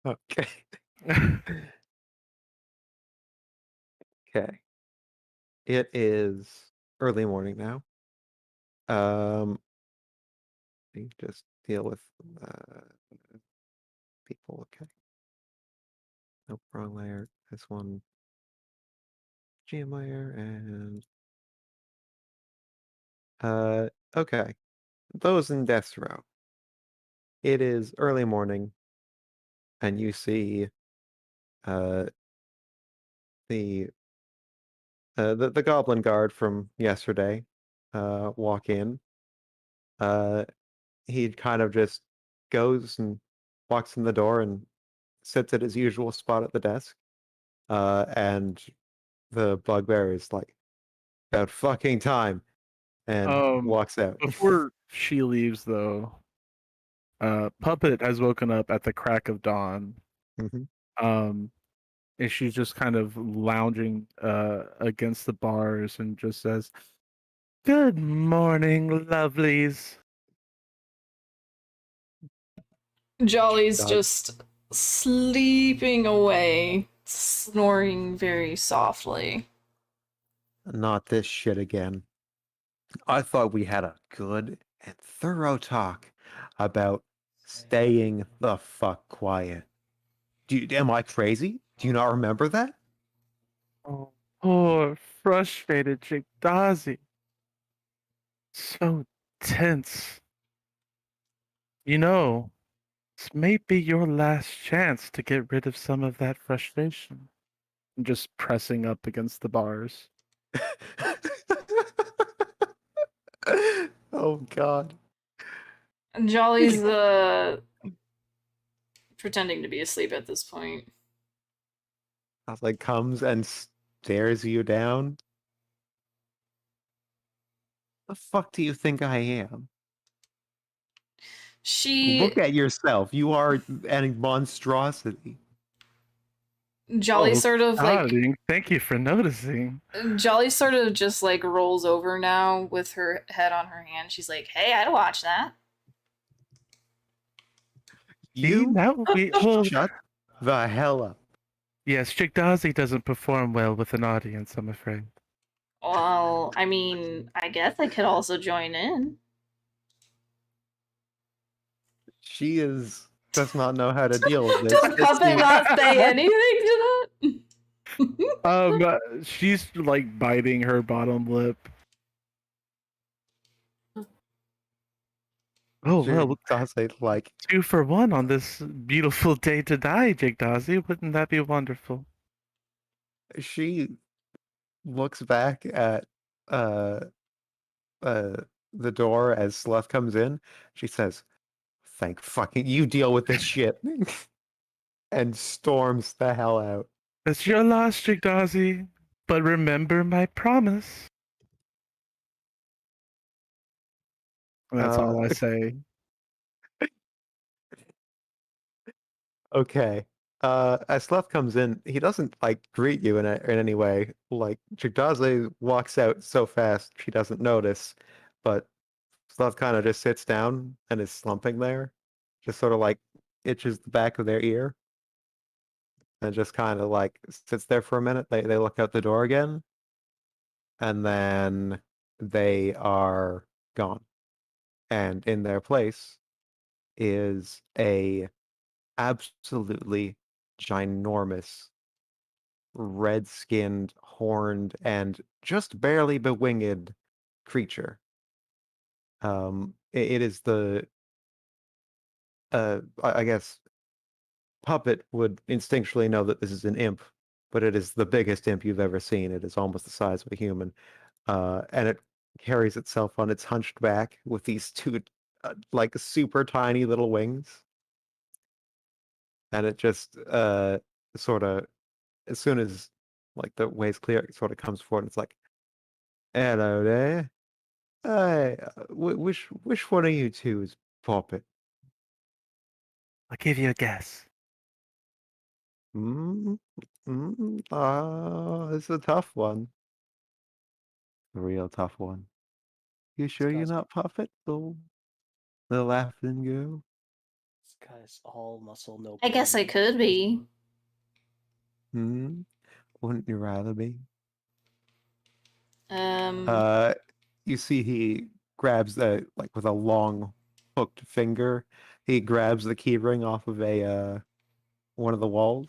no. Okay. Okay. It is early morning now. You just deal with people. Okay. Nope, wrong layer. This one. GM layer and okay. Those in death row. It is early morning, and you see the goblin guard from yesterday walk in. He kind of just goes and walks in the door and sits at his usual spot at the desk. And the bugbear is like, about fucking time, and walks out. Before she leaves, though, Puppet has woken up at the crack of dawn. Mhm. And she's just kind of lounging against the bars and just says, "Good morning, lovelies." Jolly's God. just sleeping away, snoring very softly. Not this shit again. I thought we had a good and thorough talk about staying the fuck quiet. Am I crazy? Do you not remember that? Oh, poor, frustrated Jigdazi. So tense. You know, this may be your last chance to get rid of some of that frustration. I'm just pressing up against the bars. Oh God. Jolly's pretending to be asleep at this point. I was like, comes and stares you down. The fuck do you think I am? She Look at yourself. You are a monstrosity. Jolly sort of darling, thank you for noticing. Jolly sort of just rolls over now with her head on her hand. She's like, "Hey, I'd watch that." You now we well, shut the hell up. Yes, Jigdazi doesn't perform well with an audience, I'm afraid. Well, I mean, I guess I could also join in. She does not know how to deal with this. Does Puppet not say anything to that? She's like biting her bottom lip. Oh well, Jigdazi, like 2 for 1 on this beautiful day to die, Jigdazi. Wouldn't that be wonderful? she looks back at the door as Sluth comes in. She says, "Thank fucking you, deal with this shit," and storms the hell out. It's your loss, Jigdazi, but remember my promise. That's all I Uh, say. Okay. As Sluff comes in, he doesn't like greet you in any way. Like Chigdaze walks out so fast she doesn't notice, but Sluff kind of just sits down and is slumping there, just sort of like itches the back of their ear, and just kind of like sits there for a minute. They look out the door again, and then they are gone. And in their place is a absolutely ginormous red-skinned, horned, and just barely bewinged creature. It is the I guess Puppet would instinctually know that this is an imp, but it is the biggest imp you've ever seen. It is almost the size of a human, and it carries itself on its hunched back with these two like super tiny little wings, and it just sort of as soon as like the way's clear, it sort of comes forward and it's like, "Hello there. Hey, which one of you two is Poppet?" I'll give you a guess. It's a tough one. A real tough one. You sure you're Scott's, not Puppet, the laughing girl? Scott's all muscle, no I guess I brain. could be. Hmm? Wouldn't you rather be? Um, You see he grabs like with a long hooked finger, he grabs the keyring off of a one of the walls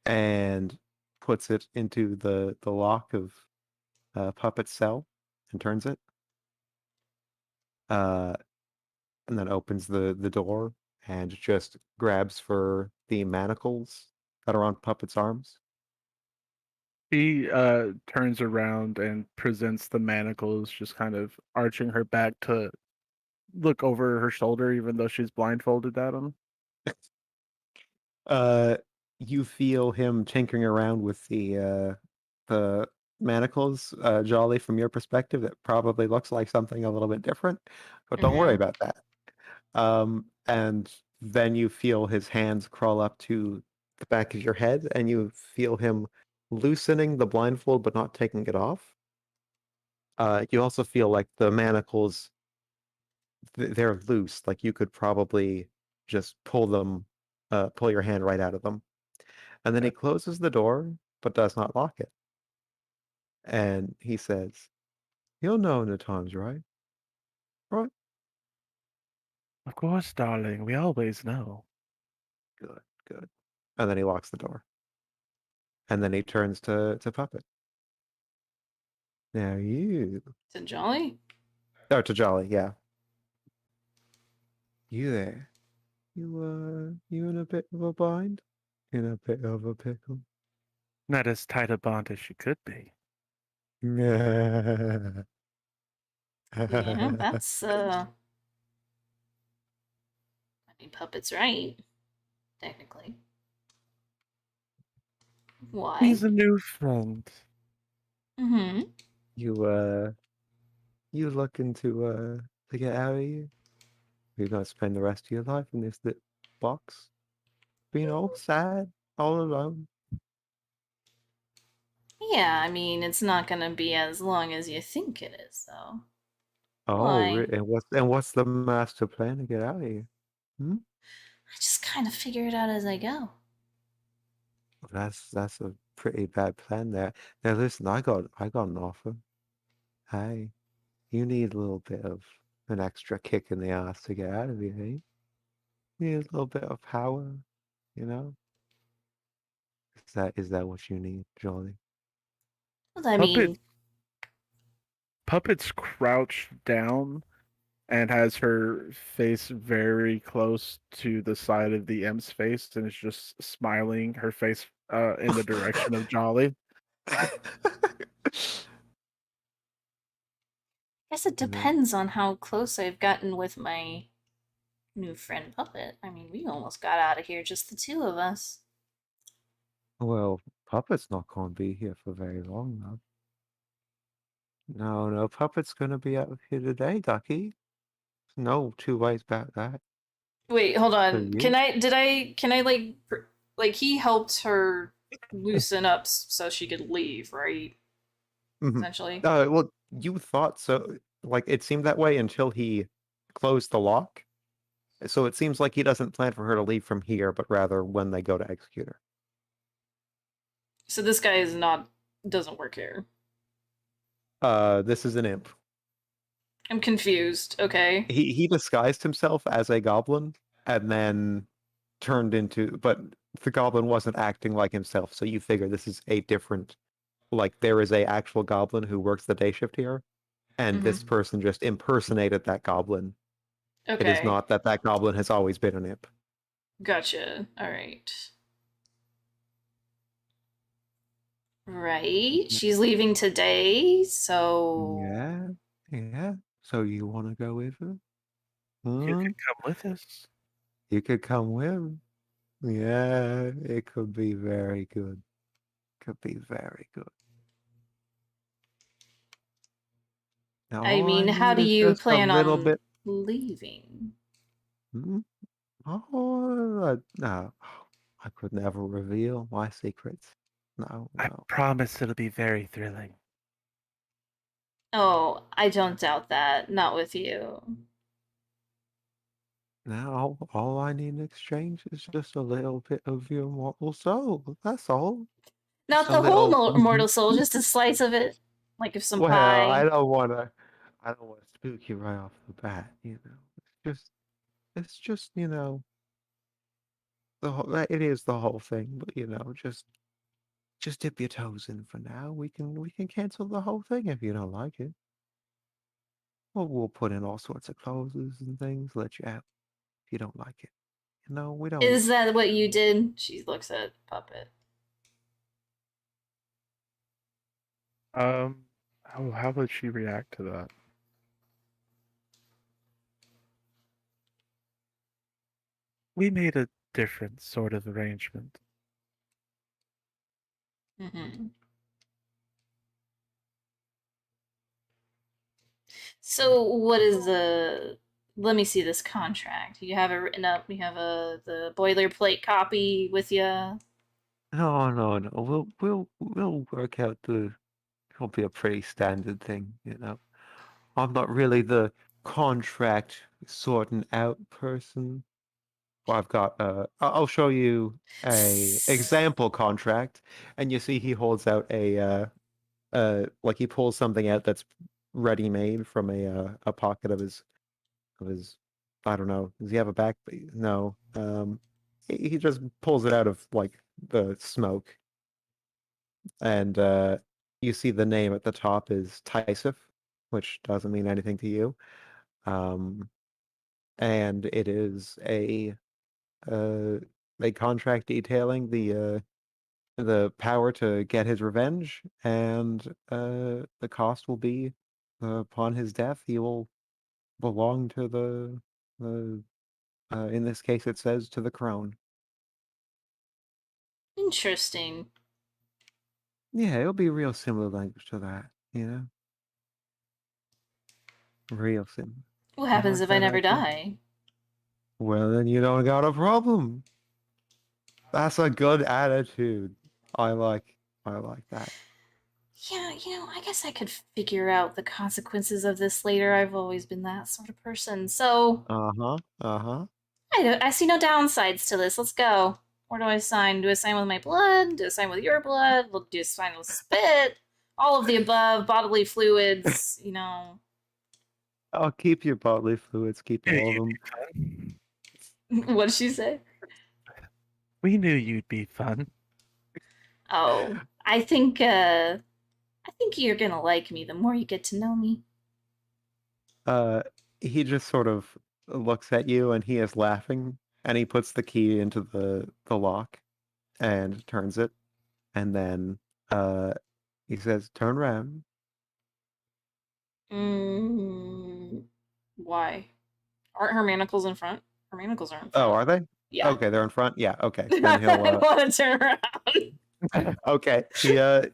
and puts it into the lock of Puppet's cell and turns it. Uh, and then opens the door and just grabs for the manacles that are on Puppet's arms. She turns around and presents the manacles, just kind of arching her back to look over her shoulder, even though she's blindfolded at him. You feel him tinkering around with the manacles, Jolly, from your perspective. It probably looks like something a little bit different, but don't worry about that. And then you feel his hands crawl up to the back of your head, and you feel him loosening the blindfold but not taking it off. You also feel like the manacles, they're loose, like you could probably just pull your hand right out of them. And then he closes the door, but does not lock it. And he says, "You'll know when the time's right. Right? Of course, darling. We always know. Good, good." And then he locks the door. And then he turns to Puppet. "Now you..." to Jolly? Oh, to Jolly, yeah. "You there. You in a bit of a bind? In a bit of a pickle?" Not as tight a bond as she could be. Yeah, that's I mean, Puppet's right, technically. Why? He's a new friend. Mm-hmm. You looking to get out of here? You're gonna spend the rest of your life in this little box, being all sad, all alone. Yeah, I mean, it's not gonna be as long as you think it is, though. Oh, Why? and what's the master plan to get out of here? Hmm? I just kind of figure it out as I go. That's a pretty bad plan there. Now listen, I got an offer. Hey, you need a little bit of an extra kick in the ass to get out of here, eh? You need a little bit of power, you know? Is that what you need, Jolly? Well, I mean, Puppet's crouched down and has her face very close to the side of the M's face and is just smiling her face in the direction of Jolly. I guess it depends on how close I've gotten with my new friend Puppet. I mean, we almost got out of here, just the two of us. Well, Puppet's not going to be here for very long now. No, Puppet's going to be out here today, Ducky. no two ways about that. Wait, hold on. you? Can I like he helped her loosen up so she could leave, right? Mhm. Essentially. Well, you thought so. Like, it seemed that way until he closed the lock. So it seems like he doesn't plan for her to leave from here, but rather when they go to execute her. So this guy doesn't work here. This is an imp. I'm confused. Okay. He disguised himself as a goblin and then turned into, but the goblin wasn't acting like himself, so you figure this is a different, like there is a actual goblin who works the day shift here, and this person just impersonated that goblin. Okay. It is not that goblin has always been an imp. Gotcha. All right. Right. She's leaving today, so Yeah. So you want to go with her? You Huh? can come with us. You could come with. Yeah, it could be very good. Could be very good. Now, I all mean, how need do is you just plan a little on bit. leaving? Oh, no, I could never reveal my secrets. No. I promise it'll be very thrilling. Oh, I don't doubt that. Not with you. Now, all I need in exchange is just a little bit of your mortal soul. That's all. Not Just a the whole little. mortal soul, just a slice of it. Like if some Well, pie. I don't want to spook you right off the bat. It's just it is the whole thing. But just dip your toes in for now. We can cancel the whole thing if you don't like it. Well, we'll put in all sorts of clauses and things, let you out if you don't like it. We don't. Is that what you did? She looks at Puppet. How would she react to that? We made a different sort of arrangement. So what is the? Let me see this contract. You have it written up. You have the boilerplate copy with you. No. We'll work out it'll be a pretty standard thing. I'm not really the contract sorting out person. Well, I've got I'll show you a example contract, and you see he holds out like he pulls something out that's ready made from a pocket of his I don't know. Does he have a back? No. He just pulls it out of like the smoke, and you see the name at the top is Tysif, which doesn't mean anything to you. And it is a contract detailing the power to get his revenge, and the cost will be upon his death. He will belong to the in this case it says to the crown. Interesting. Yeah, it'll be real similar language to that, real similar. What happens like if I that never idea? die? Well, then you don't got a problem. That's a good attitude. I like that. Yeah, I guess I could figure out the consequences of this later. I've always been that sort of person. So I see no downsides to this. Let's go. Where do I sign? Do I sign with my blood? Do I sign with your blood? Do I sign with spit? All of the above, bodily fluids, I'll keep your bodily fluids, keep all of them. What did she say? We knew you'd be fun. Oh, I think you're gonna like me the more you get to know me. He just sort of looks at you and he is laughing, and he puts the key into the lock and turns it, and then he says, "Turn around." Why? Aren't her manacles in front? Her manacles are in front. Oh, are they? Yeah. Okay, they're in front. Yeah. Okay. Then he'll. I want to turn around. Okay.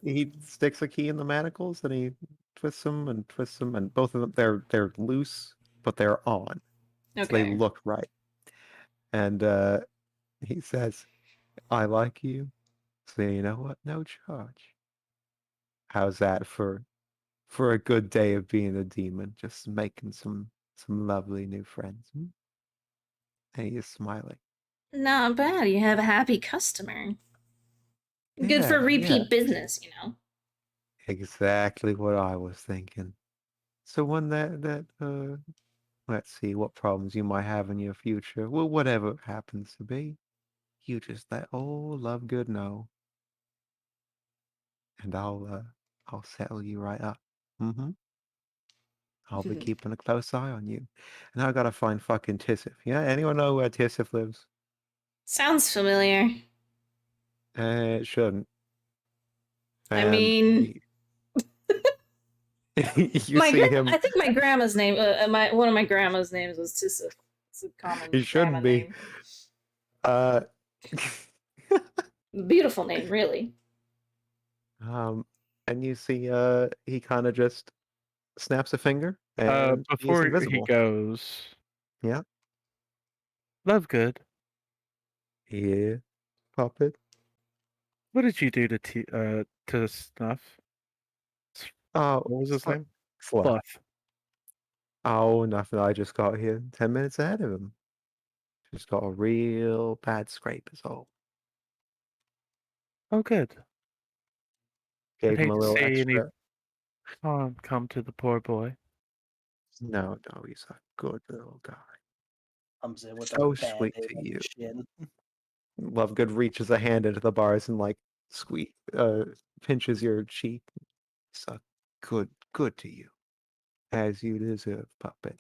He sticks a key in the manacles and he twists them, and both of them they're loose, but they're on. So they Okay. look right. And he says, I like you. So you know what? No charge. How's that for a good day of being a demon? Just making some lovely new friends. Hmm? And he is smiling. Not bad. You have a happy customer. Good Yeah, for yeah. repeat business, you know. Exactly what I was thinking. So when let's see what problems you might have in your future. Well, whatever it happens to be, you just let old Lovegood know, and I'll settle you right up. Mm-hmm. I'll be keeping a close eye on you. And I gotta find fucking Tissif. Yeah, anyone know where Tissif lives? Sounds familiar. It shouldn't. I And mean, you see him. I think my grandma's name, one of my grandma's names was Tissa. It's a common He shouldn't grandma be. name. Uh, Beautiful name, really. and you see, he kind of just snaps a finger, and he's Before he invisible. goes, Yeah. Lovegood, Yeah, puppet. what did you do to Snuff? Oh, What was his name? Fluff. Fluff. Oh, nothing. I just got here 10 minutes ahead of him. Just got a real bad scrape, is all. Oh, good. Gave I'd him hate a to little see any extra. harm come to the poor boy. No, he's a good little guy. Comes in with So a sweet band-aid to on you. his shin. Lovegood reaches a hand into the bars and like pinches your cheek. He's a good to you, as you deserve, puppet.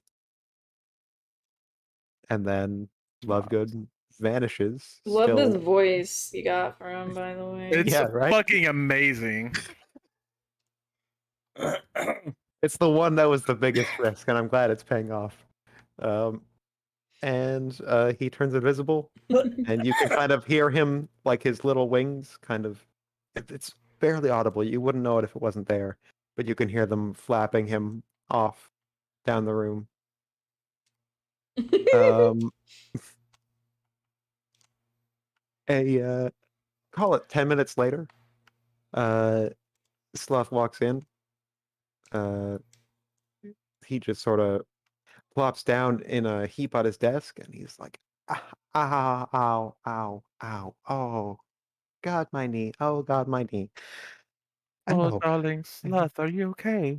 And then Lovegood vanishes. Love this Still, voice you got for him, by the way. It's Yeah, right? fucking amazing. it's the one that was the biggest risk, and I'm glad it's paying off. And he turns invisible, and you can kind of hear him, like his little wings, kind of. It's barely audible. You wouldn't know it if it wasn't there, but you can hear them flapping him off down the room. Call it 10 minutes later. Sloth walks in. He just sort of plops down in a heap at his desk, and he's like, ow, oh, God, my knee. Oh, God, my knee. Oh, No. darling Sloth, are you okay?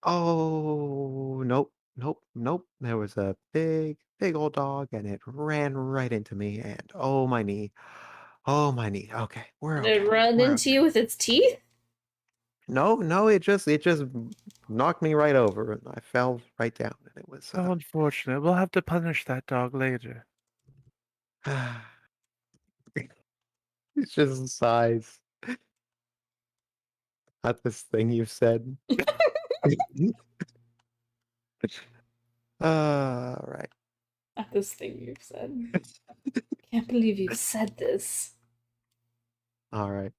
Oh, nope. There was a big old dog, and it ran right into me, and oh, my knee. Okay, we're okay. It ran We're into okay. you with its teeth? No, it just knocked me right over, and I fell right down, and it was. How unfortunate. We'll have to punish that dog later. It's just sighs at this thing you said. Right. At this thing you've said. Can't believe you've said this. All right.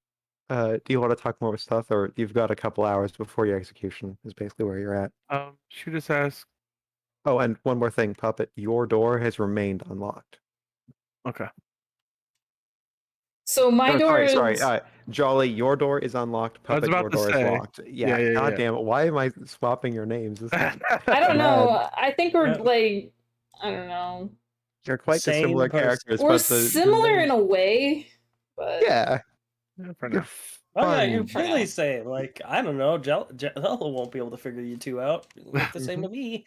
Do you want to talk more with stuff, or you've got a couple hours before your execution? Is basically where you're at. She just asked. Oh, and one more thing, Puppet. Your door has remained unlocked. Okay. So my door sorry. is... Jolly, your door is unlocked. Puppet, your door is locked. Yeah. God damn it! Why am I swapping your names? I don't know. I think we're like, I don't know. You're quite dissimilar characters. We're but similar in a way, but yeah. For now. Oh yeah, you're For really now. saying like I don't know, Jello won't be able to figure you two out. You look the same to me.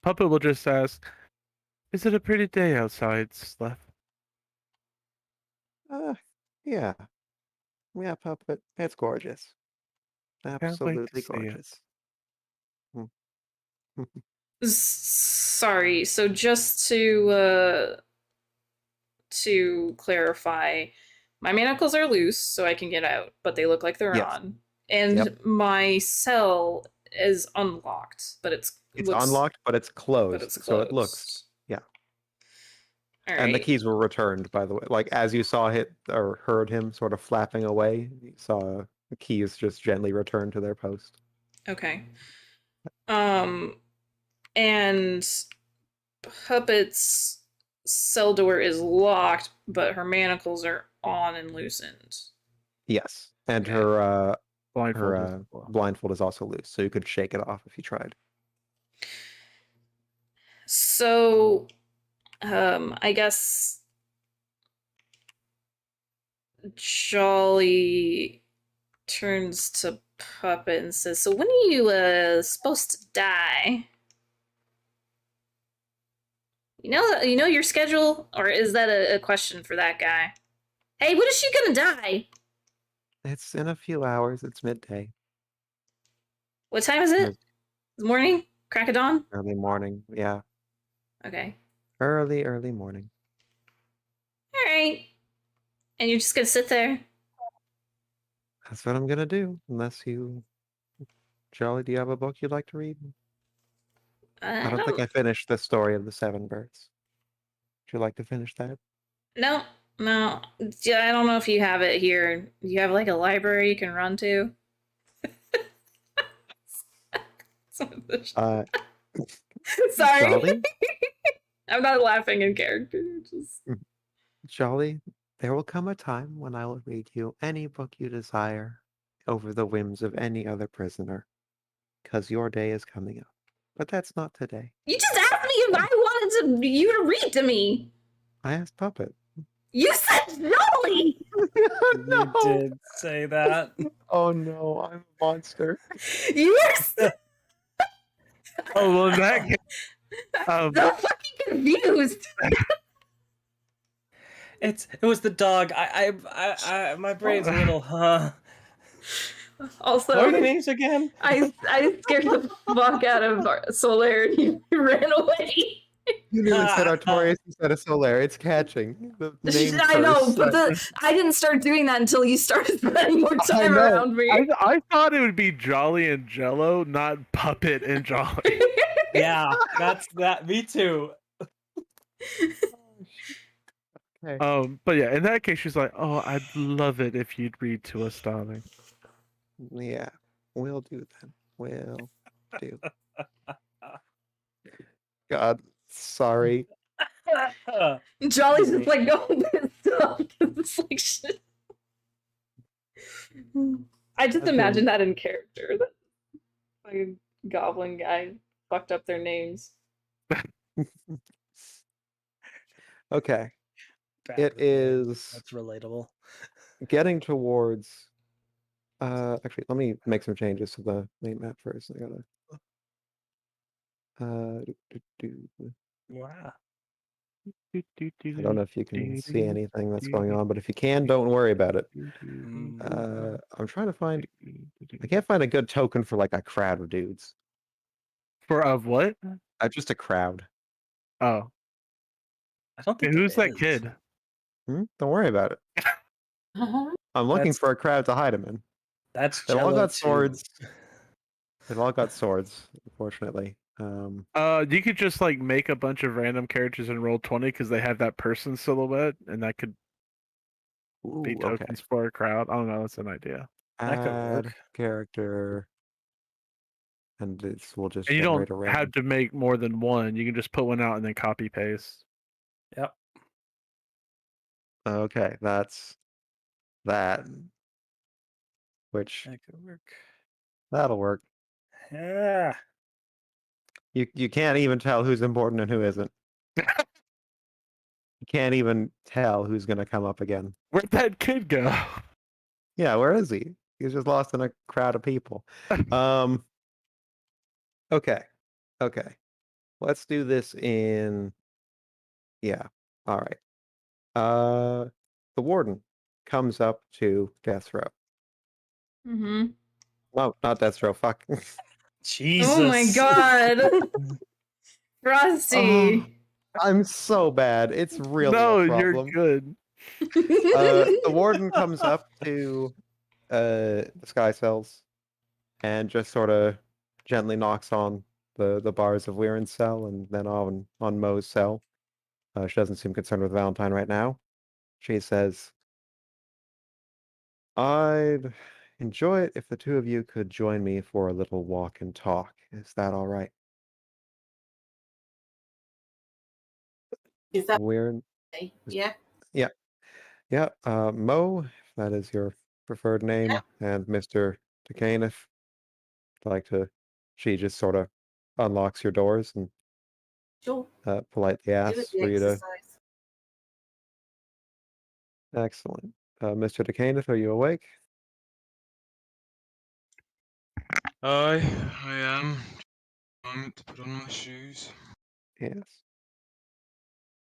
Puppet will just ask, "Is it a pretty day outside, Sloth?" Yeah, Puppet. It's gorgeous. Absolutely see it. gorgeous. Sorry. So just to clarify, my manacles are loose, so I can get out, but they look like they're Yes. on, and my cell is unlocked, but it's unlocked, but it's closed. But it's closed. So it looks, yeah. All And the right. keys were returned, by the way. Like as you saw it or heard him sort of flapping away, you saw the keys just gently returned to their post. Okay. And Puppet's cell door is locked, but her manacles are on and loosened. Yes, and Okay. her Blindfold. her blindfold is also loose, so you could shake it off if you tried. So, I guess Jolly turns to Puppet and says, "So when are you supposed to die? You know your schedule, or is that a question for that guy? Hey, when is she gonna die? It's in a few hours. It's midday. What time is it? It's Morning? Crack of dawn? early morning. Yeah, Okay. early morning. All right. And you're just gonna sit there? That's what I'm gonna do. Unless you, Jolly, do you have a book you'd like to read? I don't think I finished the story of the Seven Birds. Would you like to finish that? No. Yeah, I don't know if you have it here. You have like a library you can run to? Uh, Sorry. Jolly? I'm not laughing in character. Just... Jolly, there will come a time when I will read you any book you desire over the whims of any other prisoner, because your day is coming up. But that's not today. You just asked me if I wanted you to read to me. I asked Puppet. You said Jolly! No! You did say that. Oh no, I'm a monster. You are Oh, well, in that case, so fucking confused. It was the dog. My brain's a little, Also, what are your names again? I scared the fuck out of Solaire and he ran away. You knew it said Artorias instead of Solaire. It's catching. The name I know, curse. but I didn't start doing that until you started spending more time know. around me. I thought it would be Jolly and Jello, not Puppet and Jolly. Yeah, that's that. Me too. Okay. But yeah, in that case, she's like, "Oh, I'd love it if you'd read to us, darling." Yeah, we'll do then. We'll do. God, sorry. Jolly's just like going pissed off. It's like shit. I just imagine that in character. That fucking goblin guy fucked up their names. Okay. Bad It review. is That's relatable. getting towards. Actually, let me make some changes to the main map first. I gotta. Wow. I don't know if you can see anything that's going on, but if you can, don't worry about it. I'm trying to find. I can't find a good token for like a crowd of dudes. Of what? Just a crowd. Oh, I don't hey, think who's there that is. kid? Don't worry about it. I'm looking That's- for a crowd to hide him in. That's They've all Jello got too. swords. They've all got swords, unfortunately. You could just like make a bunch of random characters and roll 20 because they have that person silhouette, and that could be Ooh, tokens okay. for a crowd. I don't know. That's an idea. That could Add work. character, and this will just And you generate don't a random. have to make more than one. You can just put one out and then copy paste. Yep. Okay, that's that. Which That could work. that'll work. Yeah. You can't even tell who's important and who isn't. You can't even tell who's gonna come up again. Where'd that kid go? Yeah, where is he? He's just lost in a crowd of people. Okay. Let's do this in. Yeah. All right. The warden comes up to death row. Mm-hmm. No, not death row. Fuck. Jesus. Oh my god. Frosty. I'm so bad. It's really No, a you're problem. good. The warden comes up to the sky cells and just sort of gently knocks on the bars of Weirin's cell and then on Mo's cell. She doesn't seem concerned with Valentine right now. She says, "I'd enjoy it if the two of you could join me for a little walk and talk. Is that all right?" Is that We're okay? Yeah. yeah. Mo, if that is your preferred name, and Mr. Decane, if you'd like to. She just sort of unlocks your doors and Sure. politely Do asks the for you to. exercise. Excellent. Mr. Decane, are you awake? I am. Moment to put on my shoes. Yes.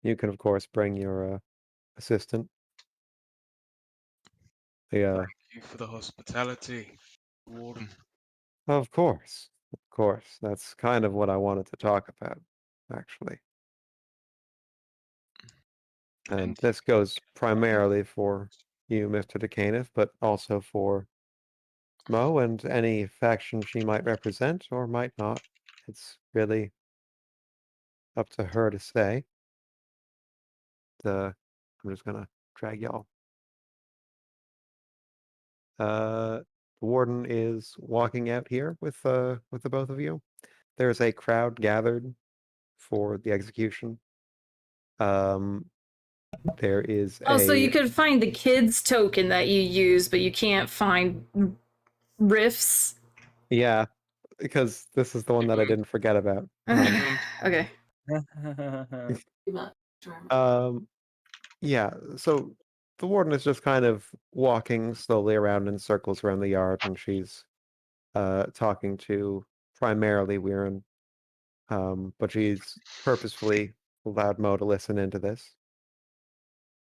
You can, of course, bring your assistant. The Thank you for the hospitality, Warden. Of course. Of course. That's kind of what I wanted to talk about, actually. And And this goes primarily for you, Mr. Decaniff, but also for Mo and any faction she might represent or might not. It's really up to her to say. I'm just gonna drag y'all. The warden is walking out here with the both of you. There's a crowd gathered for the execution. There is Oh, so you a could find the kids token that you use, but you can't find riffs. yeah, because this is the one that I didn't forget about. Okay. Too much drama. Yeah, so the warden is just kind of walking slowly around in circles around the yard, and she's talking to primarily Weirin, but she's purposefully allowed Mo to listen into this.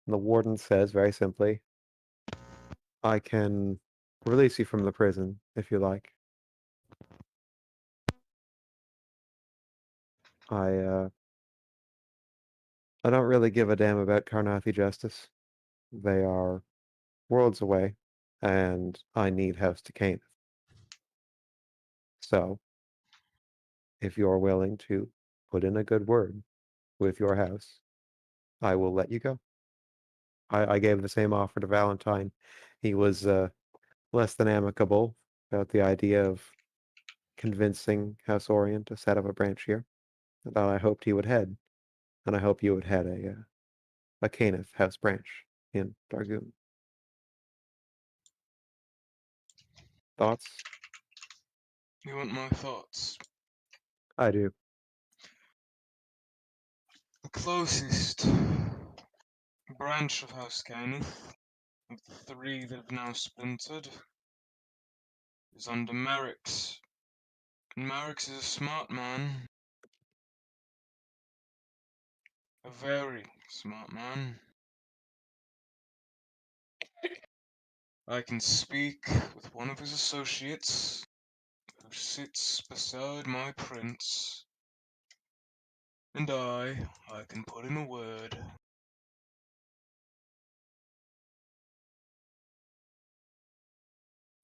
And the warden says very simply, I can release you from the prison if you like. I don't really give a damn about Karnathi justice. They are worlds away, and I need House Decane. So, if you're willing to put in a good word with your house, I will let you go. I gave the same offer to Valentine. He was less than amicable about the idea of convincing House Orient to set up a branch here. That I hoped he would head, and I hope you would head a Caniff house branch in Dargoon. Thoughts? you want my thoughts? I do. The closest branch of House Caniff, of the three that have now splintered, is under Merrick's. And Merrick's is a smart man. A very smart man. I can speak with one of his associates, who sits beside my prince, and I can put in a word.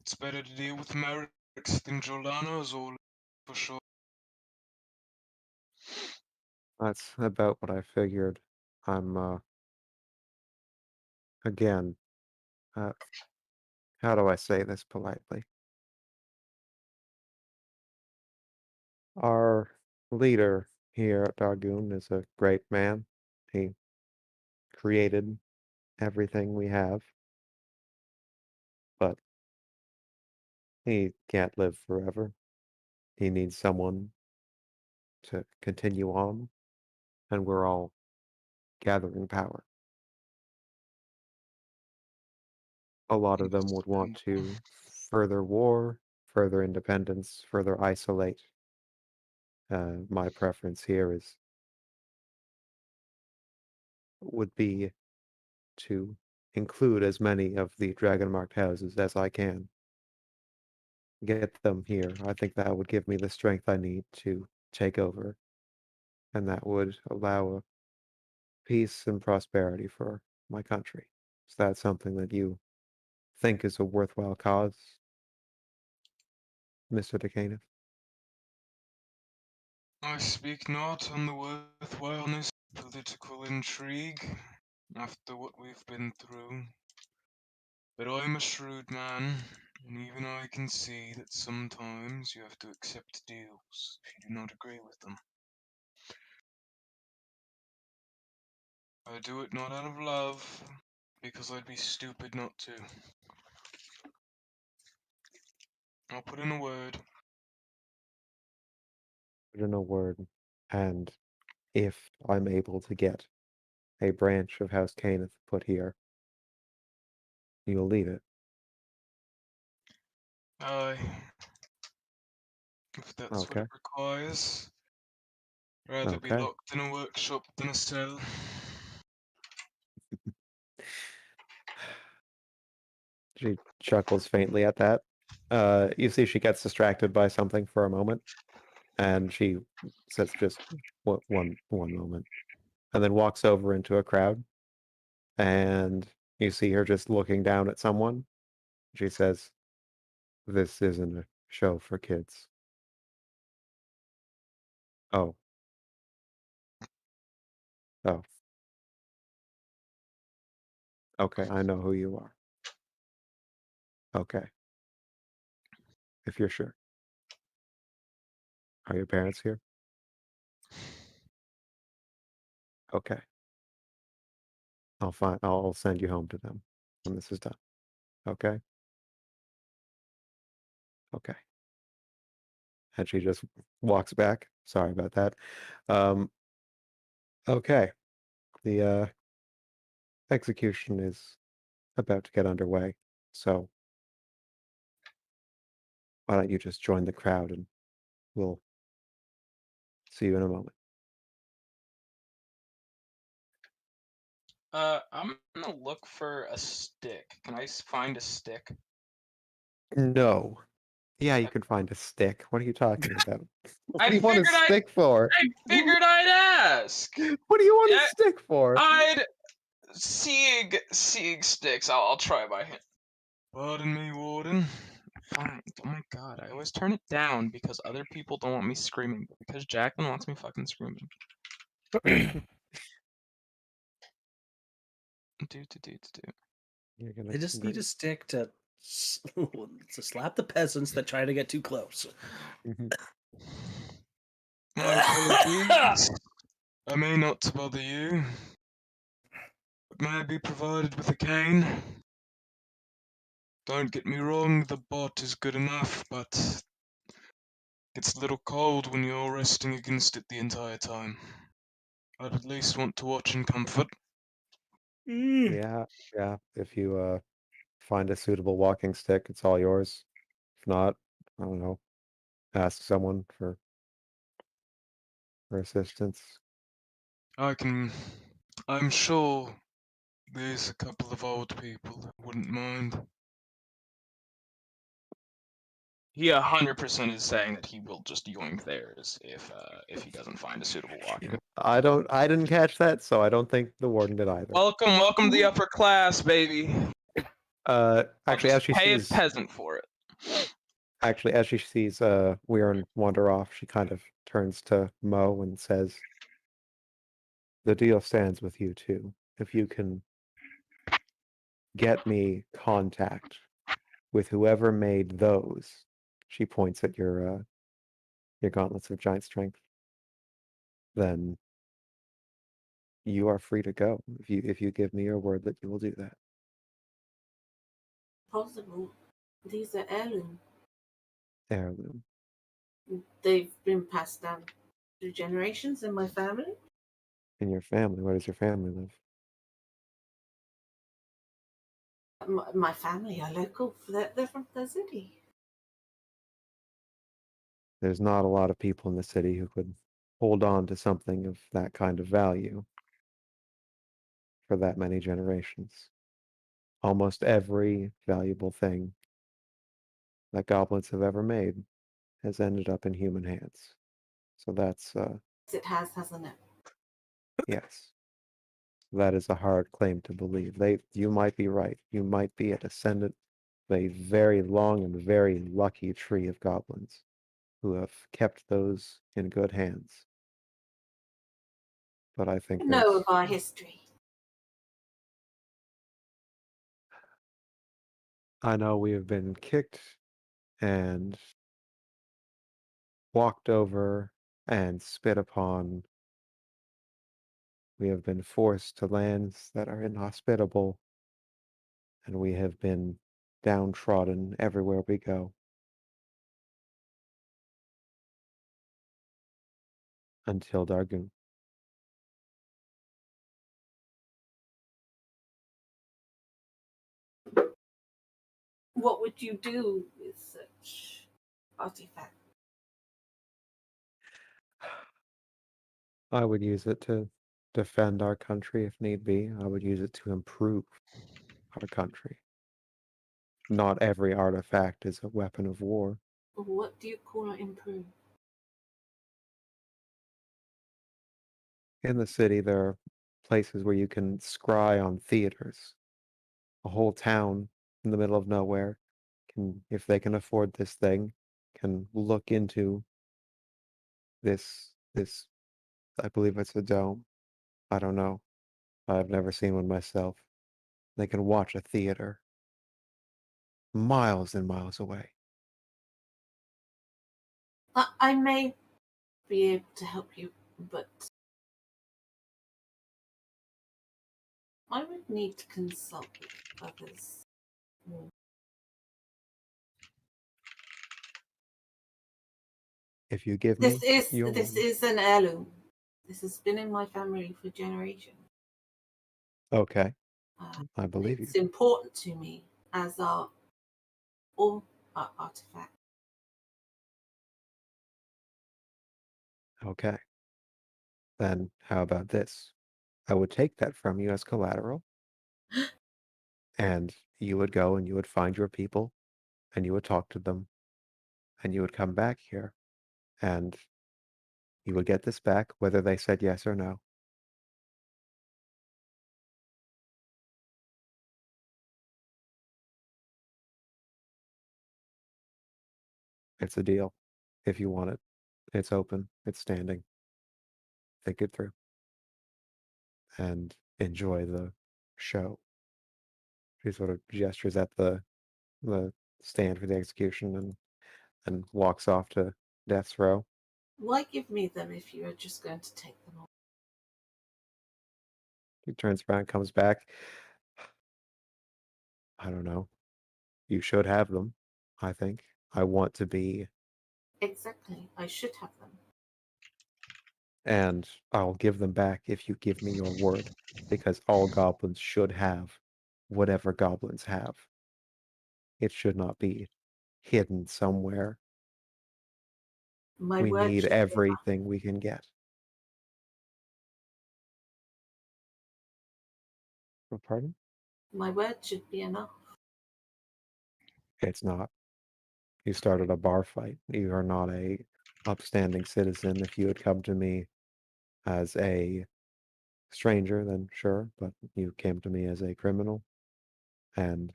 It's better to deal with Merrick's than Giordano's, all for sure. That's about what I figured. I'm again, how do I say this politely? Our leader here at Dargoon is a great man. He created everything we have, but he can't live forever. He needs someone to continue on, and we're all gathering power. A lot of them would want to further war, further independence, further isolate. My preference here would be to include as many of the dragon marked houses as I can. Get them here. I think that would give me the strength I need to take over, and that would allow a peace and prosperity for my country. Is that something that you think is a worthwhile cause, Mr. Decaniff? I speak not on the worthwhileness of political intrigue after what we've been through, but I'm a shrewd man, and even I can see that sometimes you have to accept deals if you do not agree with them. I do it not out of love, because I'd be stupid not to. I'll put in a word. Put in a word, and if I'm able to get a branch of House Caneth put here, you'll leave it. Aye. If that's what Okay. it requires. Rather be Okay. locked in a workshop than a cell. She chuckles faintly at that. You see she gets distracted by something for a moment, and she says just one moment, and then walks over into a crowd, and you see her just looking down at someone. She says, "This isn't a show for kids." Oh. Oh. Okay, I know who you are. Okay. If you're sure. Are your parents here? Okay. I'll send you home to them when this is done. Okay? Okay. And she just walks back. Sorry about that. Okay. The execution is about to get underway. So why don't you just join the crowd and we'll see you in a moment. I'm gonna look for a stick. Can I find a stick? No. Yeah, you can find a stick. What are you talking about? What I do you want a figured stick for? I figured I'd ask. What do you want Yeah, a stick for? I'd Sieg sticks. I'll try by hand. Pardon me, Warden. Fine. Oh my god, I always turn it down because other people don't want me screaming, but because Jacqueline wants me fucking screaming. Do. You're gonna They just need agree. a stick to to slap the peasants that try to get too close. Mhm. My apologies. I may not bother you. But may I be provided with a cane? Don't get me wrong, the bot is good enough, but it's a little cold when you're resting against it the entire time. I'd at least want to watch in comfort. Yeah, yeah. If you find a suitable walking stick, it's all yours. If not, I don't know. Ask someone for assistance. I'm sure there's a couple of old people that wouldn't mind. He 100% is saying that he will just yoink theirs if he doesn't find a suitable walking. I didn't catch that, so I don't think the warden did either. Welcome to the upper class, baby. I'll Actually, just as she pay a sees, peasant for it. actually, as she sees Weirin wander off, she kind of turns to Mo and says, "The deal stands with you too. If you can get me contact with whoever made those," she points at your gauntlets of giant strength, "then you are free to go. If you give me your word that you will do that." Possible. These are heirloom. Heirloom. They've been passed down through generations in my family. In your family, where does your family live? My family are local. They're from the city. There's not a lot of people in the city who could hold on to something of that kind of value for that many generations. Almost every valuable thing that goblins have ever made has ended up in human hands. So that's It has, hasn't it? yes. That is a hard claim to believe. You might be right. You might be a descendant of a very long and very lucky tree of goblins who have kept those in good hands. But I think Know there's of our history. I know we have been kicked and walked over and spit upon We have been forced to lands that are inhospitable, and we have been downtrodden everywhere we go. Until Dargun. What would you do with such artifact? I would use it to defend our country if need be. I would use it to improve our country. Not every artifact is a weapon of war. What do you call improve? In the city, there are places where you can scry on theaters. A whole town in the middle of nowhere can, if they can afford this thing, can look into this, I believe it's a dome. I don't know. I've never seen one myself. They can watch a theater miles and miles away. I may be able to help you, but I would need to consult with others. If you give me This your is an heirloom. This has been in my family for generations. Okay, I believe you. It's important to me, as are all our artifacts. Okay. Then how about this? I would take that from you as collateral, and you would go and you would find your people, and you would talk to them, and you would come back here, and you would get this back, whether they said yes or no. It's a deal. If you want it, it's open, it's standing. Think it through. And enjoy the show. She sort of gestures at the stand for the execution and walks off to death's row. Why give me them if you are just going to take them all? He turns around, comes back. I don't know. You should have them, I think. I want to be, Exactly. I should have them. and I'll give them back if you give me your word, because all goblins should have whatever goblins have. It should not be hidden somewhere. My We word need should be enough. everything we can get. Oh, pardon? My word should be enough. It's not. You started a bar fight. You are not a upstanding citizen. If you had come to me as a stranger, then sure, but you came to me as a criminal and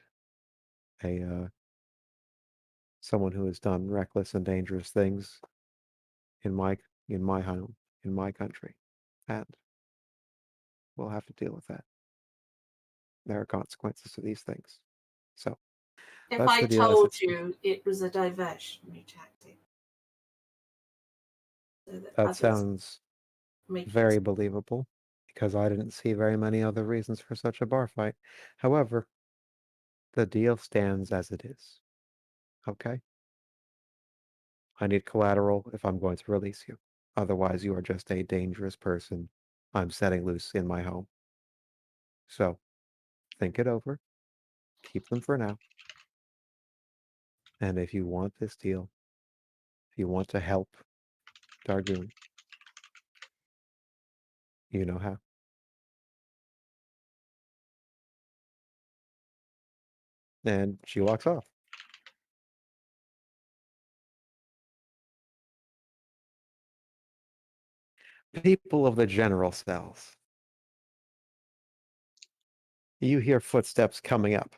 a someone who has done reckless and dangerous things in my home, in my country, and we'll have to deal with that. There are consequences to these things. So If that's I the deal as told it's you it was a diversionary tactic, so that that others sounds make very it. believable because I didn't see very many other reasons for such a bar fight. However, the deal stands as it is. Okay? I need collateral if I'm going to release you. Otherwise, you are just a dangerous person I'm setting loose in my home. So, think it over. Keep them for now. And if you want this deal, if you want to help Dargoon, you know how. And she walks off. People of the general cells. You hear footsteps coming up.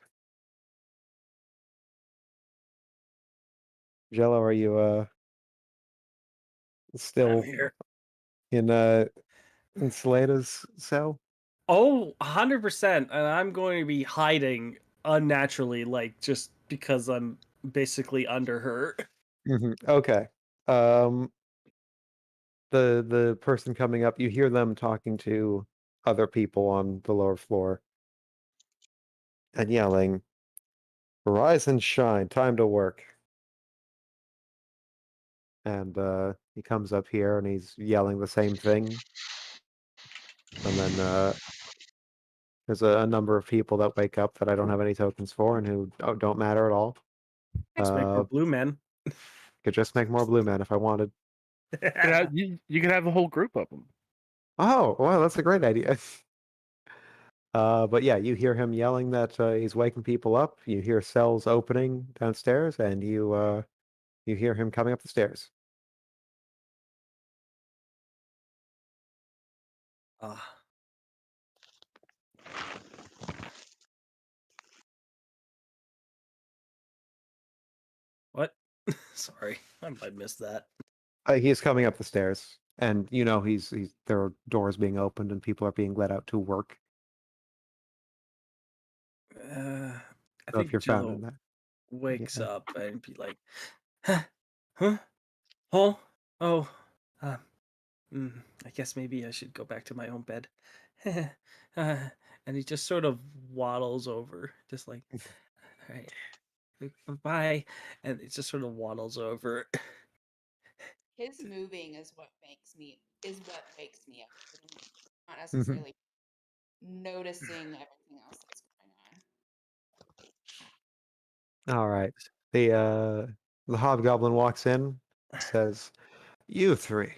Jello, are you still I'm here. in Selena's cell? Oh, 100%. And I'm going to be hiding unnaturally, like, just because I'm basically under her. Okay. The person coming up, you hear them talking to other people on the lower floor and yelling, "Rise and shine, time to work." And he comes up here and he's yelling the same thing. And then there's a number of people that wake up that I don't have any tokens for and who don't matter at all. Let's make more blue men. Could just make more blue men if I wanted. You could have a whole group of them. Oh, well, that's a great idea. But yeah, you hear him yelling that he's waking people up. You hear cells opening downstairs, and you hear him coming up the stairs. Ah. What? Sorry, I missed that. He's coming up the stairs, and you know he's there are doors being opened and people are being let out to work. I So if think you're found in Jill that, wakes yeah. up and be like, huh? Oh, oh, uh, I guess maybe I should go back to my own bed. And he just sort of waddles over, just like, all right, bye. And it just sort of waddles over. His moving is what wakes me up. Not Mhm. necessarily noticing everything else that's going on. All right. The hobgoblin walks in, says, "You three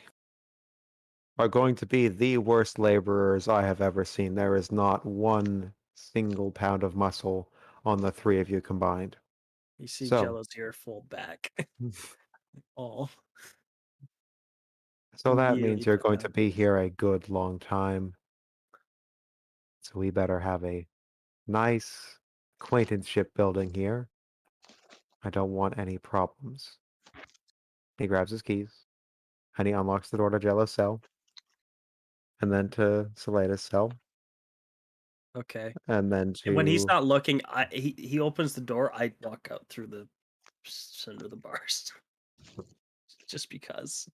are going to be the worst laborers I have ever seen. There is not one single pound of muscle on the three of you combined. You see So, Jello's ear fold back. Oh, so that immediately means you're put going down. to be here a good long time. So we better have a nice acquaintanceship building here. I don't want any problems." He grabs his keys and he unlocks the door to Jello's cell and then to Selena's cell Okay. and then And when he's to not looking, he opens the door. I walk out through the center of the bars, just because.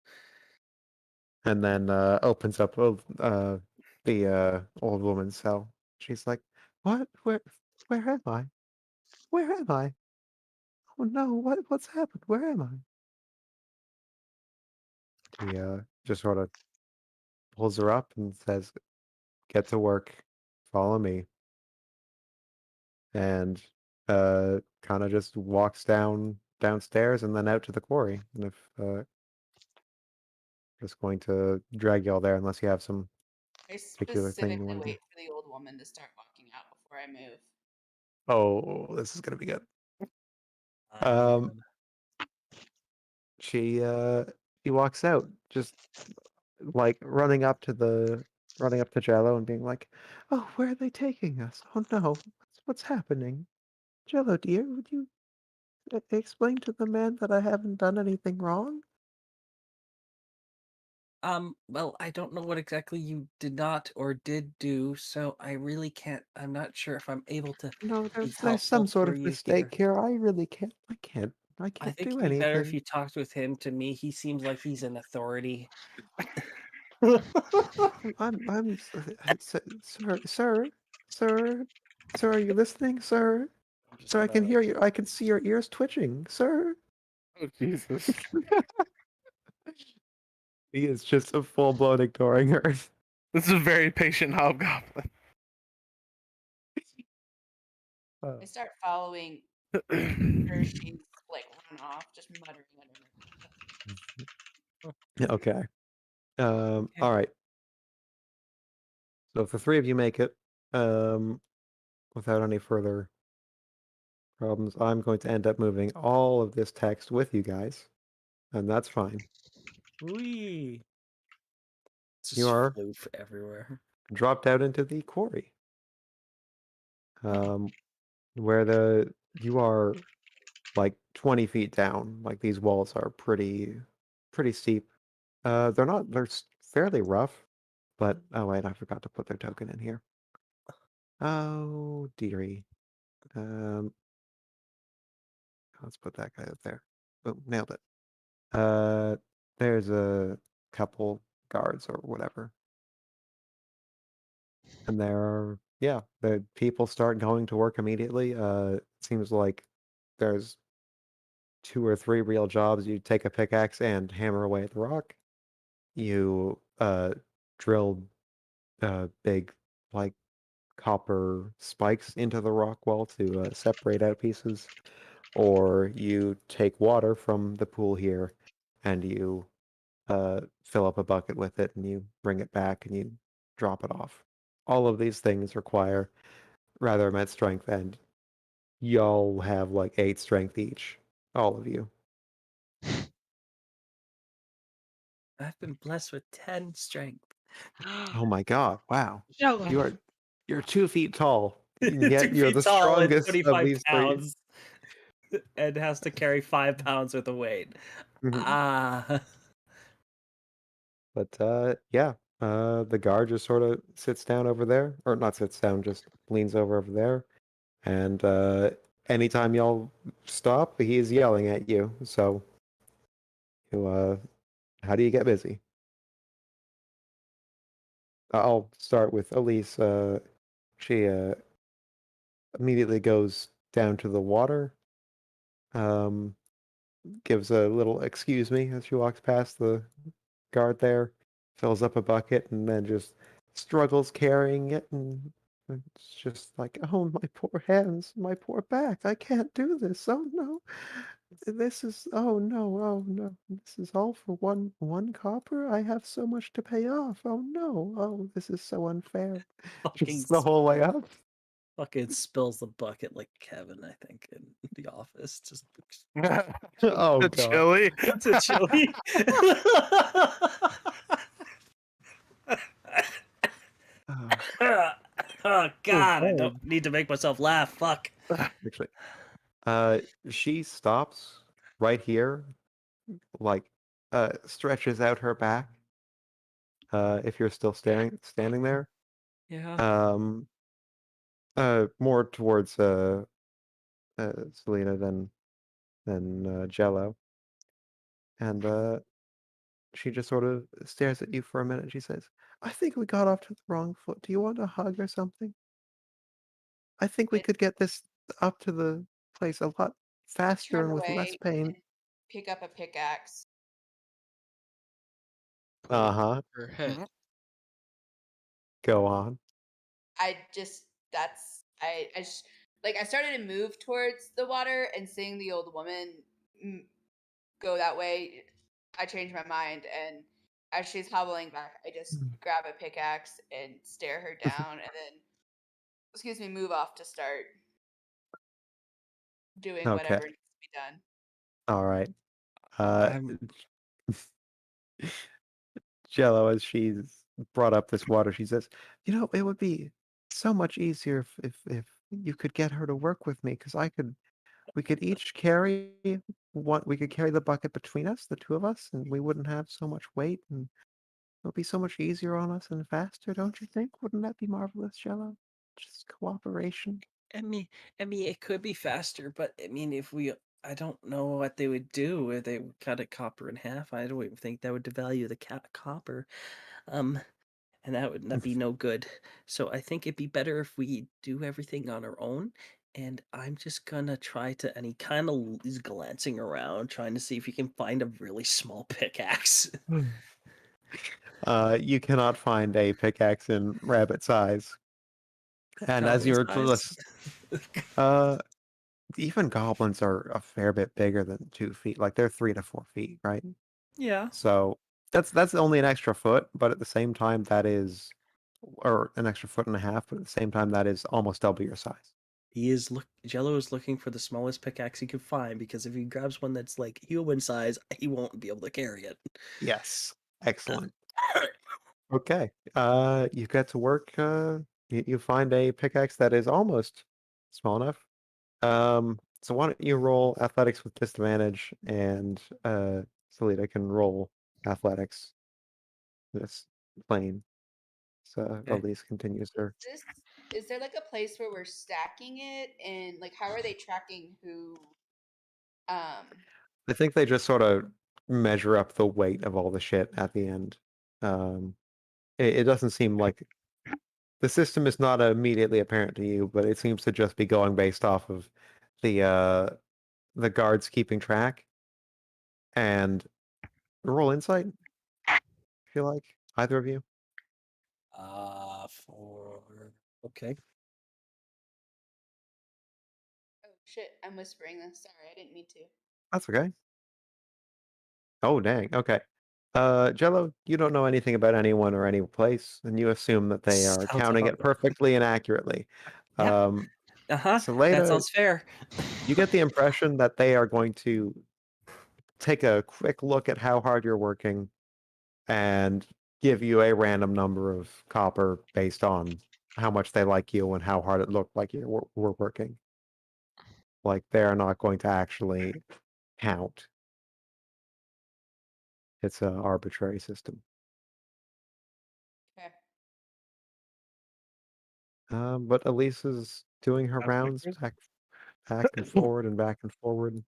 and then opens up the old woman's cell. She's like, "What? Where am I? Where am I? Oh no! What's happened? Where am I?" He just sort of pulls her up and says, "Get to work. Follow me." And kind of just walks downstairs and then out to the quarry. And if just going to drag y'all there unless you have some I particular thing you specifically want to do. wait for the old woman to start walking out before I move. Oh, this is gonna be good. Oh, Um, she walks out, just like running up to Jello and being like, "Oh, where are they taking us? Oh no, what's happening? Jello, dear, would you explain to the man that I haven't done anything wrong?" Well, I don't know what exactly you did not or did do, so I really can't. I'm not sure if I'm able to No, be there's some helpful sort for of you mistake here. here. I really can't. I I can't think do it'd be better if anything. you talked with him. To me, he seems like he's an authority. I'm sir, are you listening, sir? I'm just Sir, I can gonna. hear you. I can see your ears twitching, sir. Oh Jesus! He is just a full-blown ignoring her. This is a very patient hobgoblin. I start following her. She's like run off, just muttering under her breath. Okay. Okay. All right. So if the three of you make it, without any further problems, I'm going to end up moving all of this text with you guys, and that's fine. Wee. It's You just are floof everywhere. dropped out into the quarry. Where you are like 20 feet down. Like these walls are pretty steep. They're fairly rough, but oh wait, I forgot to put their token in here. Oh dearie. Let's put that guy up there. Oh, nailed it. There's a couple guards or whatever. And the people start going to work immediately. It seems like there's 2 or 3 real jobs. You take a pickaxe and hammer away at the rock. You drill big like copper spikes into the rock wall to separate out pieces, or you take water from the pool here and you fill up a bucket with it and you bring it back and you drop it off. All of these things require rather immense strength, and y'all have like 8 strength each, all of you. I've been blessed with 10 strength. Oh my god! Wow, Jello. you're 2 feet tall, and 2 yet you're feet the tall and strongest of 25 these 3. pounds. And has to carry 5 pounds worth of weight. Mhm. Ah. But yeah, the guard just sort of sits down over there, or not sits down, just leans over there, and anytime y'all stop, he is yelling at you. So, how do you get busy? I'll start with Elise. She immediately goes down to the water, um, gives a little excuse me as she walks past the guard there, fills up a bucket, and then just struggles carrying it. And it's just like, oh, my poor hands, my poor back. I can't do this. Oh no. Oh no. This is all for one copper? I have so much to pay off. Oh no. Oh, this is so unfair. Fucking Just the whole way up. fucking spills the bucket like Kevin, I think, in the office. Just Oh The god. chili. to chili. Oh god, I don't need to make myself laugh. Fuck. Actually, she stops right here, like, stretches out her back. If you're still standing there, Yeah. um, more towards Selena than Jello, and she just sort of stares at you for a minute. She says, "I think we got off to the wrong foot. Do you want a hug or something? I think we Yeah. could get this up to the place a lot faster Turn and with less away pain." and pick up a pickaxe. Put it Uh-huh. over her head. Go on. I just like I started to move towards the water and seeing the old woman go that way, I changed my mind, and as she's hobbling back, I just grab a pickaxe and stare her down, and then move off to start doing Okay. whatever needs to be done. All right. Uh, I'm Jello, as she's brought up this water, she says, "You know, it would be so much easier if you could get her to work with me, because we could each carry one. We could carry the bucket between us, the 2 of us, and we wouldn't have so much weight, and it would be so much easier on us and faster, don't you think? Wouldn't that be marvelous, Jello? Just cooperation." I mean, it could be faster, but I mean, I don't know what they would do if they would cut a copper in half. I don't even think that would devalue the copper, and that would not be no good. So I think it'd be better if we do everything on our own. And I'm just gonna try to. And he kind of is glancing around, trying to see if he can find a really small pickaxe. You cannot find a pickaxe in rabbit size. And as you're Goblin-sized? even goblins are a fair bit bigger than 2 feet. Like they're 3 to 4 feet, right? Yeah. So that's only an extra foot, but at the same time that is, or an extra foot and a half, but at the same time that is almost double your size. Jello is looking for the smallest pickaxe he can find, because if he grabs one that's like human size, he won't be able to carry it. Yes. Excellent. Okay. You get to work. You find a pickaxe that is almost small enough. So why don't you roll athletics with disadvantage, and Selita can roll athletics this plane. So Okay. Elise continues her. Is there like a place where we're stacking it, and like how are they tracking who? I think they just sort of measure up the weight of all the shit at the end. It doesn't seem like the system is not immediately apparent to you, but it seems to just be going based off of the guards keeping track. And roll insight, if you like, either of you. Okay. Oh shit! I'm whispering this. Sorry, I didn't mean to. That's okay. Oh dang. Okay. Jello, you don't know anything about anyone or any place, and you assume that they are Sounds counting about it perfectly and accurately. Yep. Um, Uh-huh. so That later, sounds fair. you get the impression that they are going to take a quick look at how hard you're working and give you a random number of copper based on how much they like you and how hard it looked like you were working. Like they're not going to actually count. It's an arbitrary system. Okay. But Elise is doing her Sounds rounds good. back and forward and back and forward,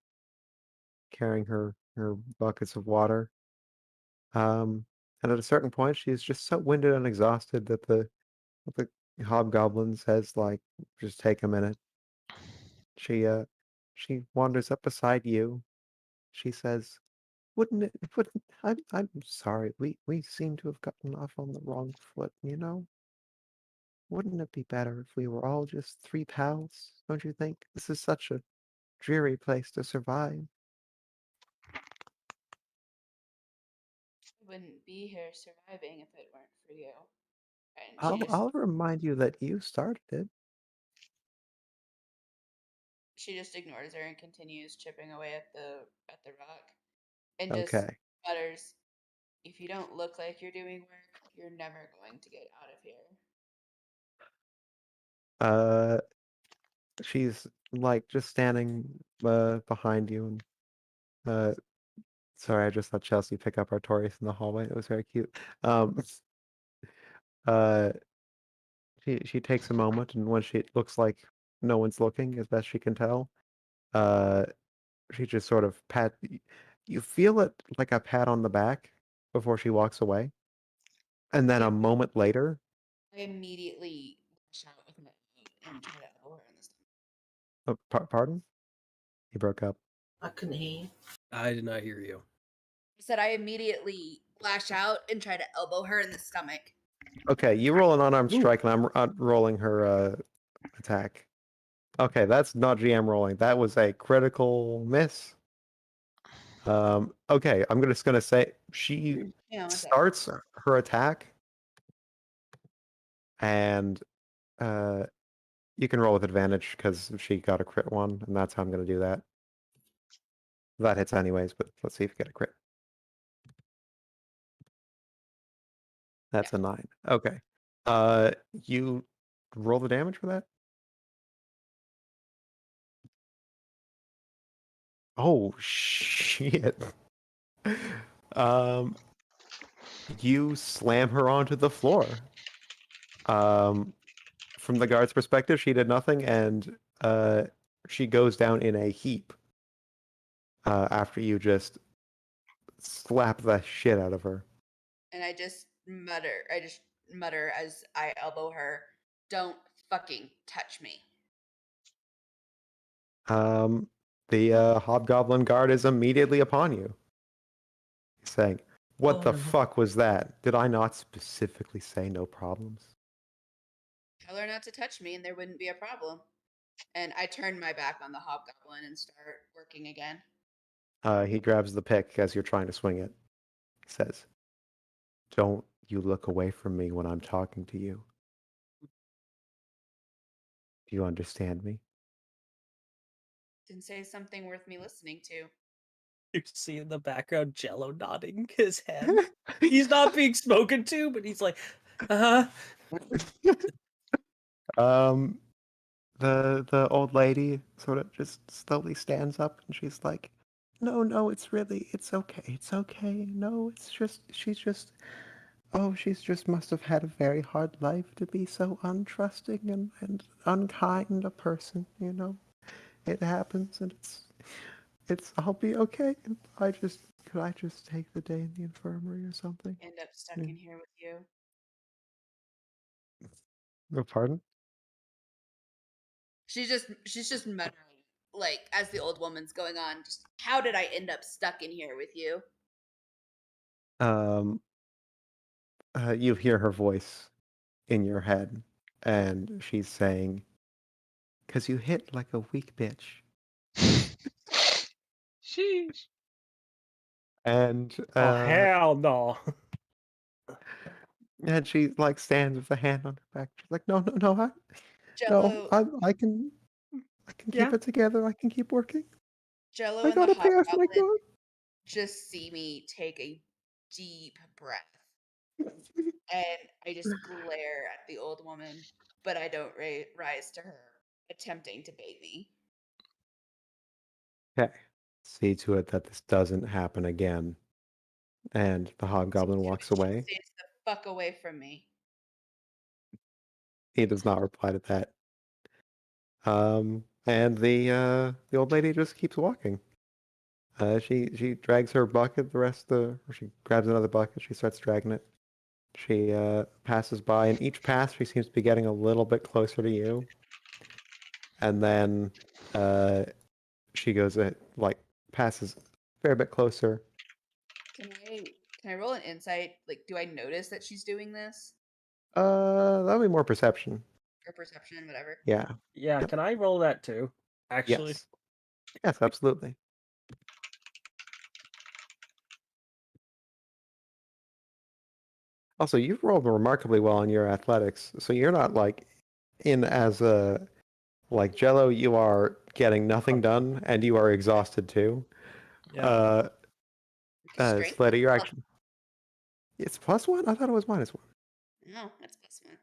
carrying her buckets of water. And at a certain point, she's just so winded and exhausted that the hobgoblin says, like, just take a minute. She wanders up beside you. She says, wouldn't I'm sorry. We seem to have gotten off on the wrong foot, you know? Wouldn't it be better if we were all just three pals, don't you think? This is such a dreary place to survive. I wouldn't be here surviving if it weren't for you. And I'll remind you that you started it. she just ignores her and continues chipping away at the rock, and just Okay. mutters, "If you don't look like you're doing work, you're never going to get out of here." She's like just standing behind you and sorry, I just saw Chelsea pick up Artorias in the hallway. It was very cute. Uh she takes a moment, and when she looks like no one's looking, as best she can tell, uh she just sort of you feel it like a pat on the back before she walks away. And then a moment later, I immediately lash out with my and try to elbow her in the stomach. pardon? He broke up. I couldn't hear you. I did not hear you. I said I immediately lash out and try to elbow her in the stomach. Okay, you roll an unarmed Ooh. strike, and I'm rolling her attack. Okay, that's not GM rolling. That was a critical miss. Okay, I'm just gonna say she Yeah, what's that? starts her attack, and you can roll with advantage because she got a crit one, and that's how I'm gonna do that. That hits anyways, but let's see if you get a crit. That's a 9. Okay. You roll the damage for that? Oh shit. You slam her onto the floor. From the guard's perspective, she did nothing, and she goes down in a heap. After you just slap the shit out of her. And I just mutter as I elbow her, "Don't fucking touch me." The hobgoblin guard is immediately upon you, saying, "What the no. fuck was that? Did I not specifically say no problems?" Tell her not to touch me and there wouldn't be a problem. And I turn my back on the hobgoblin and start working again. He grabs the pick as you're trying to swing it. He says, "Don't you look away from me when I'm talking to you. Do you understand me?" Didn't say something worth me listening to. You see in the background Jello nodding his head. He's not being spoken to, but he's like, uh-huh. The old lady sort of just slowly stands up, and she's like, no, it's okay. No, she's just must have had a very hard life to be so untrusting and unkind a person, you know. It happens, and I'll be okay. Could I just take the day in the infirmary or something?" End up stuck Yeah. in here with you. Oh, pardon? She's just muttering, like, as the old woman's going on, just, how did I end up stuck in here with you? Um, you hear her voice in your head, and she's saying, "'Cause you hit like a weak bitch." Sheesh. And Oh hell no! and she like stands with a hand on her back. She's like, "No, no, no, Jello, I can Yeah. keep it together. I can keep working. Jello I and the got a path, my hobgoblin just see me take a deep breath, and I just glare at the old woman, but I don't rise to her, attempting to bait me. Okay. See to it that this doesn't happen again. And the hobgoblin walks She away. stays the fuck away from me. He does not reply to that. And the old lady just keeps walking. She drags her bucket or she grabs another bucket, she starts dragging it. She passes by, and each pass she seems to be getting a little bit closer to you. And then she goes like passes a fair bit closer. Can I roll an insight? Like, do I notice that she's doing this? That'll be more perception. Or perception, whatever. Yeah. Yeah, Yep. can I roll that too? Actually, Yes. Yes, absolutely. Also, you've rolled remarkably well on your athletics, so you're not like in as a like Jello. You are getting nothing done, and you are exhausted too. yeah. Strength? Slater, you're actually it's +1. I thought it was -1. No, that's +1.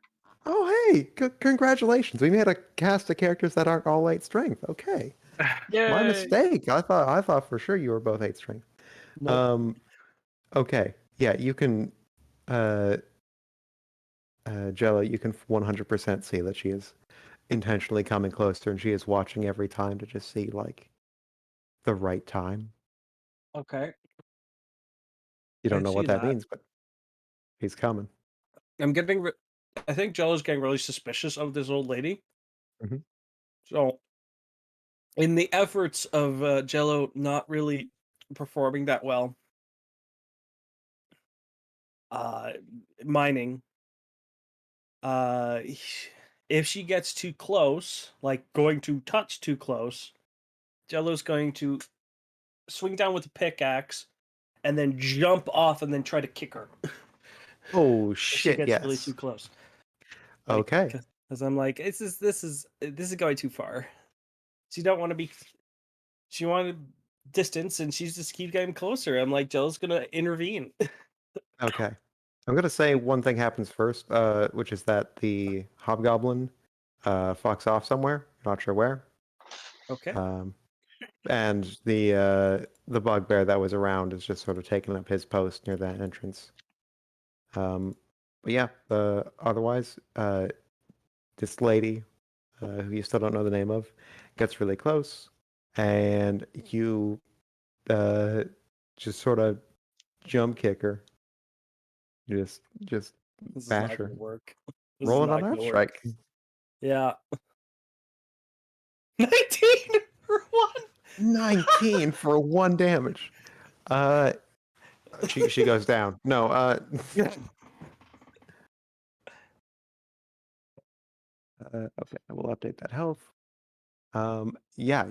Oh, hey, congratulations! We made a cast of characters that aren't all 8 strength. Okay, my Yay. mistake. I thought for sure you were both 8 strength. Nope. Okay, yeah, you can. Jello, you can 100% see that she is intentionally coming closer, and she is watching every time to just see like the right time. Okay. You don't I know what see that that. means, but he's coming. I'm getting. I think Jello's getting really suspicious of this old lady. Mhm. So, in the efforts of Jello not really performing that well, uh, mining, uh, if she gets too close, like going to touch too close, Jello's going to swing down with a pickaxe and then jump off and then try to kick her. Oh if she shit! gets really Yes. too close. Okay. Because I'm like, this is going too far. She don't want to be. She wanted distance, and she's just keep getting closer. I'm like, Jello's gonna intervene. Okay. I'm gonna say one thing happens first, which is that the hobgoblin fucks off somewhere. Not sure where. Okay. And the bugbear that was around is just sort of taking up his post near that entrance. But yeah, otherwise, this lady, who you still don't know the name of, gets really close, and you just sort of jump kick her. Just This is bash not her. gonna work. This Roll is it on not that gonna work. strike. Yeah. 19 for 1. 19 for 1 damage. She goes down. No, okay, I will update that health. Yeah,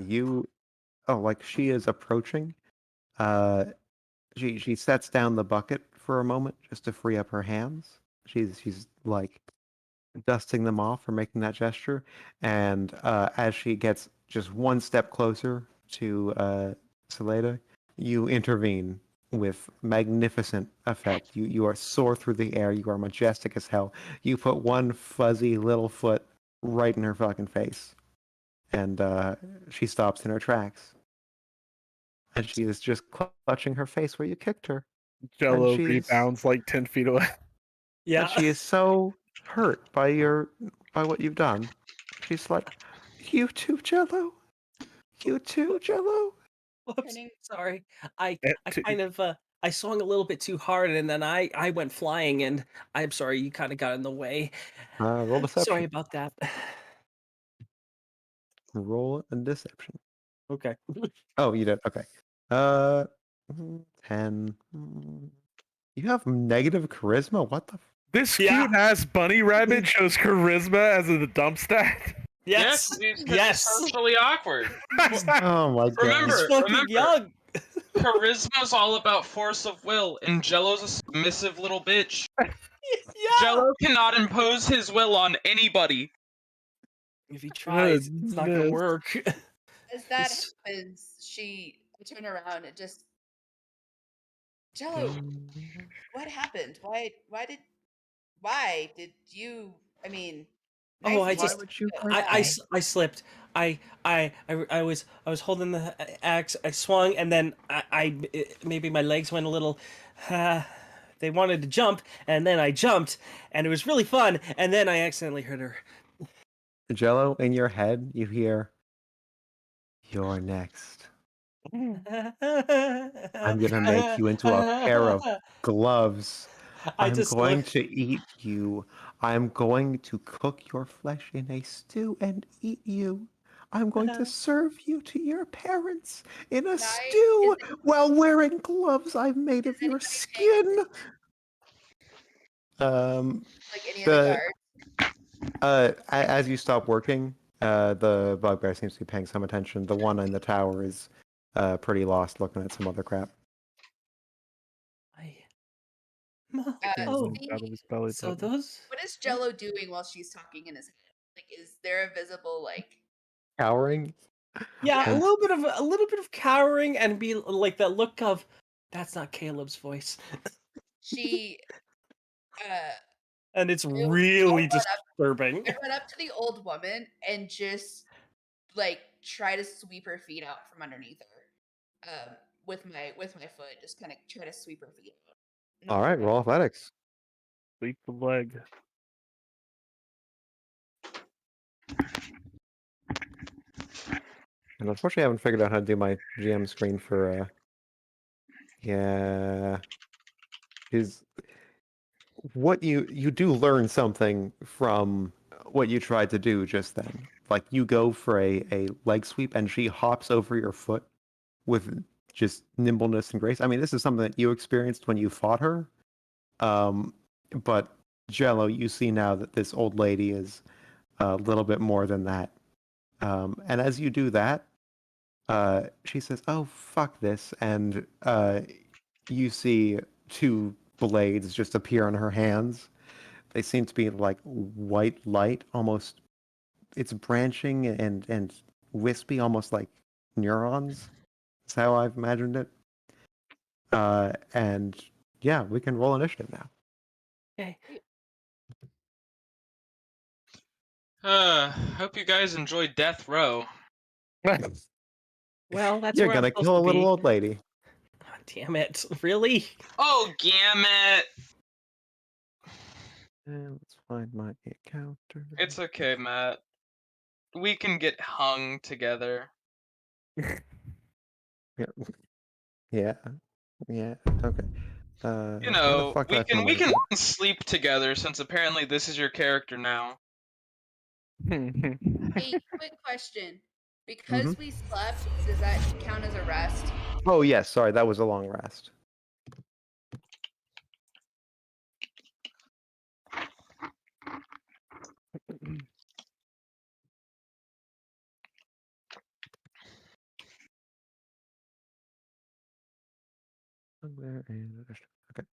like she is approaching. She sets down the bucket for a moment just to free up her hands. She's like dusting them off or making that gesture, and as she gets just one step closer to Saleda, you intervene with magnificent effect. You are soar through the air. You are majestic as hell. You put one fuzzy little foot right in her fucking face, and she stops in her tracks. And she is just clutching her face where you kicked her. Jello she's- rebounds like 10 feet away. Yeah. And she is so hurt by what you've done. She's like, "You too, Jello? You too, Jello?" Whoops. Turning- Sorry. I To- kind of I swung a little bit too hard, and then I went flying, and I'm sorry, you kind of got in the way. Roll deception. Sorry about that. Roll a deception. Okay. Oh, you did. Okay. 10. You have negative charisma. What the? This Yeah. cute ass bunny rabbit shows charisma as in the dump stat. Yes. He's Yes. socially awkward. Oh my god. Remember- He's fucking young. Charisma's all about force of will, and Jello's a submissive little bitch. Yeah. Jello cannot impose his will on anybody. If he tries, it's not gonna Goodness. work. As that This- happens, she turn around and just Jello, what happened? Why did you? I mean, Oh, nice I of just- you, would you but hurt why? I slipped. I was holding the axe. I swung, and then maybe my legs went a little. They wanted to jump, and then I jumped, and it was really fun. And then I accidentally hurt her. Jello, in your head, you hear, "You're next. I'm gonna make you into a pair of gloves. I'm going looked- to eat you. I'm going to cook your flesh in a stew and eat you. I'm going to serve you to your parents in a stew while wearing gloves I've made of your anybody paying skin." Like any other the- guard? As you stop working, the bugbear seems to be paying some attention. The one in the tower is pretty lost, looking at some other crap. Oh, see, Out of his belly so button. those. what is Jello doing while she's talking in his head? Like, is there a visible like? Cowering? Yeah, Yeah. a little bit of cowering, and be like that look of, that's not Caleb's voice, She, and it's I'll really run up- disturbing. I run up to the old woman and just like try to sweep her feet out from underneath her, with my foot, just kind of try to sweep her feet out. No All right, problem. roll athletics. Sweep the leg. And unfortunately, I haven't figured out how to do my GM screen for. Yeah, is what you do learn something from what you tried to do just then. Like you go for a leg sweep, and she hops over your foot with just nimbleness and grace. I mean, this is something that you experienced when you fought her. But Jello, you see now that this old lady is a little bit more than that. And as you do that, she says, "Oh, fuck this," and you see two blades just appear on her hands. They seem to be like white light, almost. It's branching and wispy, almost like neurons. That's how I've imagined it. And yeah, we can roll initiative now. Okay. Hope you guys enjoyed Death Row. Well, that's You're where I'm gonna supposed kill a to little be. old lady. God damn it! Really? Oh, gamut! And let's find my encounter. It's okay, Matt. We can get hung together. Yeah. Okay. You where the know, fuck did I find we my can encounter? sleep together since apparently this is your character now. Hey, quick question. Because we slept, does that count as a rest? Oh yes, sorry, that was a long rest. Where is okay.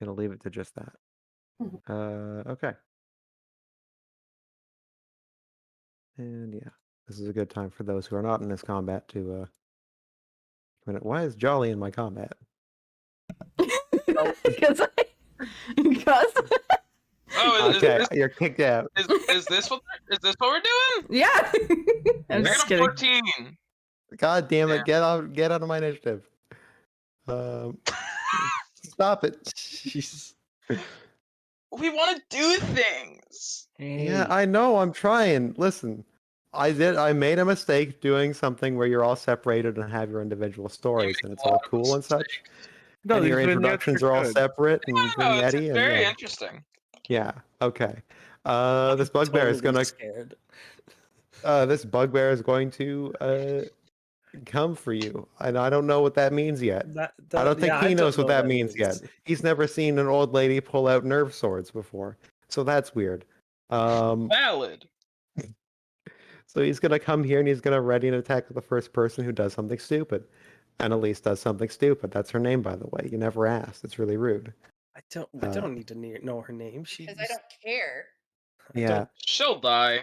Gonna leave it to just that. Okay. And yeah, this is a good time for those who are not in this combat to why is Jolly in my combat? Because Oh, Okay, you're kicked out. is this what we're doing? yeah. I'm I just got a kidding. 14. God damn it! Yeah. Get out of my initiative. Stop it. Jeez. We want to do things. Hey. Yeah, I know. I'm trying. Listen, I made a mistake doing something where you're all separated and have your individual stories, and it's a all lot of cool and such. No, And these your vignettes introductions are are all good. separate and No, it's vignette-y, and very yeah. interesting. Yeah, okay. This bugbear is Totally gonna scared. this bugbear is going to come for you. And I don't know what that means yet. I don't think yeah, he I knows don't what know that means yet. He's never seen an old lady pull out nerve swords before. So that's weird. Valid. So he's gonna come here and he's gonna ready an attack with the first person who does something stupid. And Elise does something stupid. That's her name, by the way. You never asked. It's really rude. I don't need to know her name. Because I don't care. Yeah. She'll die.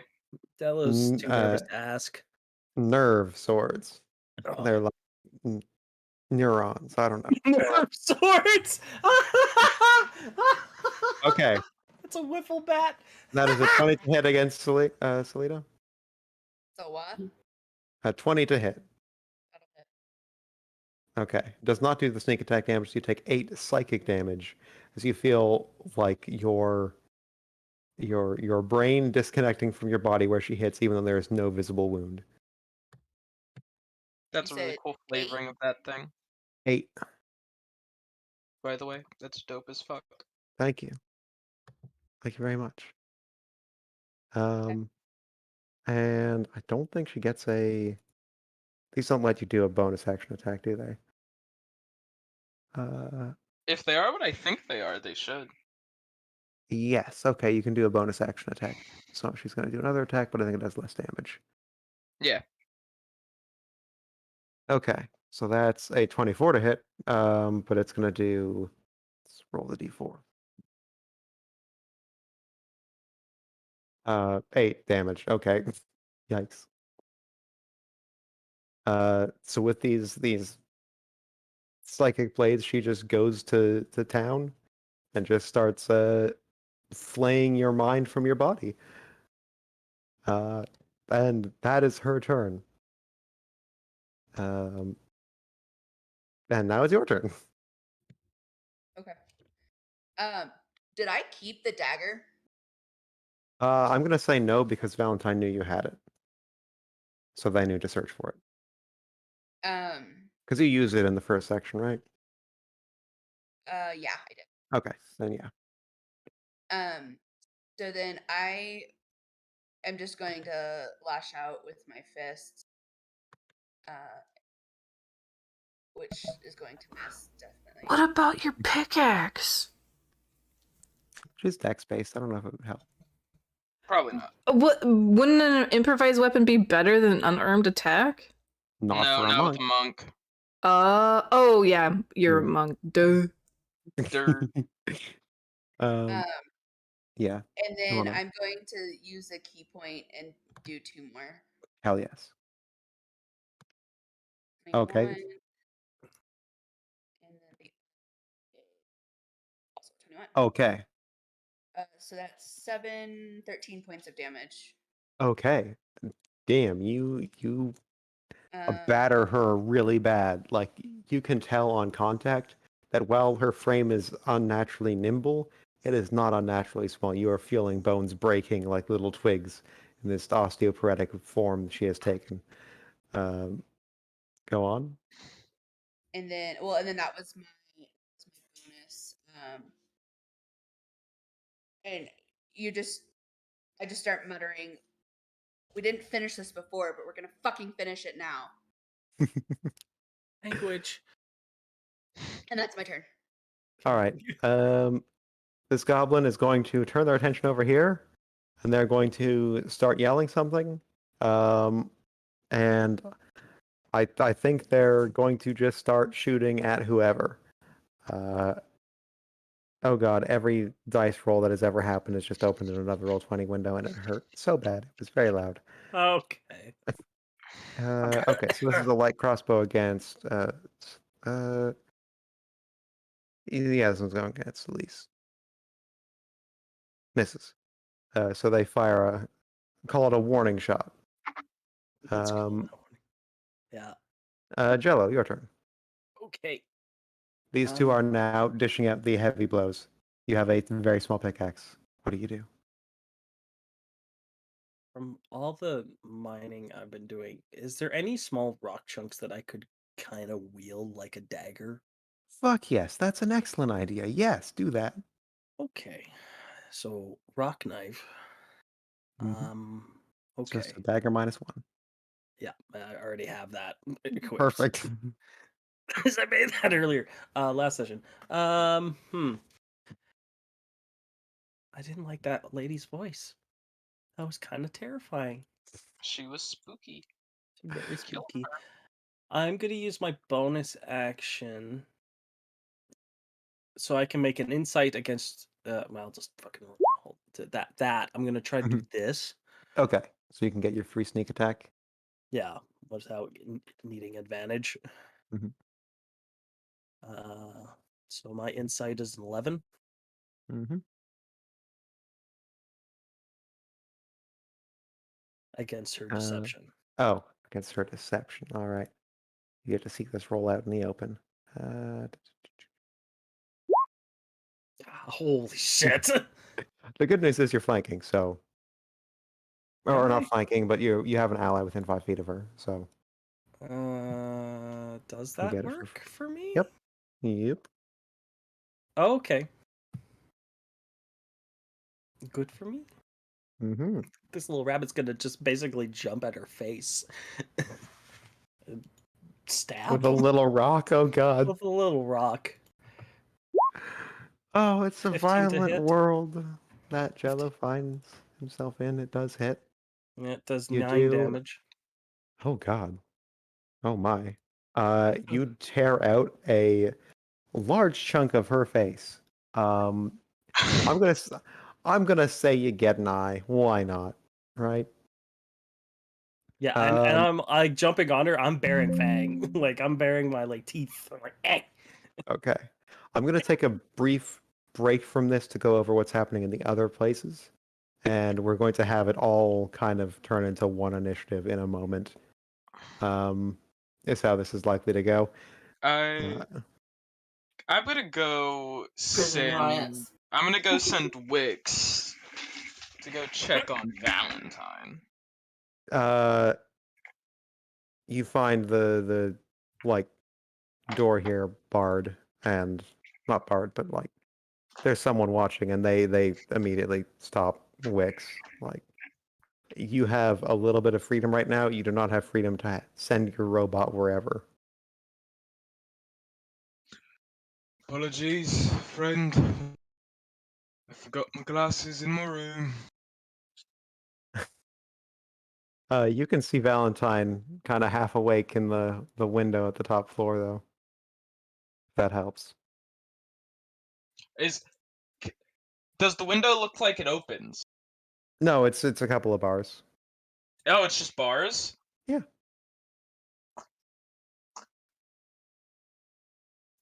Della's N- too nervous uh, to ask. Nerve swords. Oh. They're like neurons. I don't know. Nerve swords. Okay. It's a wiffle bat. That is a 20 to hit against Salita. So what? A 20 to hit. That'll hit. Okay. Does not do the sneak attack damage. So you take 8 psychic damage as you feel like your brain disconnecting from your body where she hits, even though there is no visible wound. That's You a really said cool flavoring of that thing. 8. By the way, that's dope as fuck. Thank you. Thank you very much. And I don't think she gets a. These don't let you do a bonus action attack, do they? If they are what I think they are, they should. Yes. Okay, you can do a bonus action attack. So she's going to do another attack, but I think it does less damage. Yeah. Okay, so that's a 24 to hit, but it's going to do. Let's roll the d4. 8 damage. Okay. Yikes. So with these psychic blades, she just goes to town and just starts flaying your mind from your body. And that is her turn. And now it's your turn. Okay. Did I keep the dagger? I'm gonna say no because Valentine knew you had it, so they knew to search for it. Because you used it in the first section, right? Yeah, I did. Okay, then yeah. So then I am just going to lash out with my fists, which is going to miss definitely. What about your pickaxe? She's dex based. I don't know if it would help. Probably not. What wouldn't an improvised weapon be better than an unarmed attack? Not No, for a not monk. with a monk. Oh yeah, you're a monk. Duh. Dirt. Yeah. And then on. I'm going to use a key point and do 2 more. Hell yes. 21, Okay. and then also 21. Okay. So that's 13 points of damage. Okay. Damn, you Um, batter her really bad. Like you can tell on contact that while her frame is unnaturally nimble, it is not unnaturally small. You are feeling bones breaking like little twigs in this osteoporotic form she has taken. Go on. and then that was my bonus. And I just start muttering, "We didn't finish this before, but we're gonna fucking finish it now." Language. And that's my turn. All right. This goblin is going to turn their attention over here, and they're going to start yelling something. And I think they're going to just start shooting at whoever. Oh god, every dice roll that has ever happened has just opened in another Roll20 window, and it hurt so bad. It was very loud. Okay. Okay, so this is a light crossbow against. Yeah, this one's going against Elise. Misses. So they fire call it a warning shot. Let's call it a warning. Yeah. Jello, your turn. Okay. These two are now dishing out the heavy blows. You have a very small pickaxe. What do you do? From all the mining I've been doing, is there any small rock chunks that I could kind of wield like a dagger? Fuck yes, that's an excellent idea. Yes, do that. Okay. So rock knife. Mhm. Just Okay. a dagger -1. Yeah, I already have that equipped. Perfect. Because I made that earlier, last session. I didn't like that lady's voice. That was kind of terrifying. She was spooky. Very Kill spooky. I'm gonna use my bonus action so I can make an insight against. Well, just fucking hold that. I'm gonna try to do this. Okay, so you can get your free sneak attack. Yeah, without needing advantage. Mhm. So my insight is an 11. Mm-hmm. Against her deception. Oh, against her deception. All right. You get to see this roll out in the open. Holy shit! The good news is you're flanking, so or Am not I? flanking, but you have an ally within 5 feet of her, so Does you that get it work for me? Yep. Yep. Oh, okay. Good for me. Mm-hmm. This little rabbit's gonna just basically jump at her face. And stab With a little rock. Oh god. with a little rock. Oh, it's a 15 to violent hit. world that Jello finds himself in. It does hit. Yeah, it does You 9 do. damage. Oh god. Oh my. You tear out a large chunk of her face. I'm gonna say you get an eye. Why not? Right? Yeah, and Um, I'm jumping on her. I'm bearing fang, like I'm bearing my teeth. I'm like, eh. okay. I'm gonna take a brief break from this to go over what's happening in the other places, and we're going to have it all kind of turn into one initiative in a moment. Is how this is likely to go. I'm gonna go Prison riots. I'm gonna go send Wix to go check on Valentine. You find the like door here barred, and not barred, but like there's someone watching, and they immediately stop Wix. Like you have a little bit of freedom right now. You do not have freedom to send your robot wherever. Apologies, friend. I forgot my glasses in my room. You can see Valentine kind of half awake in the window at the top floor, though. If that helps. Does the window look like it opens? No, it's a couple of bars. Oh, it's just bars? Yeah.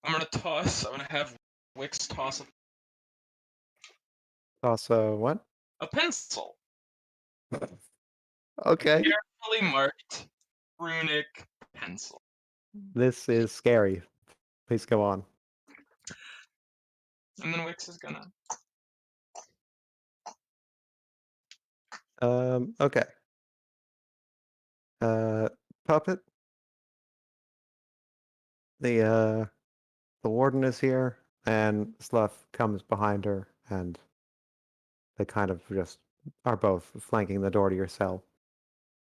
I'm gonna have Wix toss Also, what? a pencil. Okay. Carefully marked runic pencil. This is scary. Please go on. And then Wix is gonna. Okay. Puppet. The warden is here, and Slough comes behind her, and they kind of just are both flanking the door to your cell.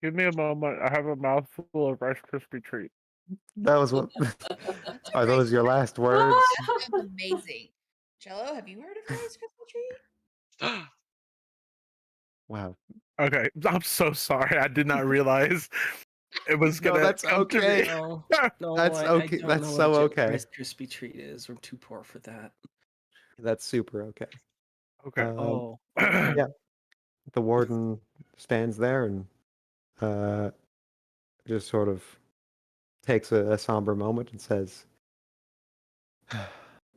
Give me a moment. I have a mouthful of Rice Krispie treat. That was what. Are those your last words? That sounds amazing. Jello, have you heard of the Rice Krispie treat? Wow. Okay, I'm so sorry. I did not realize it was No, gonna. that's come to okay. me. No, That's I okay. don't That's know so what okay. Rice Krispie treat is. I'm too poor for that. That's super okay. Okay. Oh, Yeah. The warden stands there and just sort of takes a somber moment and says,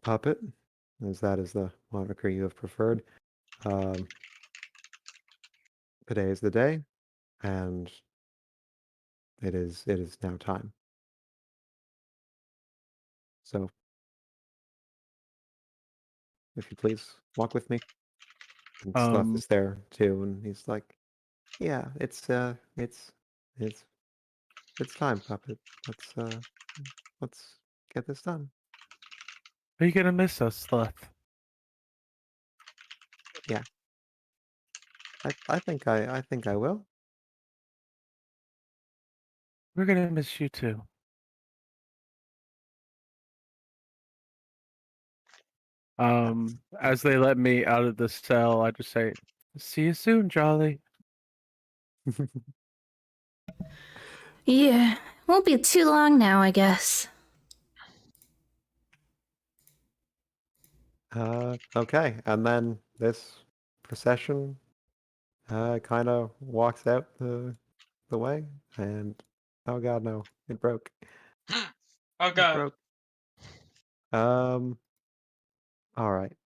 "Puppet, as that is the moniker you have preferred. Today is the day, and it is now time. So, if you please walk with me." And Slough Um, is there too, and he's like, Yeah, it's time, Puppet. Let's get this done. Are you gonna miss us, Sluth? I think I will. We're gonna miss you too. As they let me out of the cell, I just say, "See you soon, Jolly." Yeah, won't be too long now, I guess. Okay, and then this procession kind of walks out the way, and oh god, no, it broke. Oh It god. broke. All right.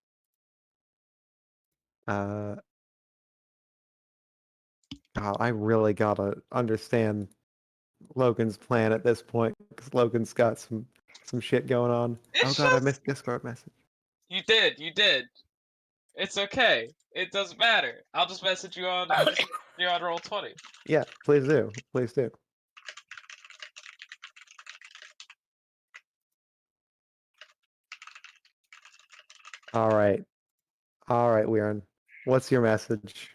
I really gotta understand Logan's plan at this point because Logan's got some shit going on. It's Oh god, I just missed Discord message. you did. It's okay. It doesn't matter. I'll just message you on Roll20. Yeah, please do. Please do. All right. All right, Weirin. What's your message?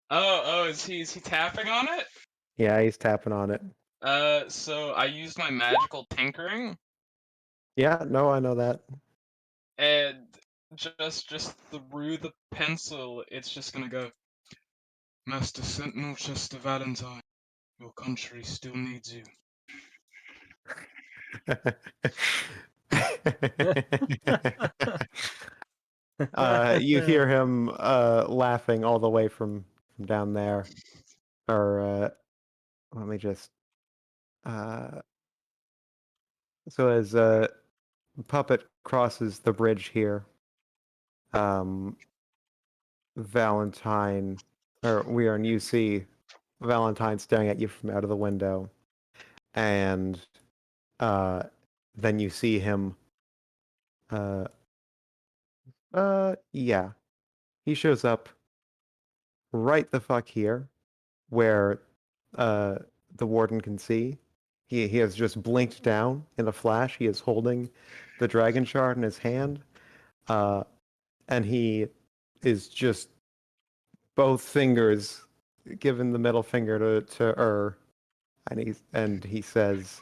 Oh, is he tapping on it? Yeah, he's tapping on it. So I used my magical tinkering, Yeah, no, I know that. and just through the pencil, it's just gonna go. Master Sentinel Chester Valentine, your country still needs you. You hear him laughing all the way from down there. Or let me just so as Puppet crosses the bridge here, Valentine, or you see Valentine staring at you from out of the window, and then you see him. Yeah, he shows up right the fuck here, where the warden can see. He has just blinked down in a flash. He is holding the dragon shard in his hand, and he is just both fingers giving the middle finger to and he says,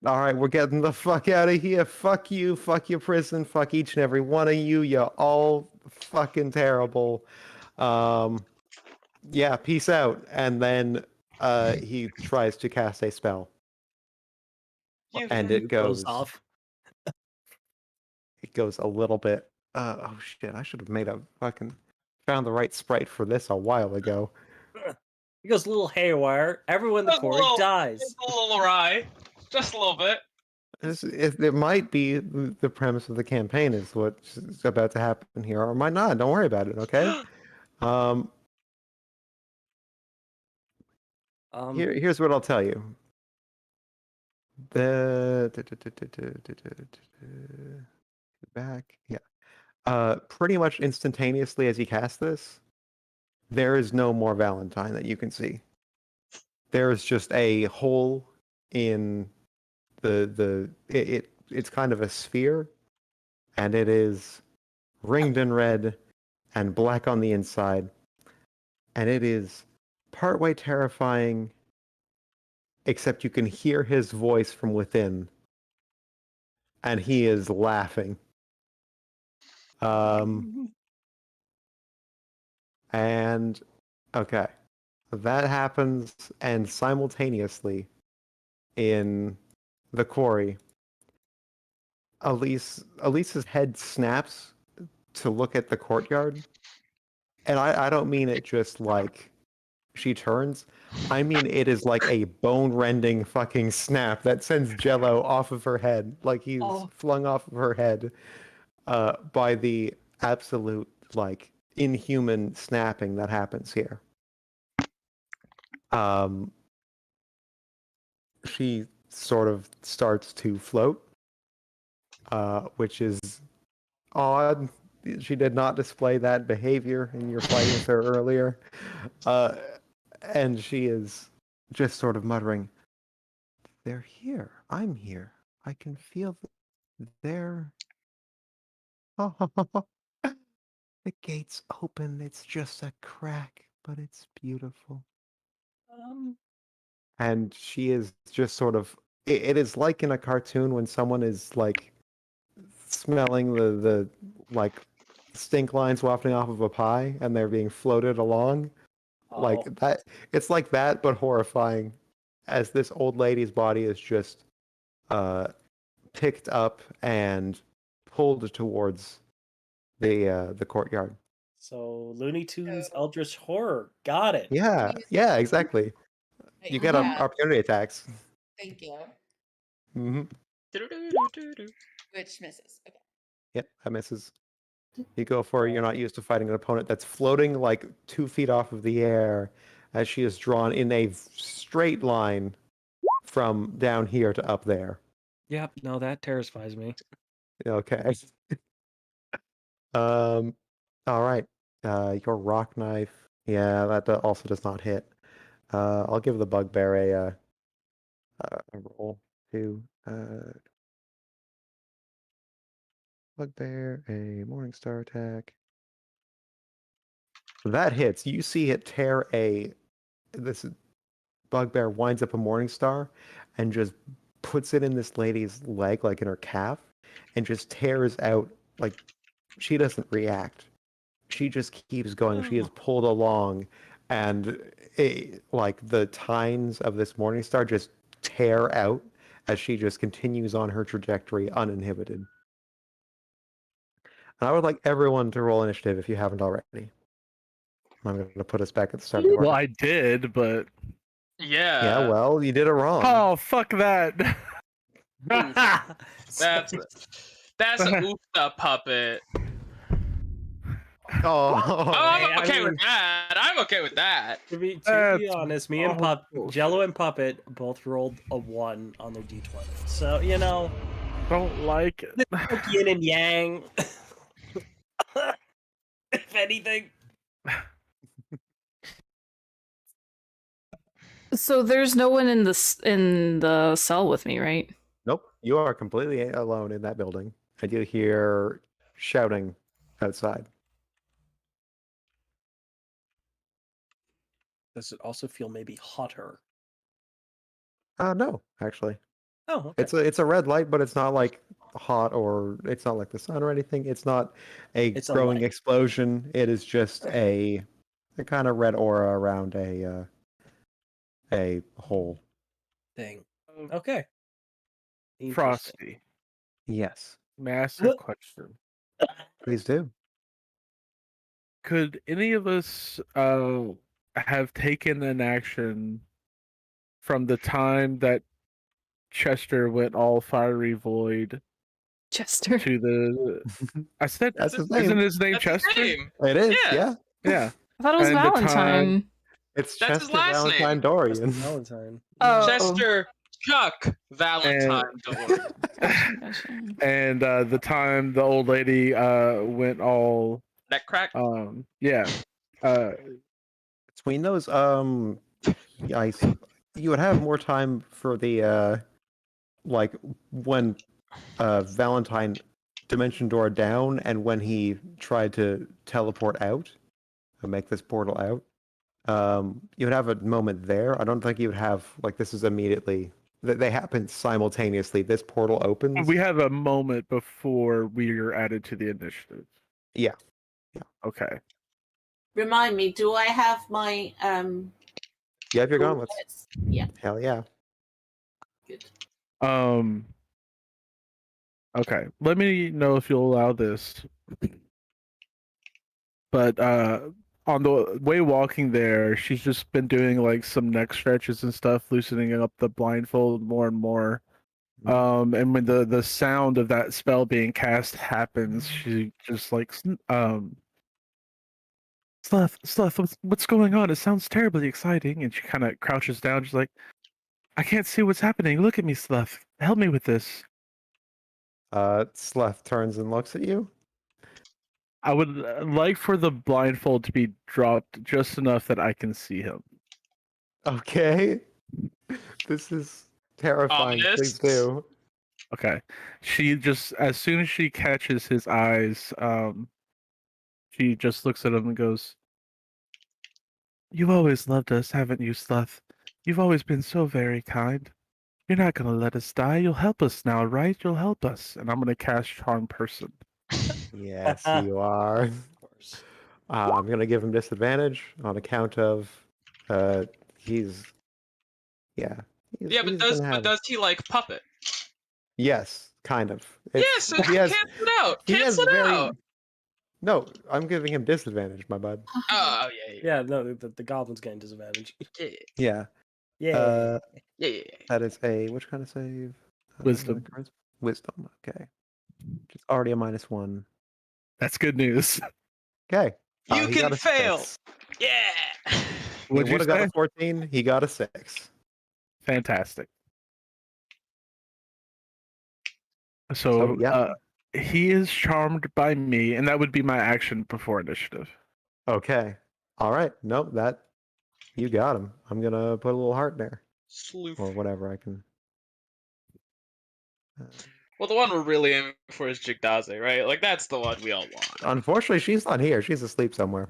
"All right, we're getting the fuck out of here. Fuck you. Fuck your prison. Fuck each and every one of you. You're all fucking terrible. Yeah, peace out." And then he tries to cast a spell, and it goes off. It goes a little bit. Oh shit! I should have made a fucking found the right sprite for this a while ago. He goes a little haywire. Everyone in the Just a quarry little- dies. Just a little awry, just a little bit. It might be the premise of the campaign is what's about to happen here, or it might not. Don't worry about it, okay? Here's what I'll tell you. Back, yeah. Pretty much instantaneously as you cast this, there is no more Valentine that you can see. There is just a hole in it's kind of a sphere, and it is ringed in red and black on the inside, and it is partway terrifying, except you can hear his voice from within, and he is laughing. And okay, that happens, and simultaneously in the quarry, Elise's head snaps to look at the courtyard, and I don't mean it just like she turns. I mean it is like a bone-rending fucking snap that sends Jello off of her head, like he's flung off of her head by the absolute like inhuman snapping that happens here. She sort of starts to float, which is odd She did not display that behavior in your fight with her earlier. And she is just sort of muttering, "They're here. I'm here. I can feel they're." The gate's open. It's just a crack, but it's beautiful. And she is just sort of. It is like in a cartoon when someone is like smelling the like stink lines wafting off of a pie, and they're being floated along. Like Oh. that. It's like that, but horrifying. As this old lady's body is just picked up and pulled towards the courtyard. So Looney Tunes Eldritch Horror. Got it. Yeah, yeah, exactly. You get Yeah. opportunity attacks. Thank you. Hmm. Which misses. Okay. Yep, that misses. You go for you're not used to fighting an opponent that's floating like 2 feet off of the air as she is drawn in a straight line from down here to up there. Yep. No, that terrifies me. Okay. All right. Your rock knife. Yeah, that also does not hit. I'll give the bugbear a roll too. Bugbear, a Morningstar attack. That hits. You see it tear this bugbear winds up a Morningstar and just puts it in this lady's leg, like in her calf, and just tears out. Like, she doesn't react. She just keeps going. She is pulled along, and like the tines of this Morningstar just tear out as she just continues on her trajectory uninhibited. And I would like everyone to roll initiative if you haven't already. I'm going to put us back at the start of the Well, order. I did, but Yeah, well, you did it wrong. oh, fuck that. That's an oofta puppet. Oh, Oh, I'm I okay mean- with that. I'm okay with that. To be That's honest, me and bullshit. Jello and Puppet both rolled a 1 on their d20. So, you know, Don't like it. yin and yang. If anything. So there's no one in the cell with me, right? nope. You are completely alone in that building. And you hear shouting outside. Does it also feel maybe hotter? No, actually. Oh, okay. It's a red light, but it's not like hot or it's not like the sun or anything. It's not It's a growing light. explosion. It is just a kind of red aura around a hole. Thing. Okay. Interesting. Frosty. Yes, Massive question. please do. Could any of us have taken an action from the time that Chester went all fiery void Chester. to the? I said, That's his isn't name. his name That's his Chester? name. It is. Yeah. Yeah, Yeah. I thought it was And the Valentine. it's That's his Chester last Valentine name. Dorian. Valentine. Oh. Chester Chuck Valentine Dorian. Gotcha. And the time the old lady went all That crack. yeah. Between those, yeah, you would have more time for the like when Valentine dimension door down and when he tried to teleport out and make this portal out. You would have a moment there. I don't think you would have like this is immediately they happen simultaneously. This portal opens. We have a moment before we are added to the initiative. Yeah. Yeah. Okay. Remind me, do I have my You have your gauntlets. gauntlets? Yeah, Hell yeah. good. Okay. Let me know if you'll allow this. But on the way walking there, she's just been doing like some neck stretches and stuff, loosening up the blindfold more and more. And when the sound of that spell being cast happens, she just like Sluth, what's going on? It sounds terribly exciting. And she kind of crouches down. She's like, I can't see what's happening. Look at me, Sluth. Help me with this. Sleth turns and looks at you. I would like for the blindfold to be dropped just enough that I can see him. Okay. This is terrifying. Ominous. Please do. Okay. She just, as soon as she catches his eyes, she just looks at him and goes, "You've always loved us, haven't you, Sloth? You've always been so very kind. You're not gonna let us die. You'll help us now, right? You'll help us." And I'm gonna cast Charm Person. Yes, you are. Of course. I'm gonna give him disadvantage on account of he's yeah. Yeah, but does he like puppet? Yes, kind of. Yeah, It's- so he has cancel it out. he has Cancel it very out. no. I'm giving him disadvantage, my bud. Oh yeah, Yeah, no, the goblin's getting disadvantage. yeah, Yeah. Yeah. yeah, yeah. That is a which kind of save? Wisdom. Wisdom. Okay. It's already a -1. That's good news. Okay. You he can got a fail. 6. Yeah. He What'd you would have got say? a 14. He got a 6. Fantastic. So, yeah. he is charmed by me, and that would be my action before initiative. Okay. All right. Nope. That you got him. I'm gonna put a little heart there Sleuth. or whatever I can. Well, the one we're really aiming for is Jigdaze, right? Like that's the one we all want. Unfortunately, she's not here. She's asleep somewhere.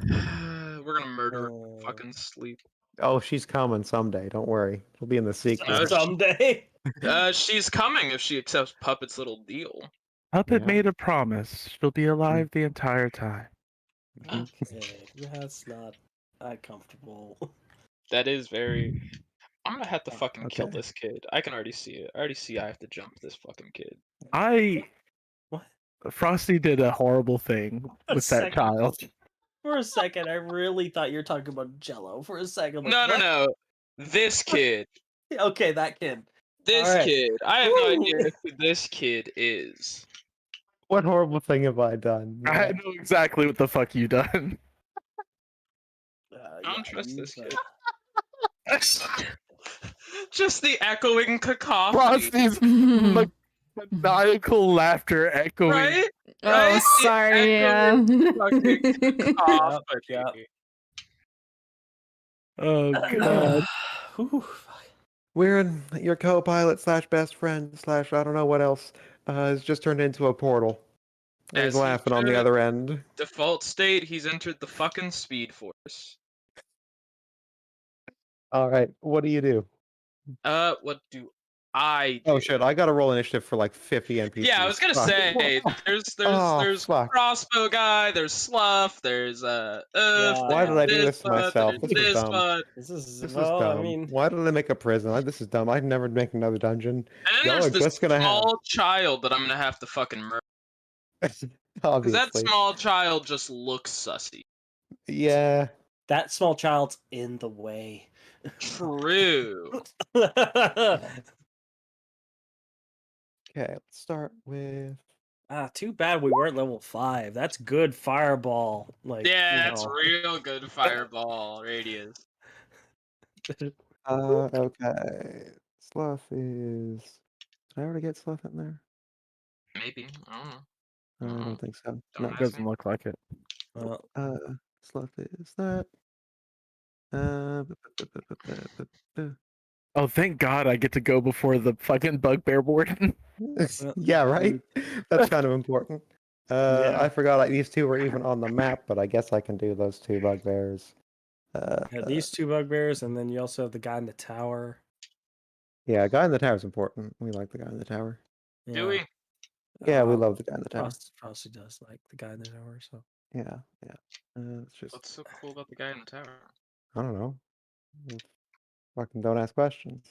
We're gonna murder her in fucking sleep. Oh, she's coming someday. Don't worry. She'll be in the sequel. Someday. She's coming if she accepts Puppet's little deal. Puppet Yeah. made a promise. She'll be alive the entire time. Okay, that's not comfortable. That is very. I'm gonna have to fucking kill Okay. this kid. I can already see it. I already see I have to jump this fucking kid. What? Frosty did a horrible thing A with that second. child. For a second, I really thought you were talking about Jello. For a second, I'm like, No, no, what? no. This kid. Okay, that kid. This Alright. kid. I have no Woo! idea who this kid is. What horrible thing have I done? I know exactly what the fuck you done. I don't trust this but- kid. Just the echoing cacophony. Frosty's maniacal laughter echoing. Right? Oh, Right? sorry. Echoing fucking cacophony. Yep. Oh god. Whew. Weirin, your co-pilot slash best friend slash I don't know what else has just turned into a portal. And As he's he laughing on the should. other end. Default state, he's entered the fucking Speed Force. All right, what do you do? What do I do? Oh shit, I got to roll initiative for like 50 NPCs. Yeah, I was gonna Fuck. say Oh, there's fuck. crossbow guy, there's Slough, there's Why did I do this to myself? There's This is this dumb. one, This is This well, is dumb. I mean, Why did I make a prison? This is dumb. I'd never make another dungeon. and then Y'all there's are this just gonna small child that I'm gonna have to fucking murder. Because Obviously. that small child just looks sussy. Yeah. that small child's in the way. True. Okay, let's start with. Too bad we weren't level 5. That's good fireball. Like, Yeah, you it's know. real good fireball radius. Okay. Slough is. Did I already get Slough in there? Maybe. I don't know. I Mhm. don't think so. Don't No. ask Doesn't me. look like it. Well, Slough is that. Oh, thank God I get to go before the fucking bugbear warden. Yeah, right. That's kind of important. Yeah. I forgot like these two were even on the map, but I guess I can do those two bugbears. yeah, these two bugbears, and then you also have the guy in the tower. Yeah, guy in the tower is important. We like the guy in the tower. Do we? Yeah, we Uh, love the guy in the tower. Frosty does like the guy in the tower, so. Yeah, yeah. It's just What's so cool about the guy in the tower? I don't know. Fucking don't ask questions.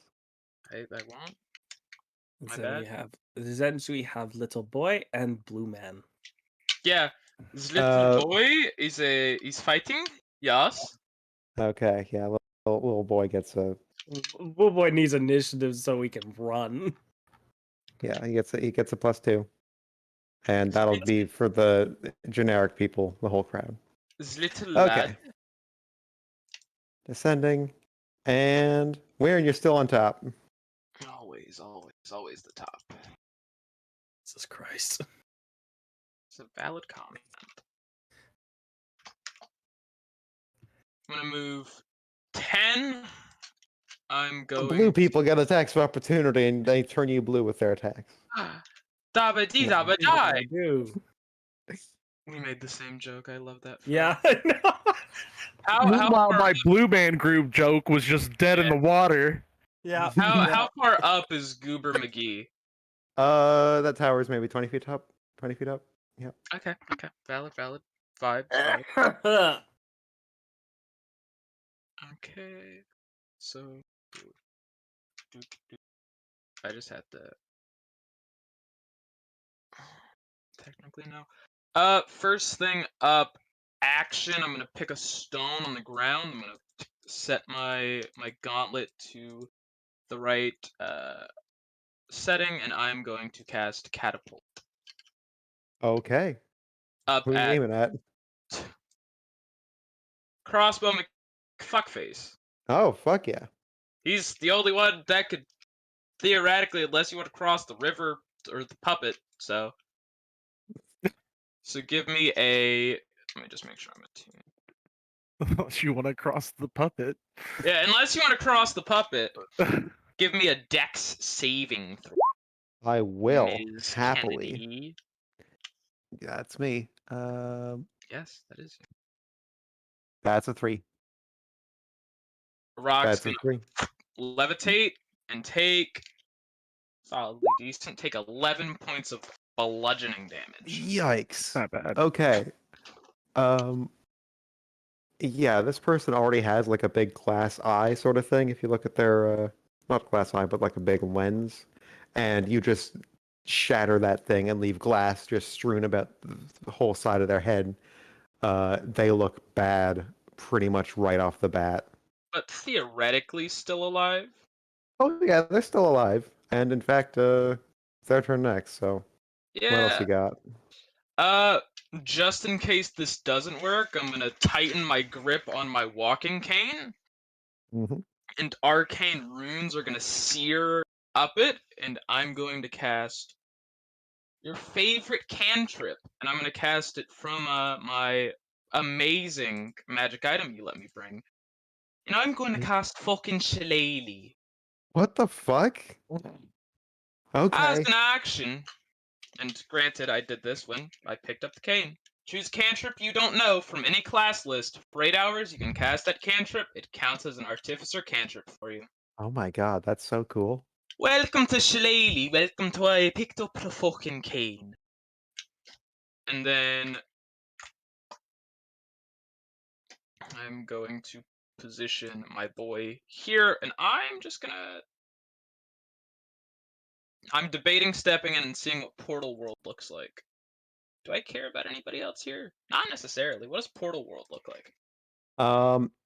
I won't. And My then we bad. have we have Little Boy and Blue Man. Yeah, this little Uh, boy he's fighting. Yes. Okay, yeah. Little boy gets a Blue Boy needs initiative so he can run. yeah. He gets a +2, and that'll be for the generic people, the whole crowd. This little Okay. lad. Descending, and Weirin, you're still on top. Always the top. Jesus Christ. It's a valid comment. I'm gonna move 10. I'm The going. blue people get attacks of opportunity, and they turn you blue with their attacks. Dabba dee No. dabba die. I do. We made the same joke. I love that. Yeah, I know. How Meanwhile, far my blue man group joke was just dead in the water. Yeah. how far up is Goober McGee? That tower is maybe 20 feet up. 20 feet up. Yeah. Okay. Valid. Vibes. Okay. So I just had to technically no. First thing up, action. I'm gonna pick a stone on the ground. I'm gonna set my gauntlet to the right setting, and I'm going to cast catapult. Okay. Up Who are you at aiming at? Crossbow McFuckface. Oh, fuck yeah. He's the only one that could theoretically, unless you want to cross the river or the puppet. So give me a. Let me just make sure I'm attuned. You want to cross the puppet? Yeah, unless you want to cross the puppet, give me a Dex saving throw. I will Ms. happily. Kennedy. That's me. Yes, that is. That's a 3. Rock's That's a gonna 3. levitate and take solidly decent. Take 11 points of bludgeoning damage. Yikes. Not bad. Okay. Yeah, this person already has like a big glass eye sort of thing. If you look at their not glass eye, but like a big lens, and you just shatter that thing and leave glass just strewn about the whole side of their head, they look bad pretty much right off the bat. But theoretically still alive. Oh yeah, they're still alive, and in fact, it's their turn next. So what else you got? Just in case this doesn't work, I'm gonna tighten my grip on my walking cane, Mm-hmm. and arcane runes are gonna sear up it, and I'm going to cast your favorite cantrip, and I'm gonna cast it from my amazing magic item you let me bring, and I'm going to cast fucking Shillelagh. What the fuck? As Okay. an action, and granted, I did this when I picked up the cane. Choose cantrip you don't know from any class list. For 8 hours, you can cast that cantrip. It counts as an artificer cantrip for you. Oh my god, that's so cool. Welcome to Shillelagh. Welcome to I picked up the fucking cane. And then I'm going to position my boy here, and I'm just gonna. I'm debating stepping in and seeing what Portal World looks like. Do I care about anybody else here? Not necessarily. What does Portal World look like?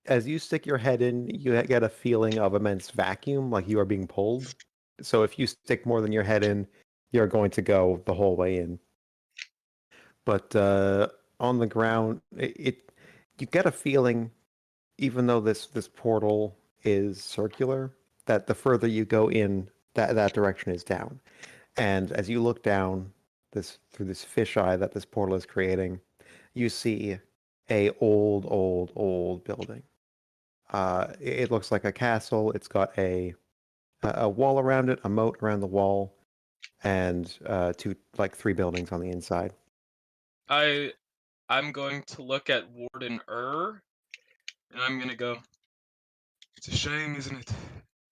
As you stick your head in, you get a feeling of immense vacuum, like you are being pulled. So if you stick more than your head in, you're going to go the whole way in. But on the ground, you get a feeling, even though this portal is circular, that the further you go in, that direction is down. And as you look down through this fisheye that this portal is creating, you see a old building. It looks like a castle. It's got a wall around it, a moat around the wall, and 3 buildings on the inside. I'm going to look at Warden and I'm gonna go. It's a shame, isn't it?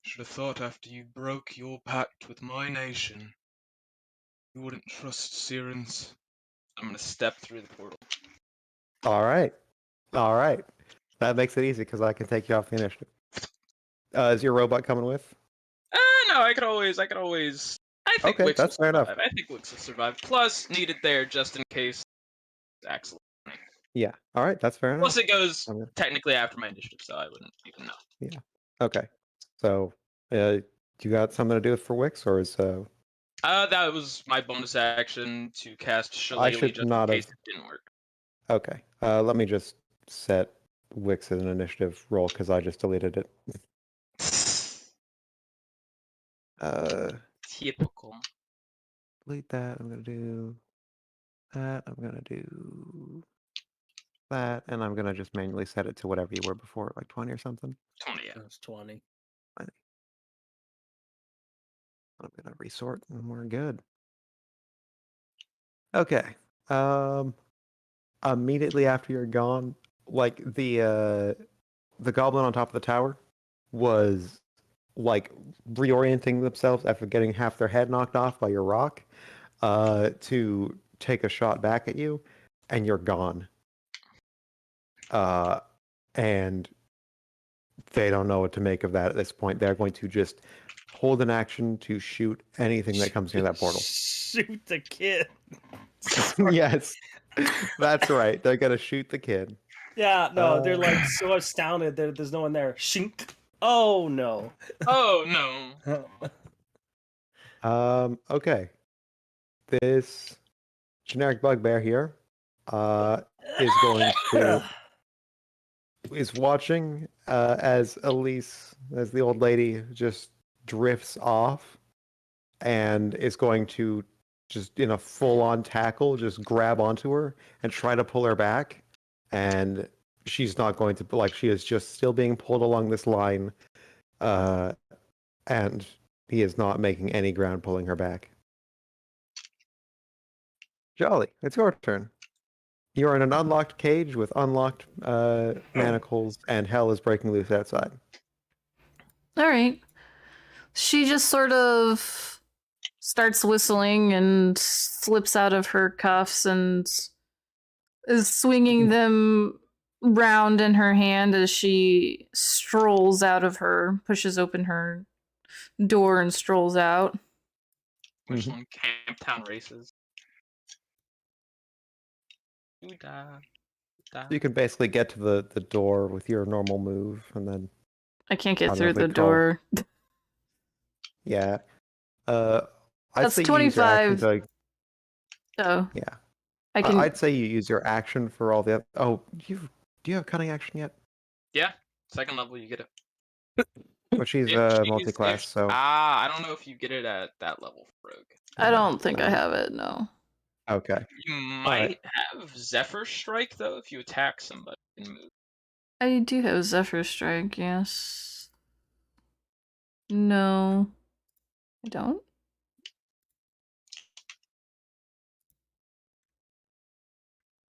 Should have thought after you broke your pact with my nation, you wouldn't trust Sirens. I'm gonna step through the portal. All right. That makes it easy because I can take you off the initiative. Is your robot coming with? No, I could always. I think Okay, Wix that's will fair enough. survive. I think Wix will survive. Plus, needed there just in case. Excellent. Yeah. All right, that's fair enough. Plus, it goes I'm gonna- technically after my initiative, so I wouldn't even know. Yeah. Okay. So, you got something to do for Wix, or is That was my bonus action to cast Shillelagh should just not in case have- it didn't work. Okay. Let me just set Wix as an initiative roll because I just deleted it. Typical. Delete that. I'm gonna do that. I'm gonna do that, and I'm gonna just manually set it to whatever you were before, like 20 or something. 20, yeah. That's 20. I'm gonna resort, and we're good. Okay. Immediately after you're gone, like the goblin on top of the tower was like reorienting themselves after getting half their head knocked off by your rock, to take a shot back at you, and you're gone. And they don't know what to make of that at this point. They're going to just hold an action to shoot anything that comes near that portal. Shoot the kid. Yes, that's right. They're gonna shoot the kid. Yeah, no, they're like so astounded that there's no one there. Shink. Oh no. Oh no. Okay. This generic bugbear here is going to is watching as Elise, as the old lady, just drifts off, and is going to just in a full-on tackle just grab onto her and try to pull her back, and she's not going to, like, she is just still being pulled along this line, and he is not making any ground pulling her back. Jolly, it's your turn. You're in an unlocked cage with unlocked manacles, and hell is breaking loose outside. All right. She just sort of starts whistling and slips out of her cuffs and is swinging them round in her hand as she strolls out of her, pushes open her door and strolls out. Which one? Camptown races. Ooh-da, da. You can basically get to the door with your normal move, and then I can't get I don't through know if the they call- door. yeah. I'd That's say you use your action 25. to, Oh, yeah. I can. I'd say you use your action for all the. Oh, do you have cunning action yet? Yeah, second level you get it. Well, she's If multi-class, so I don't know if you get it at that level, Rogue. I don't think I have it. No. okay. You Alright. might have Zephyr Strike though if you attack somebody and move. I do have Zephyr Strike. Yes. No. I don't.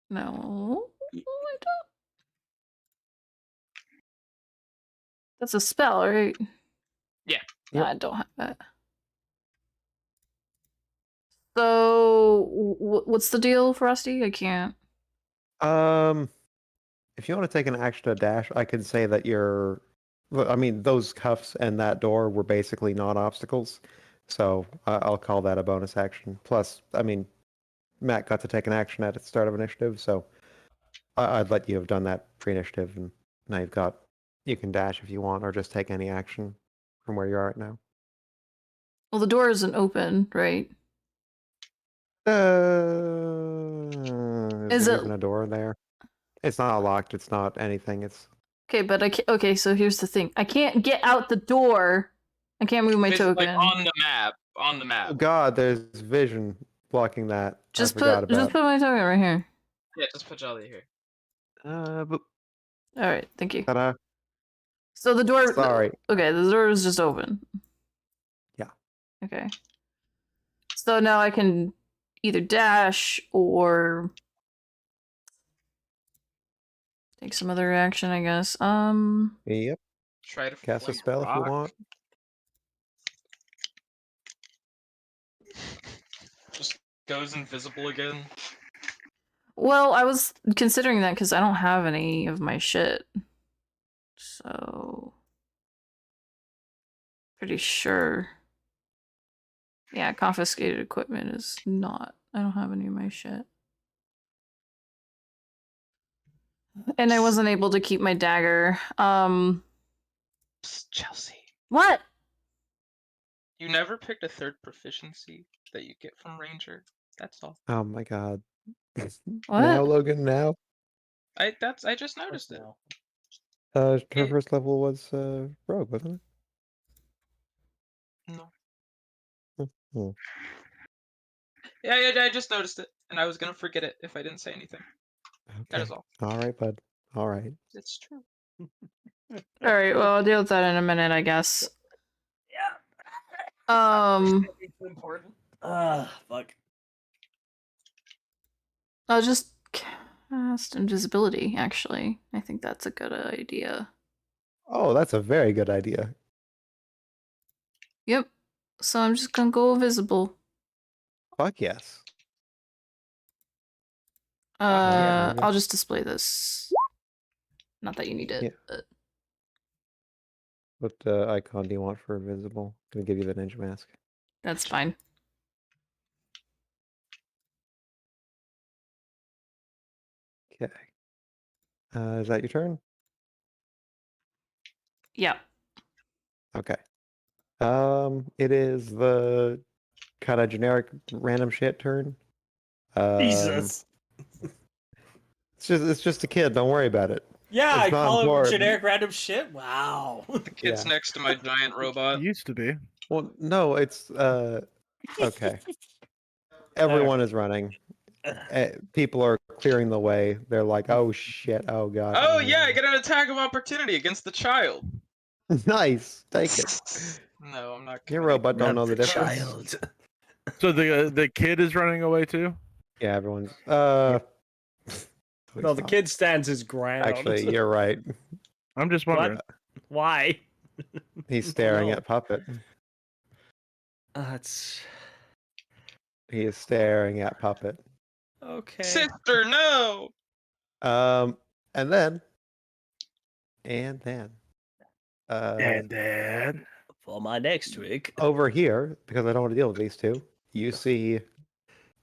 No, I don't. That's a spell, right? Yeah. Yep. I don't have that. So, what's the deal, Frosty? I can't. If you want to take an action to dash, I could say that you're. Well, I mean, those cuffs and that door were basically not obstacles, so I'll call that a bonus action. Plus, I mean, Matt got to take an action at the start of initiative, so I'd let you have done that pre-initiative, and now you can dash if you want, or just take any action from where you are right now. Well, the door isn't open, right? Is Is there it- even a door there? It's not locked. It's not anything. It's Okay, but okay, so here's the thing. I can't get out the door. I can't move my It's token. like on the map. On the oh map. god. There's vision blocking that. Just I forgot put about. my token right here. Yeah, just put Jolly here. But All right, thank you. ta-da. So the door. Sorry. Okay, the door is just open. Yeah. Okay. So now I can either dash or take some other action, I guess. Yep. Try to Cast a flank spell if you rock. want. Just goes invisible again. Well, I was considering that because I don't have any of my shit. So. Pretty sure. Yeah, confiscated equipment is not. I don't have any of my shit. And I wasn't able to keep my dagger. Chelsea. What? You never picked a third proficiency that you get from Ranger. That's all. Oh my god. What? Now, Logan. Now. I just noticed it. Her It- first level was rogue, wasn't No. it? Hmm. Yeah, I just noticed it, and I was gonna forget it if I didn't say anything. That Okay. is all. All right, bud. All right. It's true. All right, well, I'll deal with that in a minute, I guess. It's important. Fuck. I'll just cast invisibility, actually. I think that's a good idea. Oh, that's a very good idea. Yep. So I'm just gonna go invisible. Fuck yes. yeah. I'll just display this. Not that you need it, Yeah. but What icon do you want for invisible? Gonna give you the ninja mask. that's fine. Okay. Is that your turn? Yeah. Okay. It is the kind of generic random shit turn. Jesus. It's just a kid. Don't worry about it. Yeah, It's I not call him important. generic random shit. Wow. The kid's Yeah. next to my giant robot. Used to be. Well, no, it's okay. Everyone is running. People are clearing the way. They're like, "Oh shit! Oh god!" Oh yeah, I get an attack of opportunity against the child. Nice. Take it. No, I'm not. Your committing. robot don't know Not the difference. child. So the kid is running away too. Yeah, everyone's. No, the stop. kid stands his ground. Actually, you're right. I'm just What? wondering. Why? He's staring No. at Puppet. It's He is staring at Puppet. okay. Sister, no. And then. And then For my next week. Over here, because I don't want to deal with these two, you see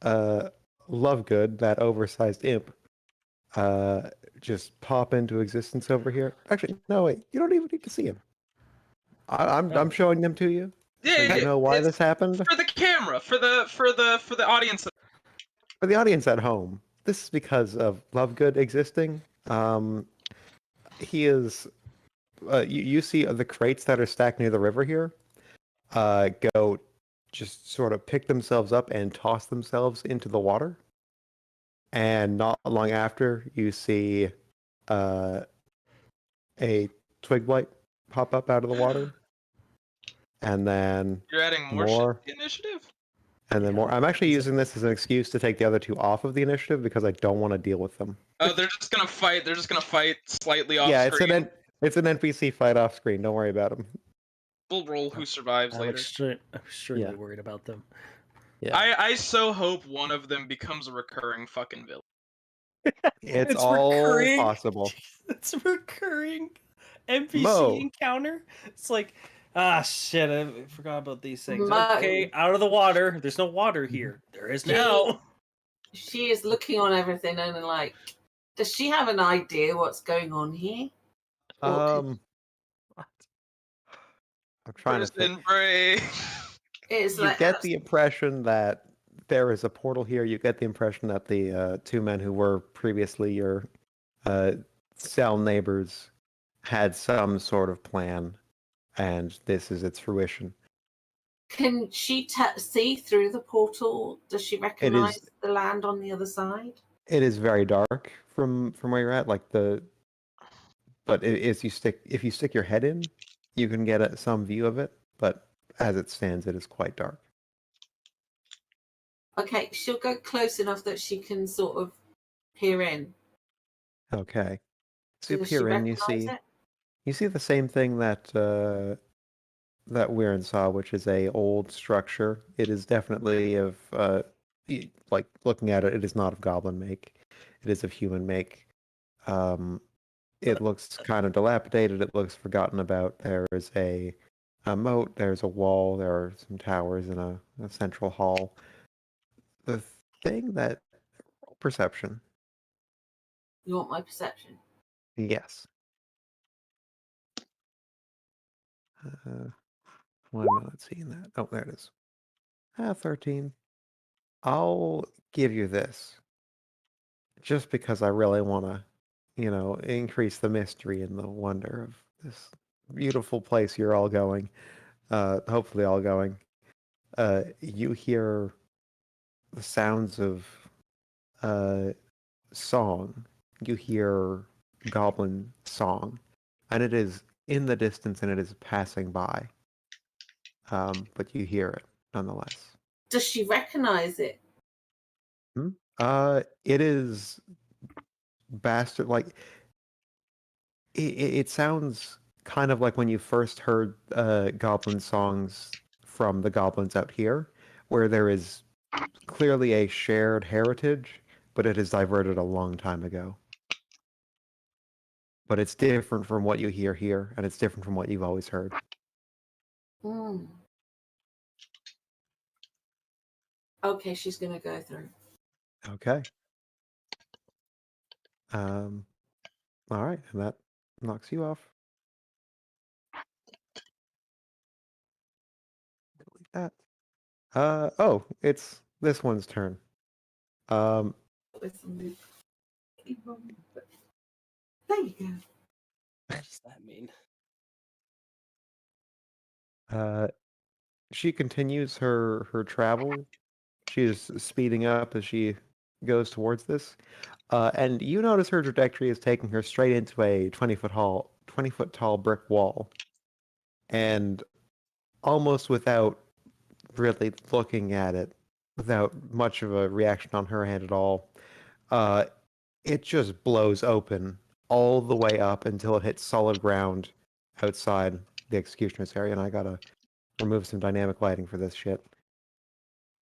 Lovegood, that oversized imp, just pop into existence over here. Actually, no, wait, you don't even need to see him. I'm showing them to you. Yeah, So you know why it's this happened? for the camera, for the audience. For the audience at home, this is because of Lovegood existing. He is. You see the crates that are stacked near the river here. Go just sort of pick themselves up and toss themselves into the water. And not long after, you see a twig blight pop up out of the water. And then You're adding more More. shit to the initiative. and then more. I'm actually using this as an excuse to take the other two off of the initiative because I don't want to deal with them. Oh, they're just gonna fight. They're just gonna fight slightly off Yeah, screen. it's an NPC fight off screen. Don't worry about them. We'll roll who survives I'm later. extremely Yeah. worried about them. Yeah. I so hope one of them becomes a recurring fucking villain. It's It's all recurring. possible. It's a recurring NPC Mo. encounter. It's like, shit, I forgot about these things. Mo. Okay, out of the water. There's no water here. There is now. She is looking on everything and like, does she have an idea what's going on here? Or I'm trying to think. Prison break. it's You like get the impression that there is a portal here. You get the impression that the two men who were previously your cell neighbors had some sort of plan, and this is its fruition. Can she see through the portal? Does she recognize the land on the other side? It is very dark from where you're at. But if you stick your head in, you can get some view of it. But as it stands, it is quite dark. Okay, she'll go close enough that she can sort of peer in. Okay. So you Does she peer in, you recognize see it? you see the same thing that that Weirin saw, which is a old structure. It is definitely of like looking at it, it is not of goblin make. It is of human make. It looks kind of dilapidated. It looks forgotten about. There is a moat. There's a wall. There are some towers in a central hall. The thing that perception. You want my perception? Yes. Why am I not seeing that? Oh, there it is. 13. I'll give you this. Just because I really want to, increase the mystery and the wonder of this beautiful place you're all going. Hopefully all going. You hear the sounds of song you hear goblin song, and it is in the distance and it is passing by. But you hear it nonetheless. Does she recognize it? It is bastard like it sounds kind of like when you first heard goblin songs from the goblins out here, where there is clearly a shared heritage, but it is diverted a long time ago. But it's different from what you hear here, and it's different from what you've always heard. Hmm. Okay, she's gonna go through. Okay. All right, and that knocks you off. Delete that. Oh, it's this one's turn. With some new- There you go. What does that mean? She continues her travel. She is speeding up as she goes towards this. And you notice her trajectory is taking her straight into a 20-foot tall brick wall. And almost without really looking at it, without much of a reaction on her hand at all, it just blows open all the way up until it hits solid ground outside the executioner's area. And I gotta remove some dynamic lighting for this shit.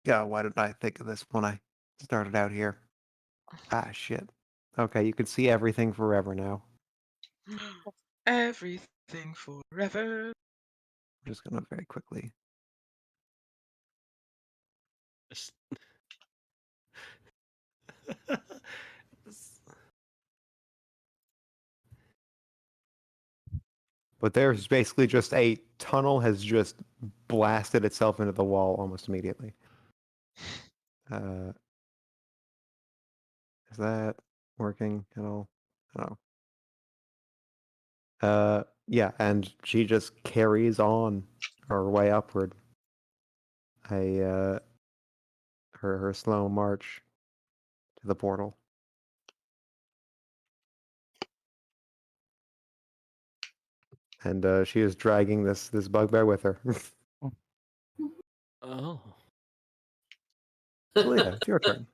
Yeah, why didn't I think of this when I started out here? Ah, shit. Okay, you can see everything forever now. Everything forever. I'm just gonna very quickly. Just- But there's basically just a tunnel has just blasted itself into the wall almost immediately. Is that working at all? I don't know. Yeah, and she just carries on her way upward. Her slow march to the portal. And she is dragging this bugbear with her. Oh. Leah, it's your turn.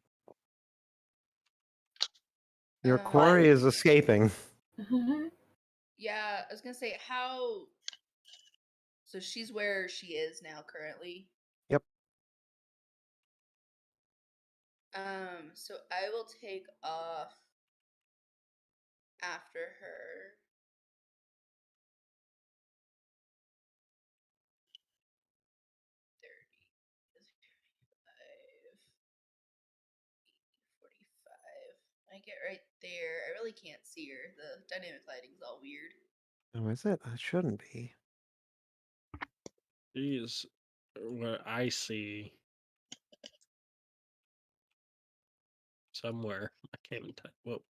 Your Uh, quarry is escaping. Yeah, I was gonna say how. So she's where she is now currently. Yep. So I will take off after her. I get right there. I really can't see her. The dynamic lighting's all weird. Oh, is it? It shouldn't be. She is what I see somewhere. I can't even tell. Whoa.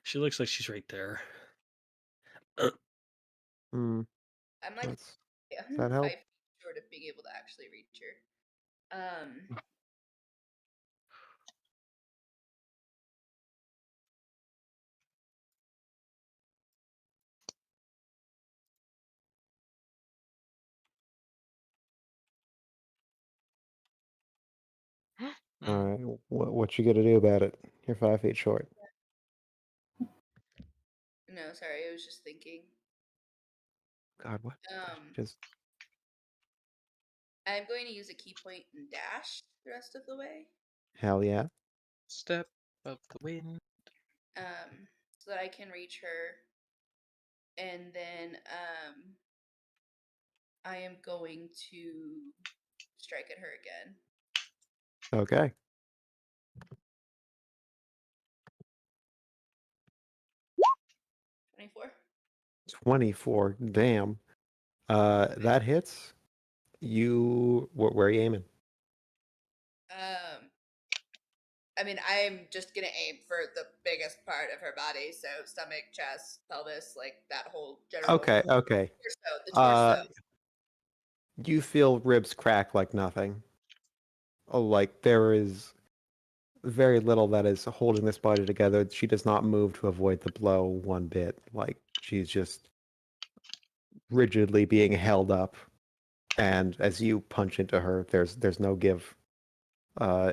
She looks like she's right there. Hmm. I'm like Does that help? 5 feet short of being able to actually reach her. All right. What you gonna do about it? You're 5 feet short. No, sorry, I was just thinking. God, what? Just I'm going to use a key point and dash the rest of the way. hell yeah. Step of the wind. So that I can reach her. And then I am going to strike at her again. Okay. 24. 24. Damn. That hits. Where are you aiming? I mean, I'm just gonna aim for the biggest part of her body, so stomach, chest, pelvis, like that whole general. Okay. Torso, the torso. You feel ribs crack like nothing. Oh, like there is very little that is holding this body together. She does not move to avoid the blow one bit. Like she's just rigidly being held up. And as you punch into her, there's no give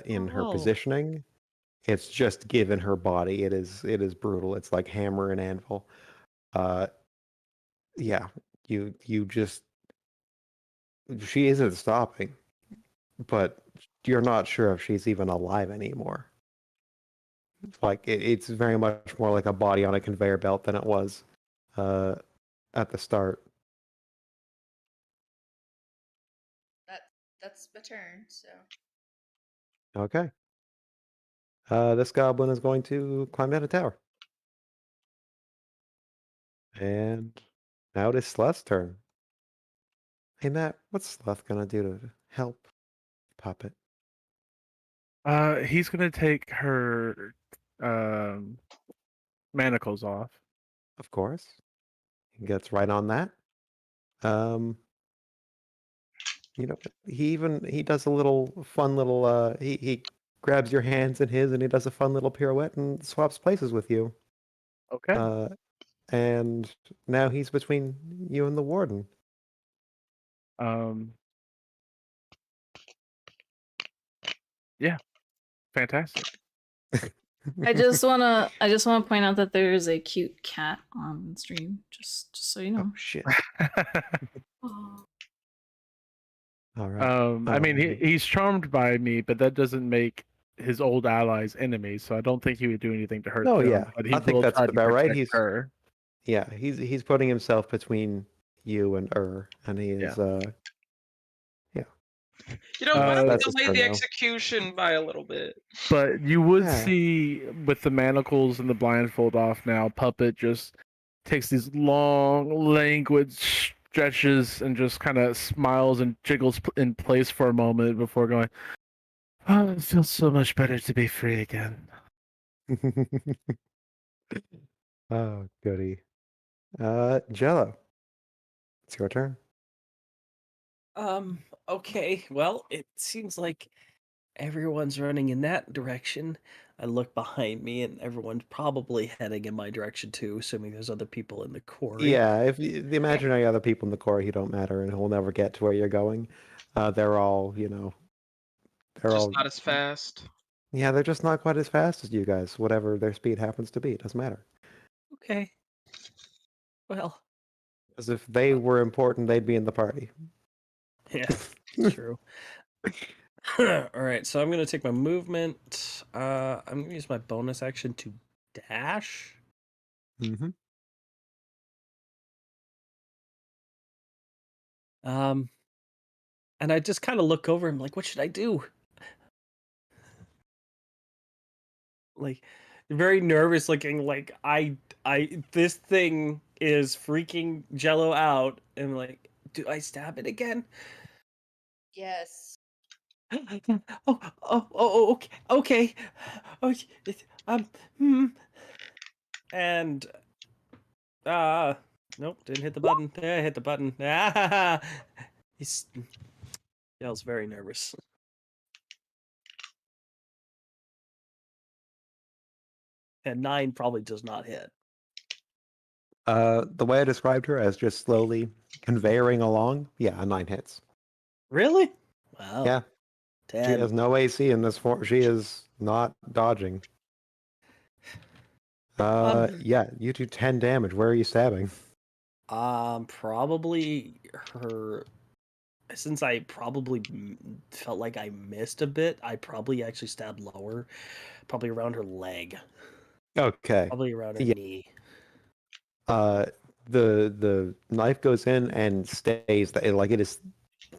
in her Oh. positioning. It's just give in her body. It is brutal. It's like hammer and anvil. Yeah, you just she isn't stopping, but you're not sure if she's even alive anymore. Like it's very much more like a body on a conveyor belt than it was at the start. That's my turn. So Okay. This goblin is going to climb down a tower. And now it is Sluth's turn. Hey Matt, what's Sluth gonna do to help Puppet? He's gonna take her manacles off. Of course. He gets right on that. You know, he does a little fun little he grabs your hands in his and he does a fun little pirouette and swaps places with you. Okay. And now he's between you and the warden. Yeah. Fantastic. I just wanna point out that there is a cute cat on stream, just so you know. Oh shit. Oh, All right. I mean, he's charmed by me, but that doesn't make his old allies enemies. So I don't think he would do anything to hurt No, them. yeah. But he I think will that's try to about right. protect He's her. Yeah, he's putting himself between you and and he is You know, why don't we That's his delay turn the now. execution by a little bit? But you would Yeah. see with the manacles and the blindfold off now, Puppet just takes these long, languid stretches and just kind of smiles and jiggles in place for a moment before going, "Oh, it feels so much better to be free again." Oh, goody. Jello, it's your turn. Okay. Well, it seems like everyone's running in that direction. I look behind me, and everyone's probably heading in my direction too, assuming there's other people in the quarry. Yeah, if the imaginary other people in the core, you don't matter, and he'll never get to where you're going. They're all, they're Just all, not as fast. yeah, they're just not quite as fast as you guys. Whatever their speed happens to be, it doesn't matter. Okay. Well, Because if they were important, they'd be in the party. yeah, it's true. All right, so I'm gonna take my movement. I'm gonna use my bonus action to dash. Mm-hmm. And I just kind of look over and I'm like, what should I do? Like, very nervous looking. Like, this thing is freaking Jello out, and like, do I stab it again? yes. Okay. And nope, didn't hit the button. Yeah, I hit the button. He's Jello's very nervous. And 9 probably does not hit. The way I described her as just slowly conveying along, yeah, a 9 hits. Really? Wow. Yeah. 10. She has no AC in this form. She is not dodging. Yeah, you do 10 damage. Where are you stabbing? Probably her. Since I probably felt like I missed a bit, I probably actually stabbed lower, probably around her leg, Okay. probably around her Yeah. knee. The knife goes in and stays like it is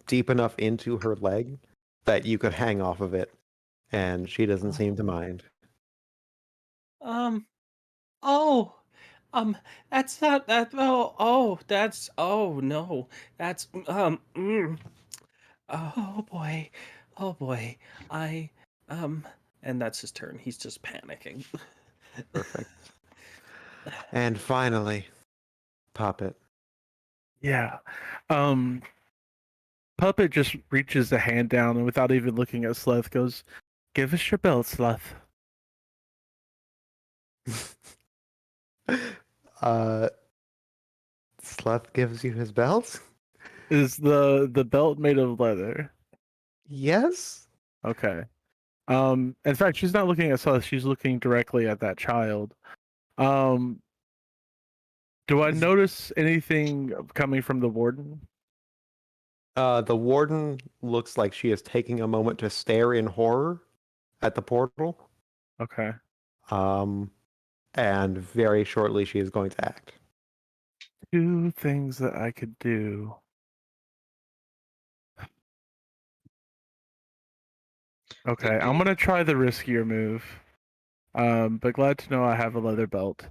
deep enough into her leg that you could hang off of it, and she doesn't seem to mind. That's not that. That's no, that's oh boy, and that's his turn. He's just panicking. Perfect. And finally, Puppet. Yeah. Puppet just reaches a hand down and without even looking at Sloth goes, "Give us your belt, Sloth." uh, Sloth gives you his belt? Is the belt made of leather? Yes? Okay. In fact, she's not looking at Sloth. She's looking directly at that child. Um, do I notice anything coming from the warden? The warden looks like she is taking a moment to stare in horror at the portal. Okay. And very shortly she is going to act. Two things that I could do. Okay, I'm gonna try the riskier move. But glad to know I have a leather belt.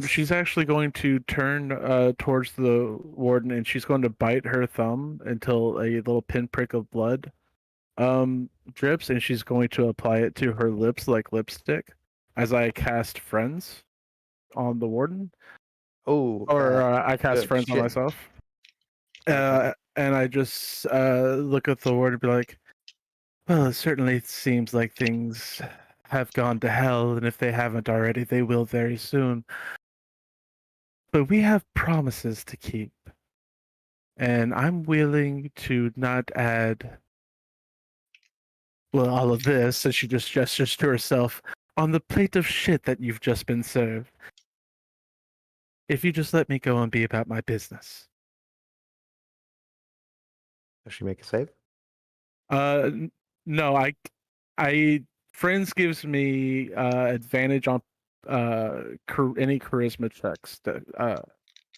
She's actually going to turn towards the warden, and she's going to bite her thumb until a little pinprick of blood drips, and she's going to apply it to her lips like lipstick as I cast friends on the warden. Oh, Or I cast good friends on shit. myself. Okay. And I just look at the warden and be like, well, it certainly seems like things have gone to hell, and if they haven't already, they will very soon. But we have promises to keep. And I'm willing to not add, well, all of this, as she just gestures to herself, on the plate of shit that you've just been served. If you just let me go and be about my business. Does she make a save? No, I friends gives me advantage on any charisma checks that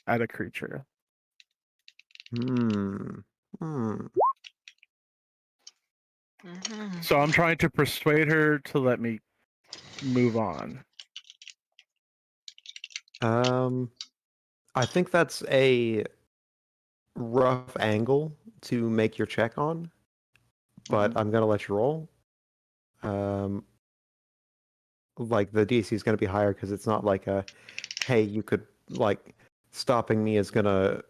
at a creature. So I'm trying to persuade her to let me move on. I think that's a rough angle to make your check on, but I'm gonna let you roll. Like the DC is gonna be higher because it's not like a, hey, you could like stopping me is gonna,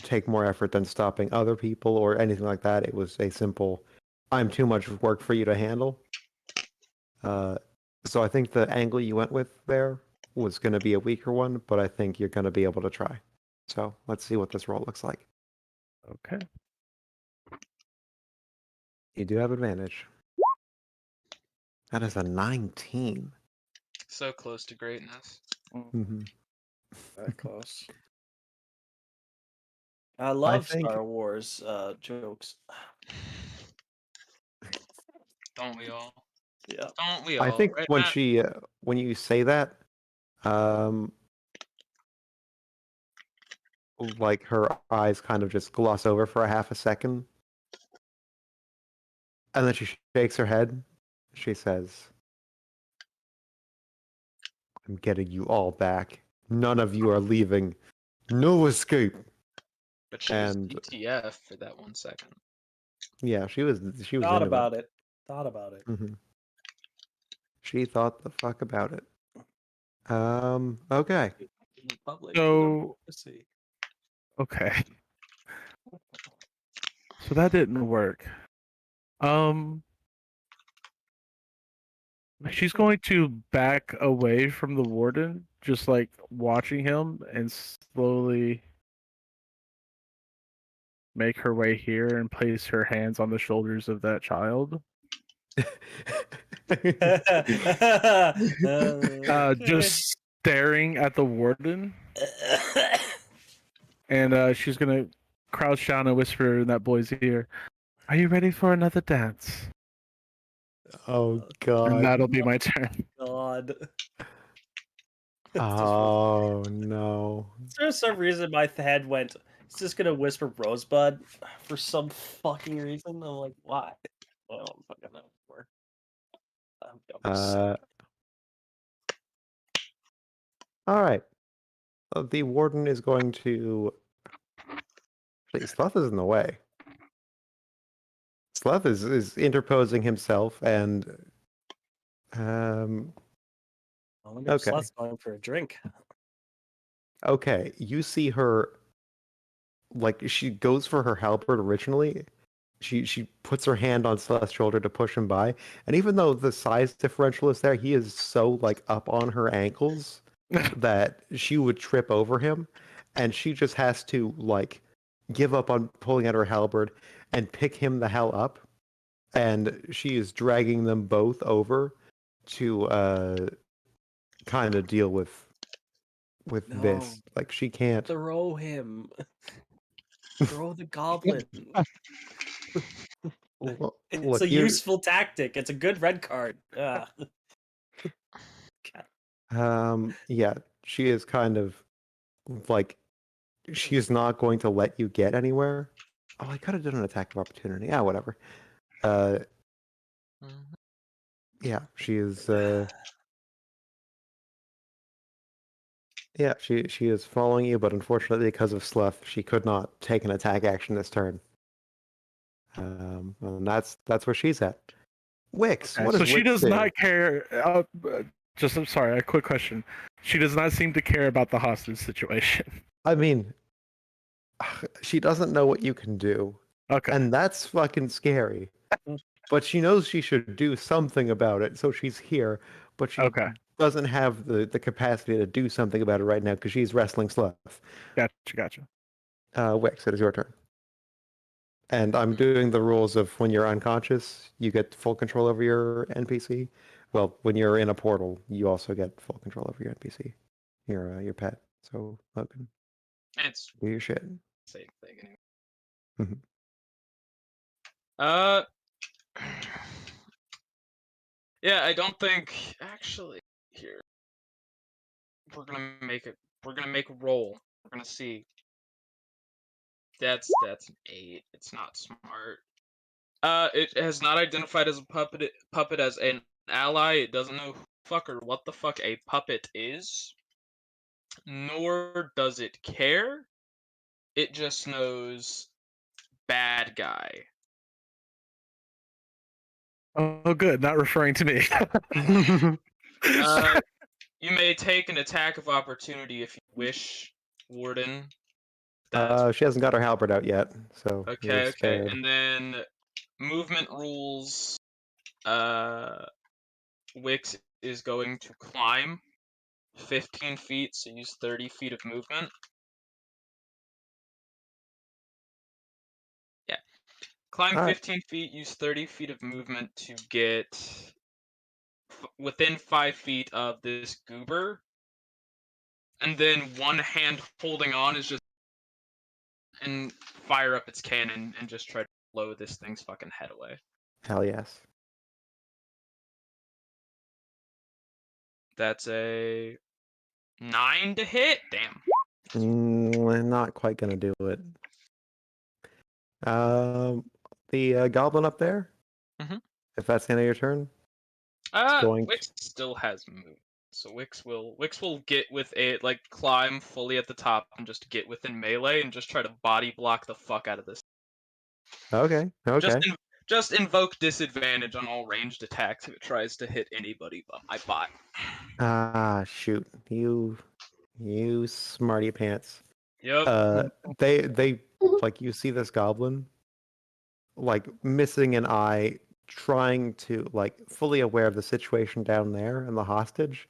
take more effort than stopping other people or anything like that. It was a simple, I'm too much work for you to handle. So I think the angle you went with there was going to be a weaker one, but I think you're going to be able to try. So let's see what this roll looks like. Okay. You do have advantage. That is a 19. So close to greatness. Mm-hmm. That close. I love think- Star Wars jokes. Don't we all? Yeah. Don't we all? I think right, when Matt? when you say that, like her eyes kind of just gloss over for a half a second, and then she shakes her head. She says, I'm getting you all back. None of you are leaving. No escape. But she was DTF for that 1 second. Yeah, she was Thought into about it. Thought about it. Mm-hmm. She thought the fuck about it. Okay. Public So democracy. okay. So that didn't work. She's going to back away from the warden, just like watching him, and slowly make her way here and place her hands on the shoulders of that child. Just staring at the warden. And she's gonna crouch down and whisper in that boy's ear, "Are you ready for another dance?" Oh god. And that'll be my turn. God. Oh no. For some reason, my head went, it's just gonna whisper Rosebud for some fucking reason. I'm like, why? I don't fucking know. I'm dumb. All right. The warden is going to. Actually, Sloth is in the way. Sloth is interposing himself and. Okay. Slut's going for a drink. Okay, you see her. Like she goes for her halberd originally, she puts her hand on Celeste's shoulder to push him by, and even though the size differential is there, he is so like up on her ankles that she would trip over him, and she just has to like give up on pulling at her halberd and pick him the hell up, and she is dragging them both over to kind of deal with No. this. Like she can't. Throw him. Throw the goblin. It's Look, a you're- useful tactic. It's a good red card. Yeah, she is kind of like she's not going to let you get anywhere. Oh, I could have done an attack of opportunity. Yeah, whatever. Yeah, she is. Yeah, she is following you, but unfortunately, because of Slough, she could not take an attack action this turn. And that's where she's at. Wix, Okay, what so does she Wix does do? not care. I'm sorry, a quick question. She does not seem to care about the hostage situation. I mean, she doesn't know what you can do. Okay. And that's fucking scary. But she knows she should do something about it, so she's here. But she doesn't have the capacity to do something about it right now because she's wrestling Slough. Gotcha. Wix, it is your turn. And I'm doing the rules of when you're unconscious, you get full control over your NPC. Well, when you're in a portal, you also get full control over your NPC, your pet. So Logan, It's do your shit. same thing anyway. Mhm. Yeah, I don't think actually here we're gonna make a roll. We're gonna see. That's an 8. It's not smart. It has not identified as a puppet as an ally. It doesn't know what the fuck a puppet is. Nor does it care. It just knows bad guy. Oh, good. Not referring to me. You may take an attack of opportunity if you wish, Warden. She hasn't got her halberd out yet, so you're Okay. spared. And then movement rules. Wix is going to climb 15 feet, so use 30 feet of movement. Yeah. Climb 15 feet, use 30 feet of movement to get within 5 feet of this goober. And then one hand holding on is just and fire up its cannon and just try to blow this thing's fucking head away. Hell yes. That's a 9 to hit. Damn. Not quite gonna do it. The goblin up there. If that's the end of your turn. Wix still has movement, so Wix will get with it, like climb fully at the top and just get within melee and just try to body block the fuck out of this. Okay. Just invoke disadvantage on all ranged attacks if it tries to hit anybody but my bot. Ah, shoot. You smarty pants. Yep. They like you see this goblin like missing an eye, trying to like fully aware of the situation down there and the hostage.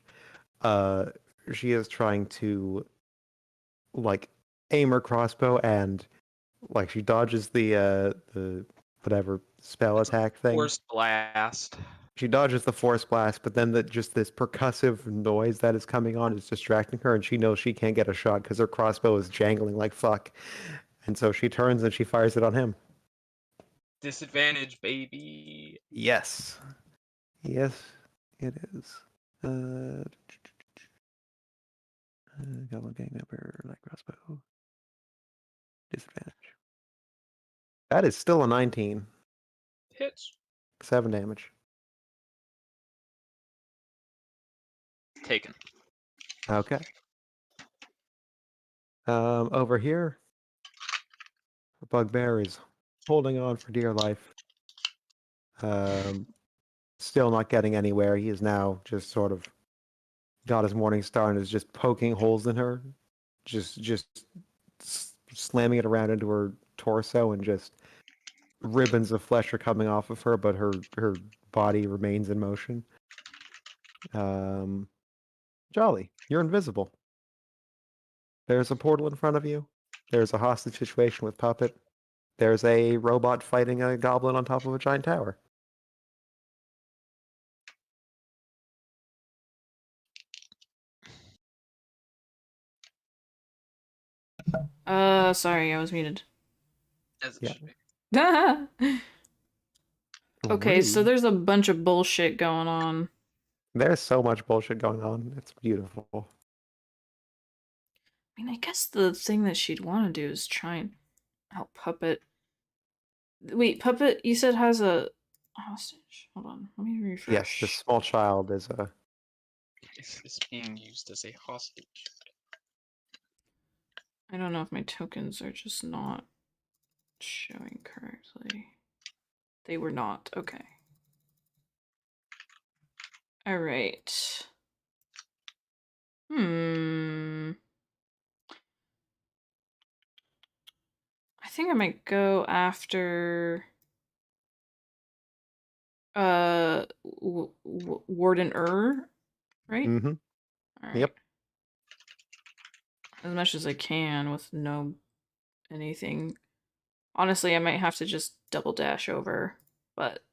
She is trying to like aim her crossbow and like she dodges the whatever spell attack thing. Force blast. She dodges the force blast, but then just this percussive noise that is coming on is distracting her, and she knows she can't get a shot because her crossbow is jangling like fuck. And so she turns and she fires it on him. Disadvantage, baby. Yes, it is. Goblin gang member, light crossbow. Disadvantage. That is still a 19. Hits. 7 damage. Taken. Okay. Over here, Bugbear is holding on for dear life. Still not getting anywhere. He is now just sort of got his morning star and is just poking holes in her, just slamming it around into her torso and just ribbons of flesh are coming off of her, but her body remains in motion. Jolly, you're invisible. There's a portal in front of you. There's a hostage situation with Puppet. There's a robot fighting a goblin on top of a giant tower. Sorry, I was muted. As it Yeah. should be. Okay, so Rude. there's a bunch of bullshit going on. There's so much bullshit going on. It's beautiful. I mean, I guess the thing that she'd want to do is try and help Puppet. Wait, Puppet, you said has a hostage? Hold on, let me refresh. Yes, this small child is a. It's being used as a hostage. I don't know if my tokens are just not showing correctly. They were not. Okay. All right. I think I might go after Warden right? Mm-hmm. All right. Yep. As much as I can with no anything. Honestly, I might have to just double dash over, but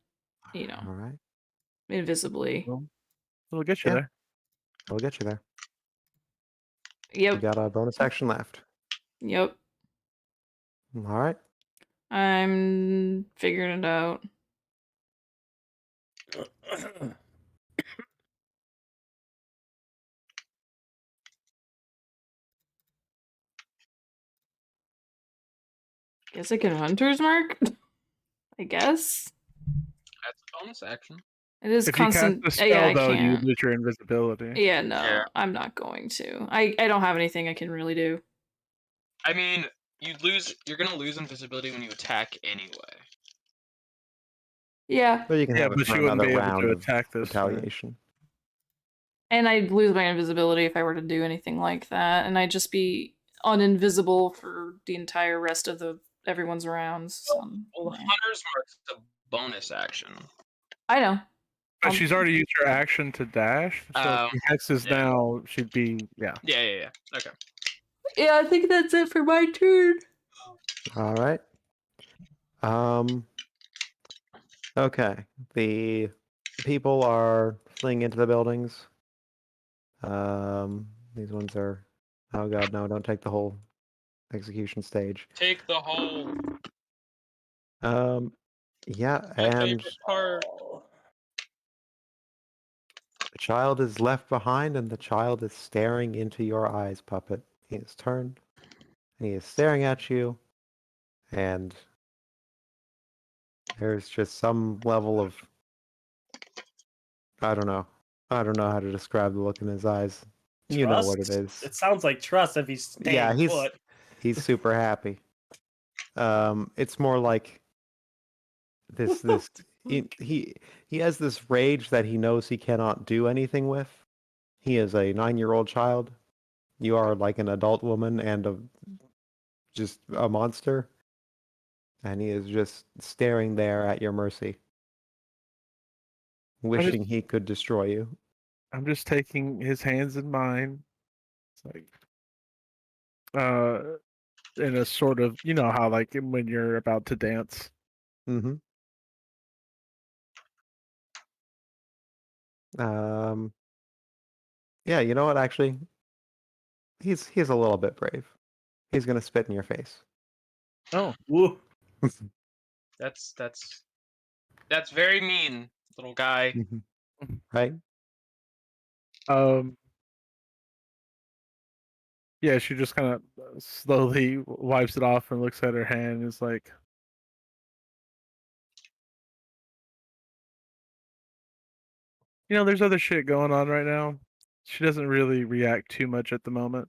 you know, All right. invisibly. We'll get you Yeah. there. We'll get you there. You Yep. got a bonus action left. Yep. All right. I'm figuring it out. Guess I can Hunter's Mark? I guess. That's a bonus action. It is If constant. you cast a spell, Yeah, I though, you can't. lose your invisibility. Yeah, no, Yeah. I'm not going to. I don't have anything I can really do. I mean, you're gonna lose invisibility when you attack anyway. Yeah. But you can Yeah, have it but for you wouldn't another be able round to of attack this turn. retaliation. And I'd lose my invisibility if I were to do anything like that, and I'd just be uninvisible for the entire rest of everyone's rounds. Well, Hunter's Mark's a bonus action. I know. But she's already used her action to dash, so if she hexes yeah. now, she'd be, yeah. Yeah. Okay. Yeah, I think that's it for my turn. All right. Okay. The people are fleeing into the buildings. These ones are. Oh god, no! Don't take the whole execution stage. Take the whole. Yeah, My and favorite part. the child is left behind, and the child is staring into your eyes, Puppet. He is turned, and he is staring at you, and there's just some level of I don't know how to describe the look in his eyes. You know what it Trust? is. It sounds like trust if he's staying Yeah, put. he's super happy. It's more like this he has this rage that he knows he cannot do anything with. He is a 9-year-old child. You are like an adult woman and just a monster. And he is just staring there at your mercy. Wishing he could destroy you. I'm just taking his hands in mine. It's like, in a sort of, you know how like when you're about to dance. Mm-hmm. Yeah, you know what? Actually, he's a little bit brave. He's gonna spit in your face. Oh, Woo. That's very mean, little guy. Right? Yeah, she just kind of slowly wipes it off and looks at her hand and is like, you know, there's other shit going on right now. She doesn't really react too much at the moment.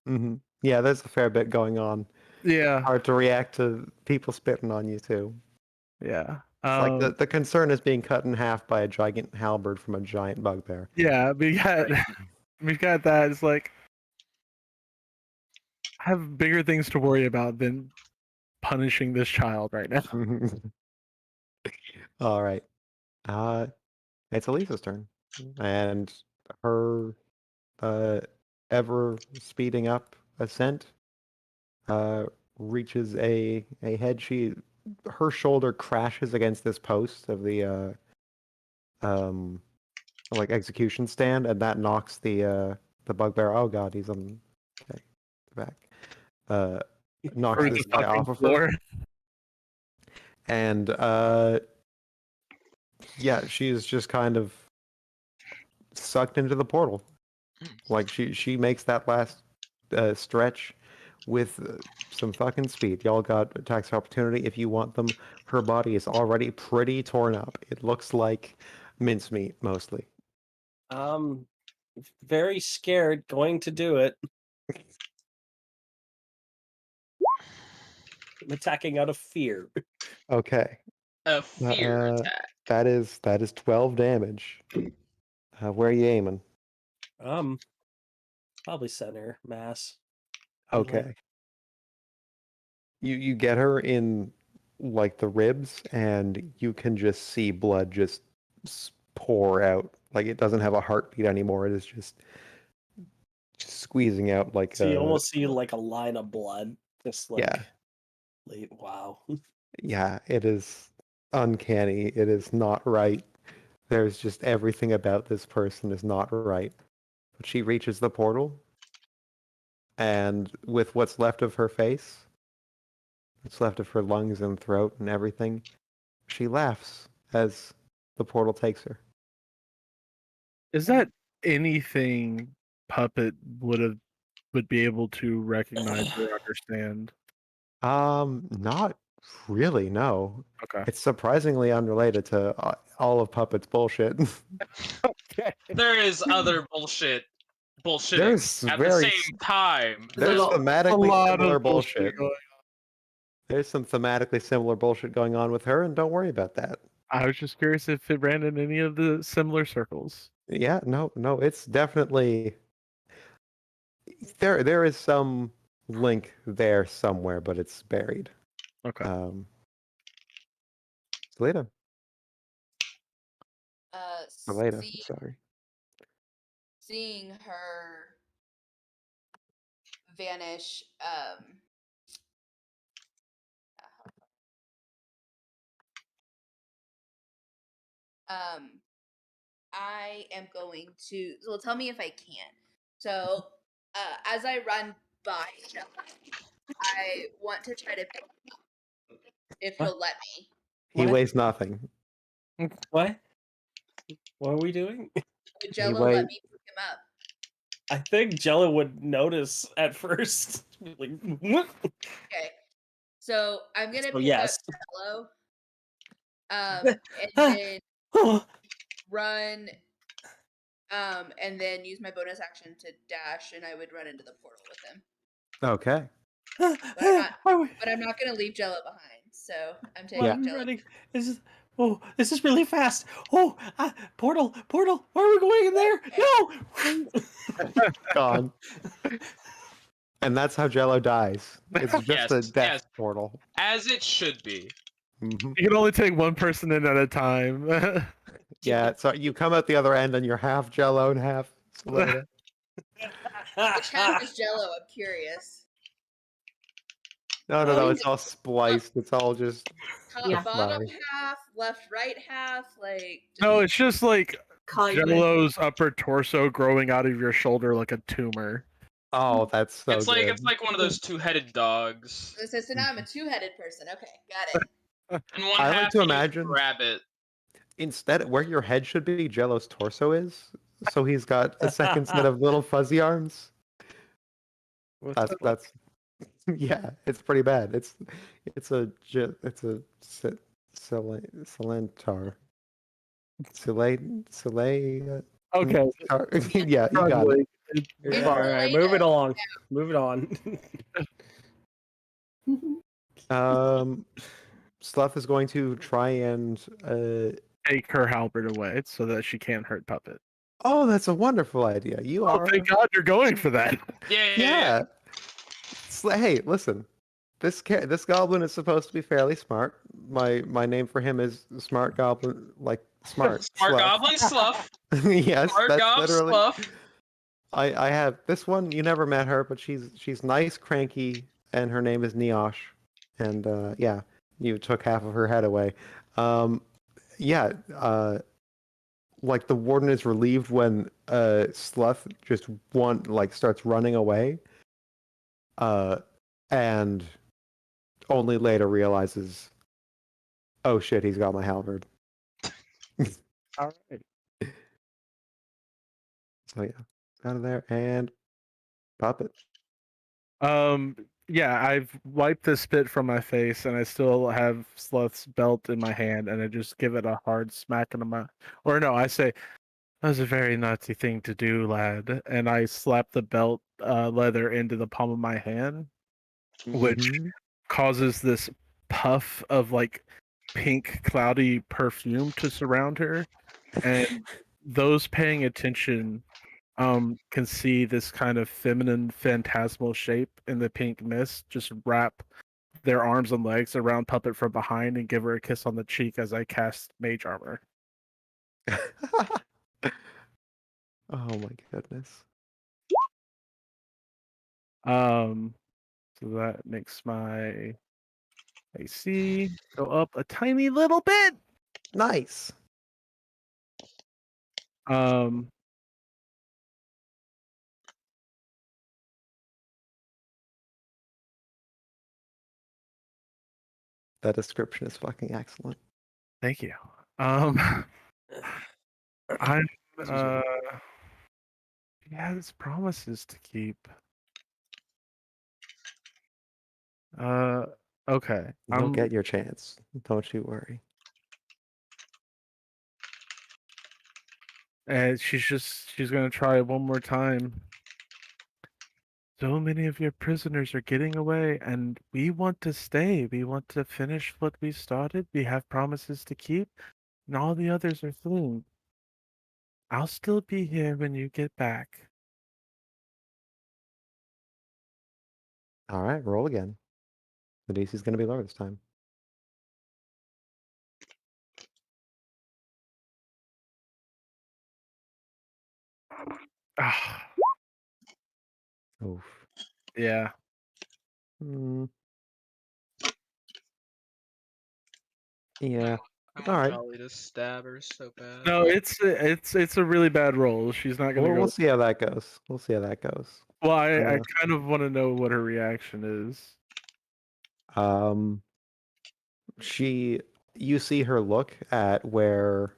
Mm-hmm. Yeah, there's a fair bit going on. Yeah. Hard to react to people spitting on you too. Yeah. It's like the concern is being cut in half by a giant halberd from a giant bugbear. Yeah, we got that. It's like I have bigger things to worry about than punishing this child right now. All right. It's Elisa's turn, and her ever speeding up ascent reaches a head. Her shoulder crashes against this post of the like execution stand, and that knocks the bugbear. Oh god, he's on the back. Knocks Through this the guy fucking off of floor. her, and yeah, she's just kind of sucked into the portal. Like she makes that last stretch with some fucking speed. Y'all got attacks of opportunity if you want them. Her body is already pretty torn up. It looks like mincemeat mostly. Very scared, going to do it. I'm attacking out of fear. Okay. A fear attack. That is 12 damage. Where are you aiming? Probably center mass. Okay. You get her in like the ribs, and you can just see blood just pour out. Like it doesn't have a heartbeat anymore. It is just squeezing out like So you almost see like a line of blood, just like yeah. Wow. Yeah, it is uncanny. It is not right. There's just everything about this person is not right. But she reaches the portal, and with what's left of her face, what's left of her lungs and throat and everything, she laughs as the portal takes her. Is that anything Puppet would be able to recognize or understand? Not really, no. Okay. It's surprisingly unrelated to all of Puppet's bullshit. Okay. There is other bullshitting There's at very the same time. There's lot- thematically lot similar of bullshit bullshit. going There's some thematically similar bullshit going on with her, and don't worry about that. I was just curious if it ran in any of the similar circles. Yeah, no, it's definitely there is some link there somewhere, but it's buried. Okay. Selena. See, Sorry. seeing her vanish, I am going to. Well, tell me if I can. So, as I run by Jello, I want to try to pick him up if he'll let me. He What? weighs nothing. What? What are we doing? Would Jello weighs- let me pick him up? I think Jello would notice at first. Like, what? Okay. So I'm gonna So pick yes. up Jello. And then run. And then use my bonus action to dash, and I would run into the portal with him. Okay. But I'm not gonna leave Jello behind. So I'm taking Yeah. Jello. Running. This is really fast. Portal. Why are we going in there? No. Gone. And that's how Jello dies. It's just Yes, a death yes. portal. As it should be. Mhm. You can only take one person in at a time. Yeah, so you come out the other end and you're half Jello and half Selena. Which half is Jello? I'm curious. No, it's all spliced. It's all just Top, Yeah. bottom Fine. half, left, right half, like. No, it's just like Kind of. Jello's upper torso growing out of your shoulder like a tumor. Oh, that's so it's like good. it's like one of those two-headed dogs. So now I'm a two-headed person. Okay, got it. And one I like half to you imagine- grab it. Instead, where your head should be, Jello's torso is. So he's got a second set of little fuzzy arms. That's yeah, it's pretty bad. It's a Celentar. Okay. Yeah, you got it. It's All right, Selena. move it along. Move it on. Sluff is going to try and Take her halberd away so that she can't hurt Puppet. oh, that's a wonderful idea. You Oh, are thank God you're going for that. Yeah. yeah. Hey, listen. this goblin is supposed to be fairly smart. My name for him is Smart Goblin, like smart. Smart Slough. Goblin Slough. Yes, Smart that's Gob literally. Slough. I have this one. You never met her, but she's nice, cranky, and her name is Neosh. And yeah, you took half of her head away. Yeah, like the warden is relieved when Slough just starts running away. And only later realizes, oh shit, he's got my halberd. All right. So yeah, out of there and Puppet. Yeah, I've wiped the spit from my face, and I still have Sloth's belt in my hand, and I just give it a hard smack in the mouth. Or no, I say, "That was a very naughty thing to do, lad," and I slap the belt leather into the palm of my hand, which Mhm. causes this puff of like pink, cloudy perfume to surround her, and those paying attention can see this kind of feminine phantasmal shape in the pink mist just wrap their arms and legs around Puppet from behind and give her a kiss on the cheek as I cast mage armor. Oh my goodness. So that makes my AC go up a tiny little bit. Nice. Um That description is fucking excellent. Thank you. I'm he has promises to keep. Okay. You'll get your chance. Don't you worry. And she's gonna try one more time. So many of your prisoners are getting away, and we want to stay. We want to finish what we started. We have promises to keep, and all the others are fleeing. I'll still be here when you get back. All right, roll again. The DC's going to be lower this time. Ah, Oof. yeah. Hmm. Yeah. I All want right. Jolly to stab her so bad. No, it's a really bad roll. She's not gonna Well, go. we'll see how that goes. We'll see how that goes. Well, I kind of want to know what her reaction is. You see her look at where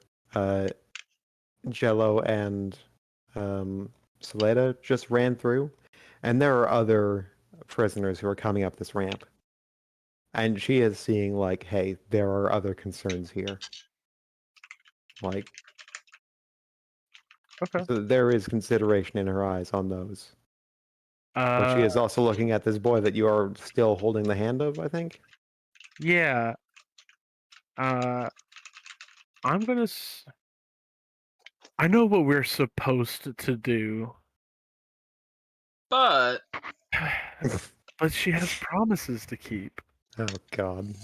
Jello and Saleda just ran through, and there are other prisoners who are coming up this ramp. And she is seeing like, hey, there are other concerns here. Like, Okay. so there is consideration in her eyes on those. But she is also looking at this boy that you are still holding the hand of, I think. Yeah. I'm gonna. I know what we're supposed to do, But but she has promises to keep. Oh God.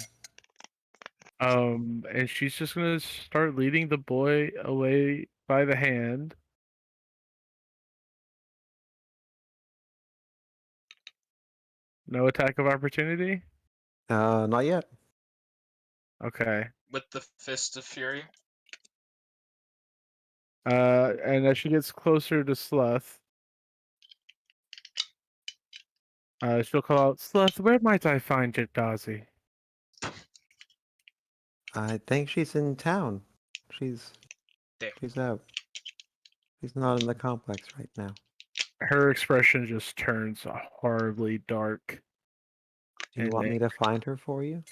And she's just gonna start leading the boy away by the hand. No attack of opportunity? Not yet. Okay. with the Fist of Fury. And as she gets closer to Sloth, she'll call out, Sloth, where might I find Jadazi? I think she's in town. She's out. She's not in the complex right now. Her expression just turns horribly dark. Do you want me to find her for you?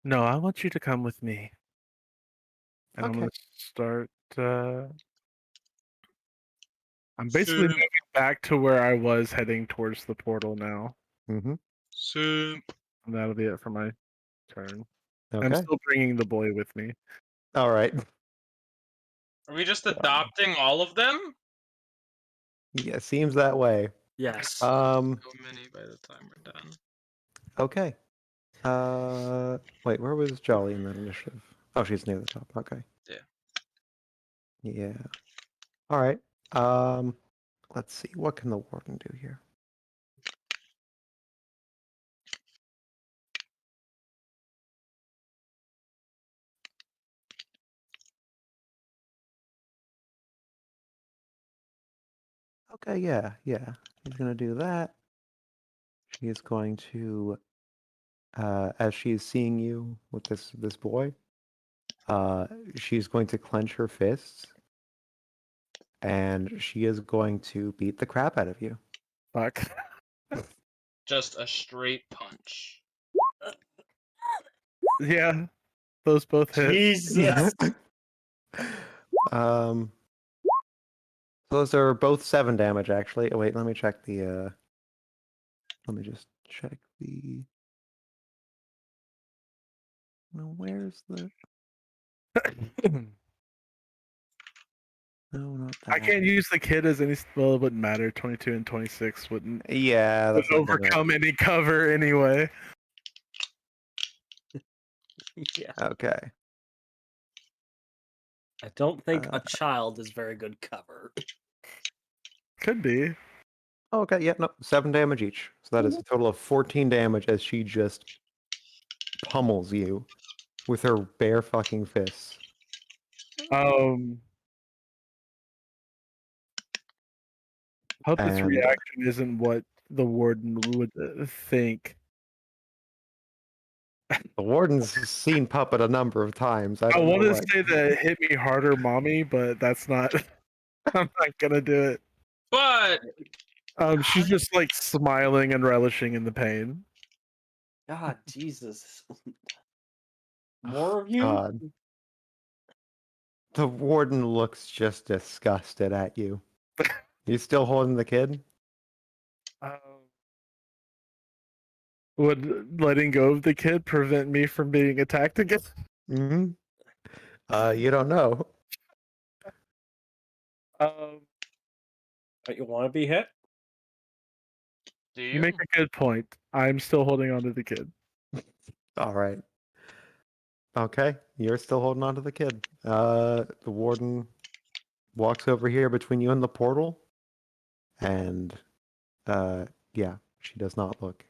No, I want you to come with me. And I'm Okay. gonna start. I'm basically moving back to where I was heading towards the portal now. Mm-hmm. Simp. And that'll be it for my turn. I'm Okay. still bringing the boy with me. All right. Are we just adopting all of them? Yeah, seems that way. Yes. So many by the time we're done. Okay. Wait, where was Jolly in that initiative? Oh, she's near the top. Okay. Yeah. Yeah. All right. Let's see. What can the warden do here? Okay, yeah. He's gonna do that. She is going to, as she is seeing you with this boy, she's going to clench her fists, and she is going to beat the crap out of you. Fuck. Just a straight punch. Yeah, those both hit. Jesus. Those are both 7 damage, actually. Oh, wait, let me check the. Let me just check the. No, where's the? No, not that. I can't use the kid as any. Well, it wouldn't matter. 22 and 26 wouldn't Yeah, that's not gonna- overcome any cover anyway. Yeah. Okay. I don't think a child is very good cover. Could be. Oh, okay, yeah, no, 7 damage each. So that is a total of 14 damage as she just pummels you with her bare fucking fists. Hope this And- reaction isn't what the warden would think. The warden's seen Puppet a number of times. I I don't know want to what- say that hit me harder, mommy, but that's not. I'm not gonna do it. But She's just like smiling and relishing in the pain. God, Jesus. More of you? God. The warden looks just disgusted at you. You still holding the kid? Would letting go of the kid prevent me from being attacked again? Mm-hmm. You don't know. You want to be hit? do You make a good point. I'm still holding on to the kid. All right. Okay, you're still holding on to the kid. The warden walks over here between you and the portal, and yeah, she does not look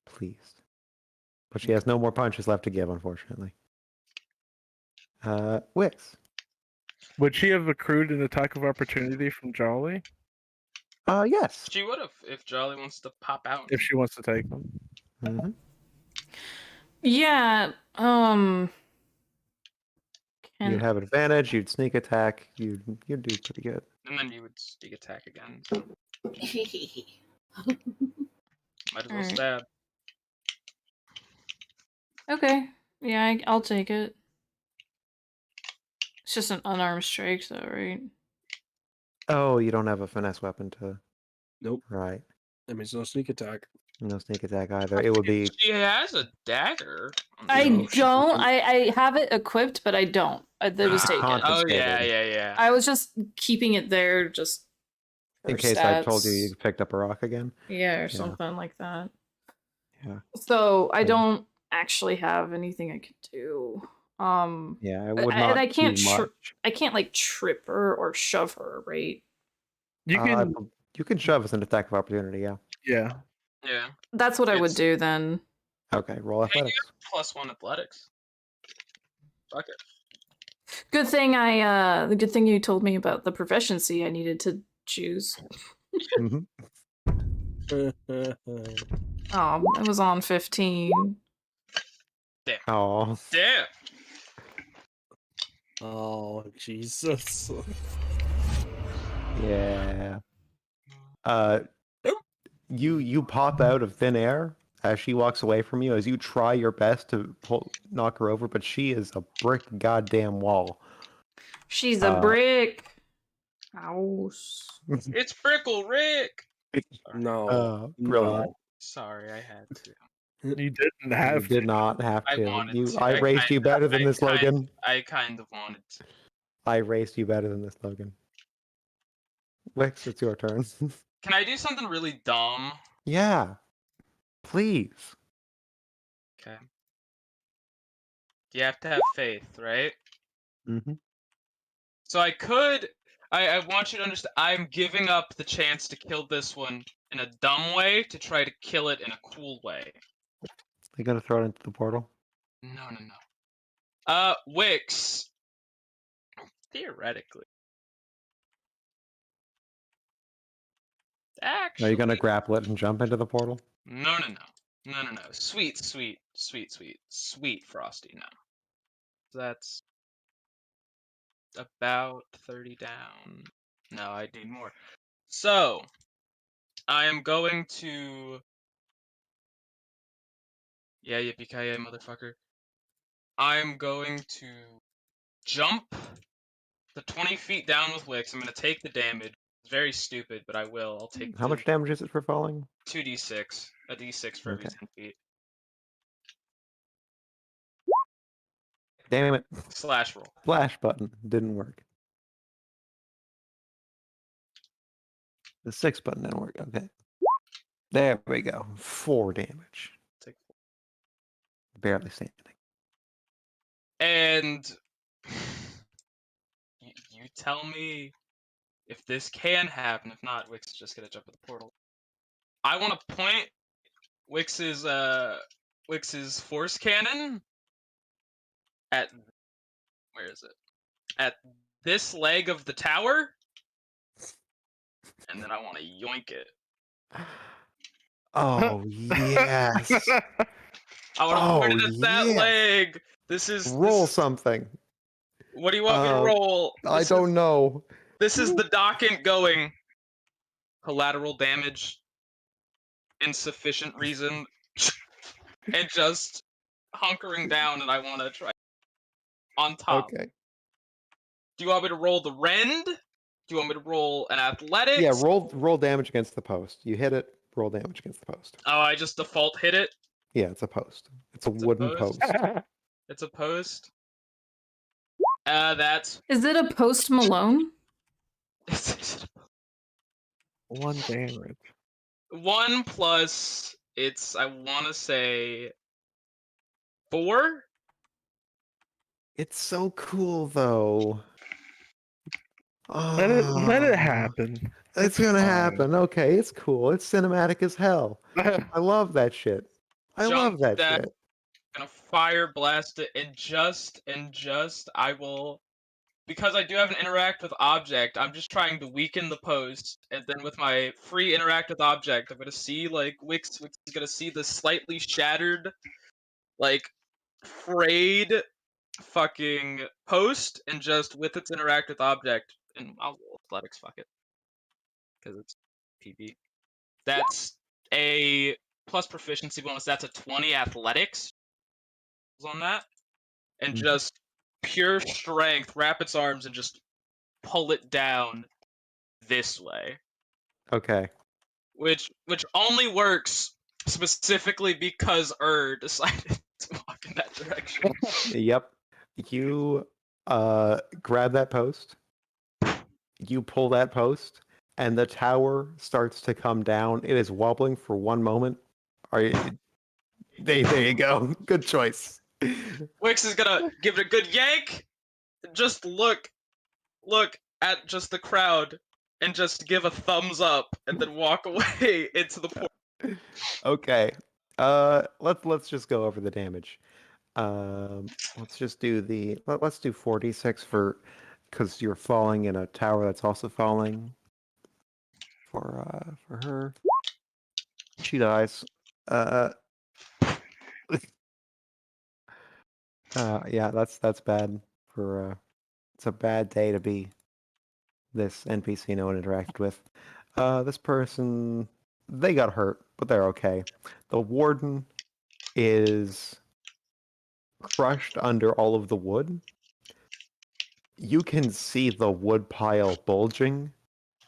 pleased. But she has no more punches left to give, unfortunately. Wix. Would she have accrued an attack of opportunity from Jolly Yes. She would have if Jolly wants to pop out. if she wants to take them? Mm-hmm. Yeah. You'd have advantage. You'd sneak attack. You'd do pretty good. And then you would sneak attack again. So might as well Alright. stab. Okay. Yeah, I'll take it. It's just an unarmed strike, though, right? Oh, you don't have a finesse weapon to. Nope. Right. That means no sneak attack. No sneak attack either. It would be. She has a dagger. I No, she don't. doesn't. I have it equipped, but I don't. It was taken. Oh yeah. I was just keeping it there, just In for case I told you stats. you picked up a rock again. Yeah, or something like that. Yeah. So I Um, don't actually have anything I could do. Yeah, I But would I- not. and I can't do tr- much. I can't like trip her or shove her, right? You can, You can shove as an attack of opportunity. Yeah. yeah. Yeah. That's what I would It's- do then. Okay. Roll Hey, you athletics. got +1 athletics. Fuck it. Good thing the good thing you told me about the proficiency I needed to choose. Mhm. It was on 15. Oh. Damn. Oh, Jesus. Yeah. You pop out of thin air as she walks away from you. As you try your best to knock her over, but she is a brick goddamn wall. She's a brick house. It's Brickle Rick. No. Brilliant. Sorry, I had to. You didn't You have did to. not have I to. wanted to. I raised you better than this, Logan. I kind of wanted to. I raced you better than this, Logan. Wix, it's your turn. Can I do something really dumb? Yeah. Please. Okay. You have to have faith, right? Mm-hmm. So I want you to understand, I'm giving up the chance to kill this one in a dumb way to try to kill it in a cool way. You gonna throw it into the portal? No. Wix. Theoretically. Actually. Are you gonna grapple it and jump into the portal? No. Sweet, Frosty, no. That's about 30 down. No, I need more. So, I am going to... Yeah, yippee-ki-yay, motherfucker. I'm going to jump the 20 feet down with Wix. I'm going to take the damage. It's very stupid, but I will. I'll take How much damage is it for falling? 2d6. A d6 for every Okay. 10 feet. Damn it. Slash roll. Flash button. Didn't work. The 6 button didn't work. Okay. There we go. 4 damage. Take 4. Barely standing. And you tell me if this can happen. If not, Wix is just gonna jump at the portal. I want to point Wix's force cannon at where is it? At this leg of the tower, and then I want to yoink it. Oh, yes. I want to point it at that yes. leg. This is Roll this, something. What do you want me to roll? I don't know. This is the document going. Collateral damage. Insufficient reason. And just hunkering down, and I want to try on top. Okay. Do you want me to roll the rend? Do you want me to roll an athletics? Yeah, roll damage against the post. You hit it, roll damage against the post. Oh, I just default hit it? Yeah, it's a post. It's a wooden post. It's a post. That's... Is it a Post Malone? 1 damage. 1 plus, it's, I want to say, 4? It's so cool, though. Let it happen. It's gonna happen. Okay, it's cool. It's cinematic as hell. I love that shit. I love that shit. Gonna fire blast it, and just I will, because I do have an interact with object, I'm just trying to weaken the post, and then with my free interact with object, I'm gonna see, like, Wix is gonna see the slightly shattered, like, frayed fucking post, and just with its interact with object, and I'll roll athletics, fuck it. Because it's PB. That's a plus proficiency bonus, that's a 20 athletics on that. And just pure strength, wrap its arms, and just pull it down this way. Okay. Which only works specifically because decided to walk in that direction. Yep. You grab that post. You pull that post, and the tower starts to come down. It is wobbling for 1 moment. There you go. Good choice. Wix is gonna give it a good yank. Just look at just the crowd and just give a thumbs up, and then walk away into the portal. Okay. Let's just go over the damage. Let's just do let's do 4d6 because you're falling in a tower that's also falling. For her, she dies. Yeah, that's bad for it's a bad day to be this NPC no one interacted with. This person, they got hurt, but they're okay. The warden is crushed under all of the wood. You can see the wood pile bulging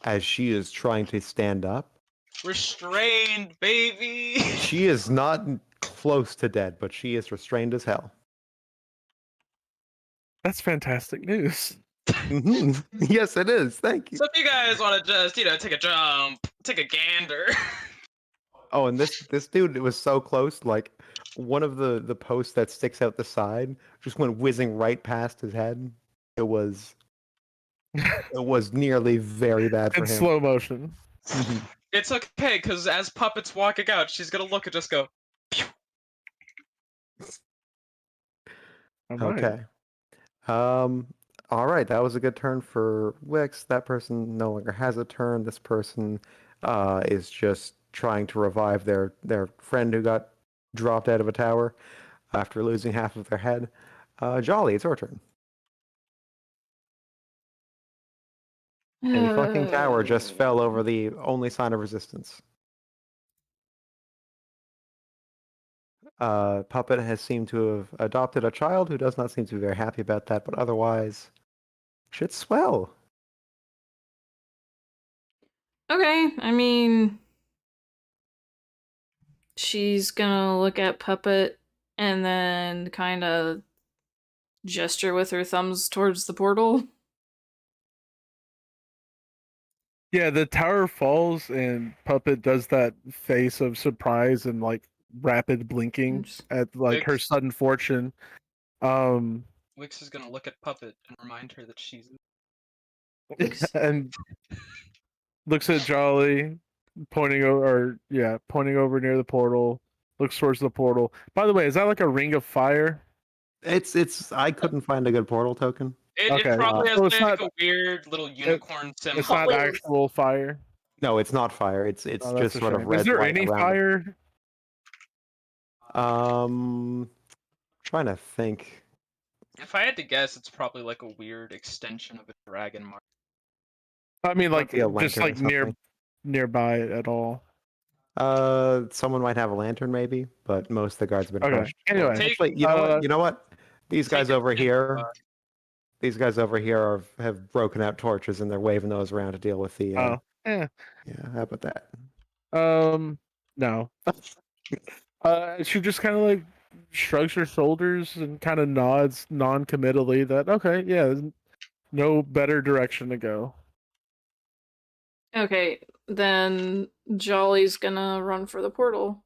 as she is trying to stand up. Restrained, baby! She is not close to dead, but she is restrained as hell. That's fantastic news. Mhm. Yes, it is. Thank you. So if you guys want to just, take a jump, take a gander. Oh, and this dude was so close. Like one of the posts that sticks out the side just went whizzing right past his head. It was nearly very bad for In him. slow motion. Mhm. It's okay, because as Puppet's walking out, she's gonna look and just go, pew. All right. Okay. All right, that was a good turn for Wix. That person no longer has a turn. This person is just trying to revive their friend who got dropped out of a tower after losing half of their head. Jolly, it's your turn. A fucking tower just fell over the only sign of resistance. Puppet has seemed to have adopted a child who does not seem to be very happy about that, but otherwise, shit's swell. Okay, I mean, she's gonna look at Puppet and then kind of gesture with her thumbs towards the portal. Yeah, the tower falls and Puppet does that face of surprise and like rapid blinking Just- at like her Vix. sudden fortune. Wix is gonna look at Puppet and remind her that she's. And looks at Jolly, pointing over near the portal, looks towards the portal. By the way, is that like a ring of fire? It's I couldn't find a good portal token. It Okay, probably has so it's like not a weird little unicorn symbol. it's not Wait. actual fire. No, it's not fire. It's Oh, just that's a sort of shame. red Is there light any around fire? Trying to think. If I had to guess, it's probably like a weird extension of a dragon mark. I mean, like Might be a just lantern or like something. nearby at all. Someone might have a lantern maybe, but most of the guards have been Okay. crushed. Anyway, Take- Actually, you know what? You know what? These Take guys a over hint, here, these guys over here have broken out torches and they're waving those around to deal with the. oh, yeah. Yeah, how about that? No. She just kind of like shrugs her shoulders and kind of nods non-committally that okay, yeah, there's no better direction to go. Okay, then Jolly's gonna run for the portal.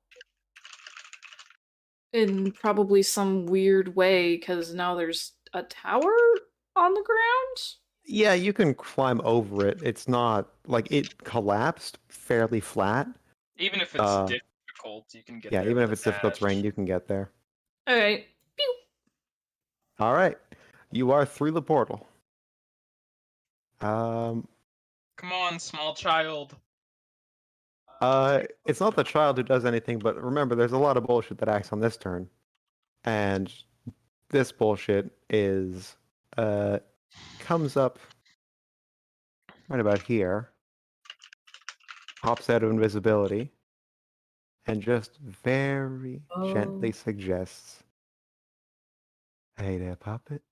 In probably some weird way, because now there's a tower on the ground? Yeah, you can climb over it. It's not like it collapsed fairly flat. Even if it's difficult, you can get Yeah, there. even with if it's a difficult dash. terrain, you can get there. Okay. Pew! All right, you are through the portal. Come on, small child. It's not the child who does anything, but remember, there's a lot of bullshit that acts on this turn, and this bullshit is comes up right about here, pops out of invisibility, and just very gently suggests, "Hey there, Puppet.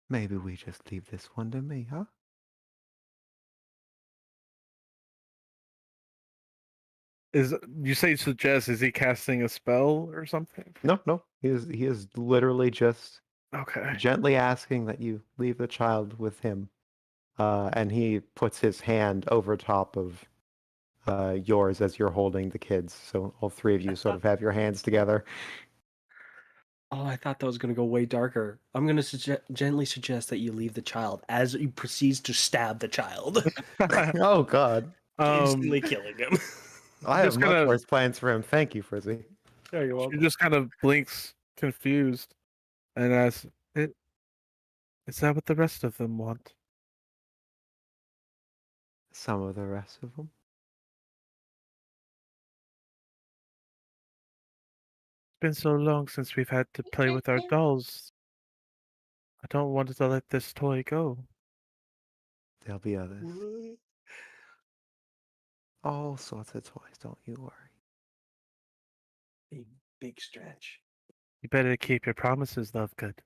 Maybe we just leave this one to me, huh?" Is you say suggest? Is he casting a spell or something? No. He is literally just Okay. gently asking that you leave the child with him. And he puts his hand over top of yours as you're holding the kids. So all three of you sort of have your hands together. Oh, I thought that was going to go way darker. I'm going to gently suggest that you leave the child as he proceeds to stab the child, Oh, God. instantly killing him. I have Just much gonna- worse plans for him. Thank you, Frizzy. Yeah, you're She welcome. just kind of blinks, confused, and asks, "Is that what the rest of them want?" Some of the rest of them. It's been so long since we've had to play with our dolls. I don't want to let this toy go. There'll be others. All sorts of toys, don't you worry. A big stretch. You better keep your promises, Lovegood.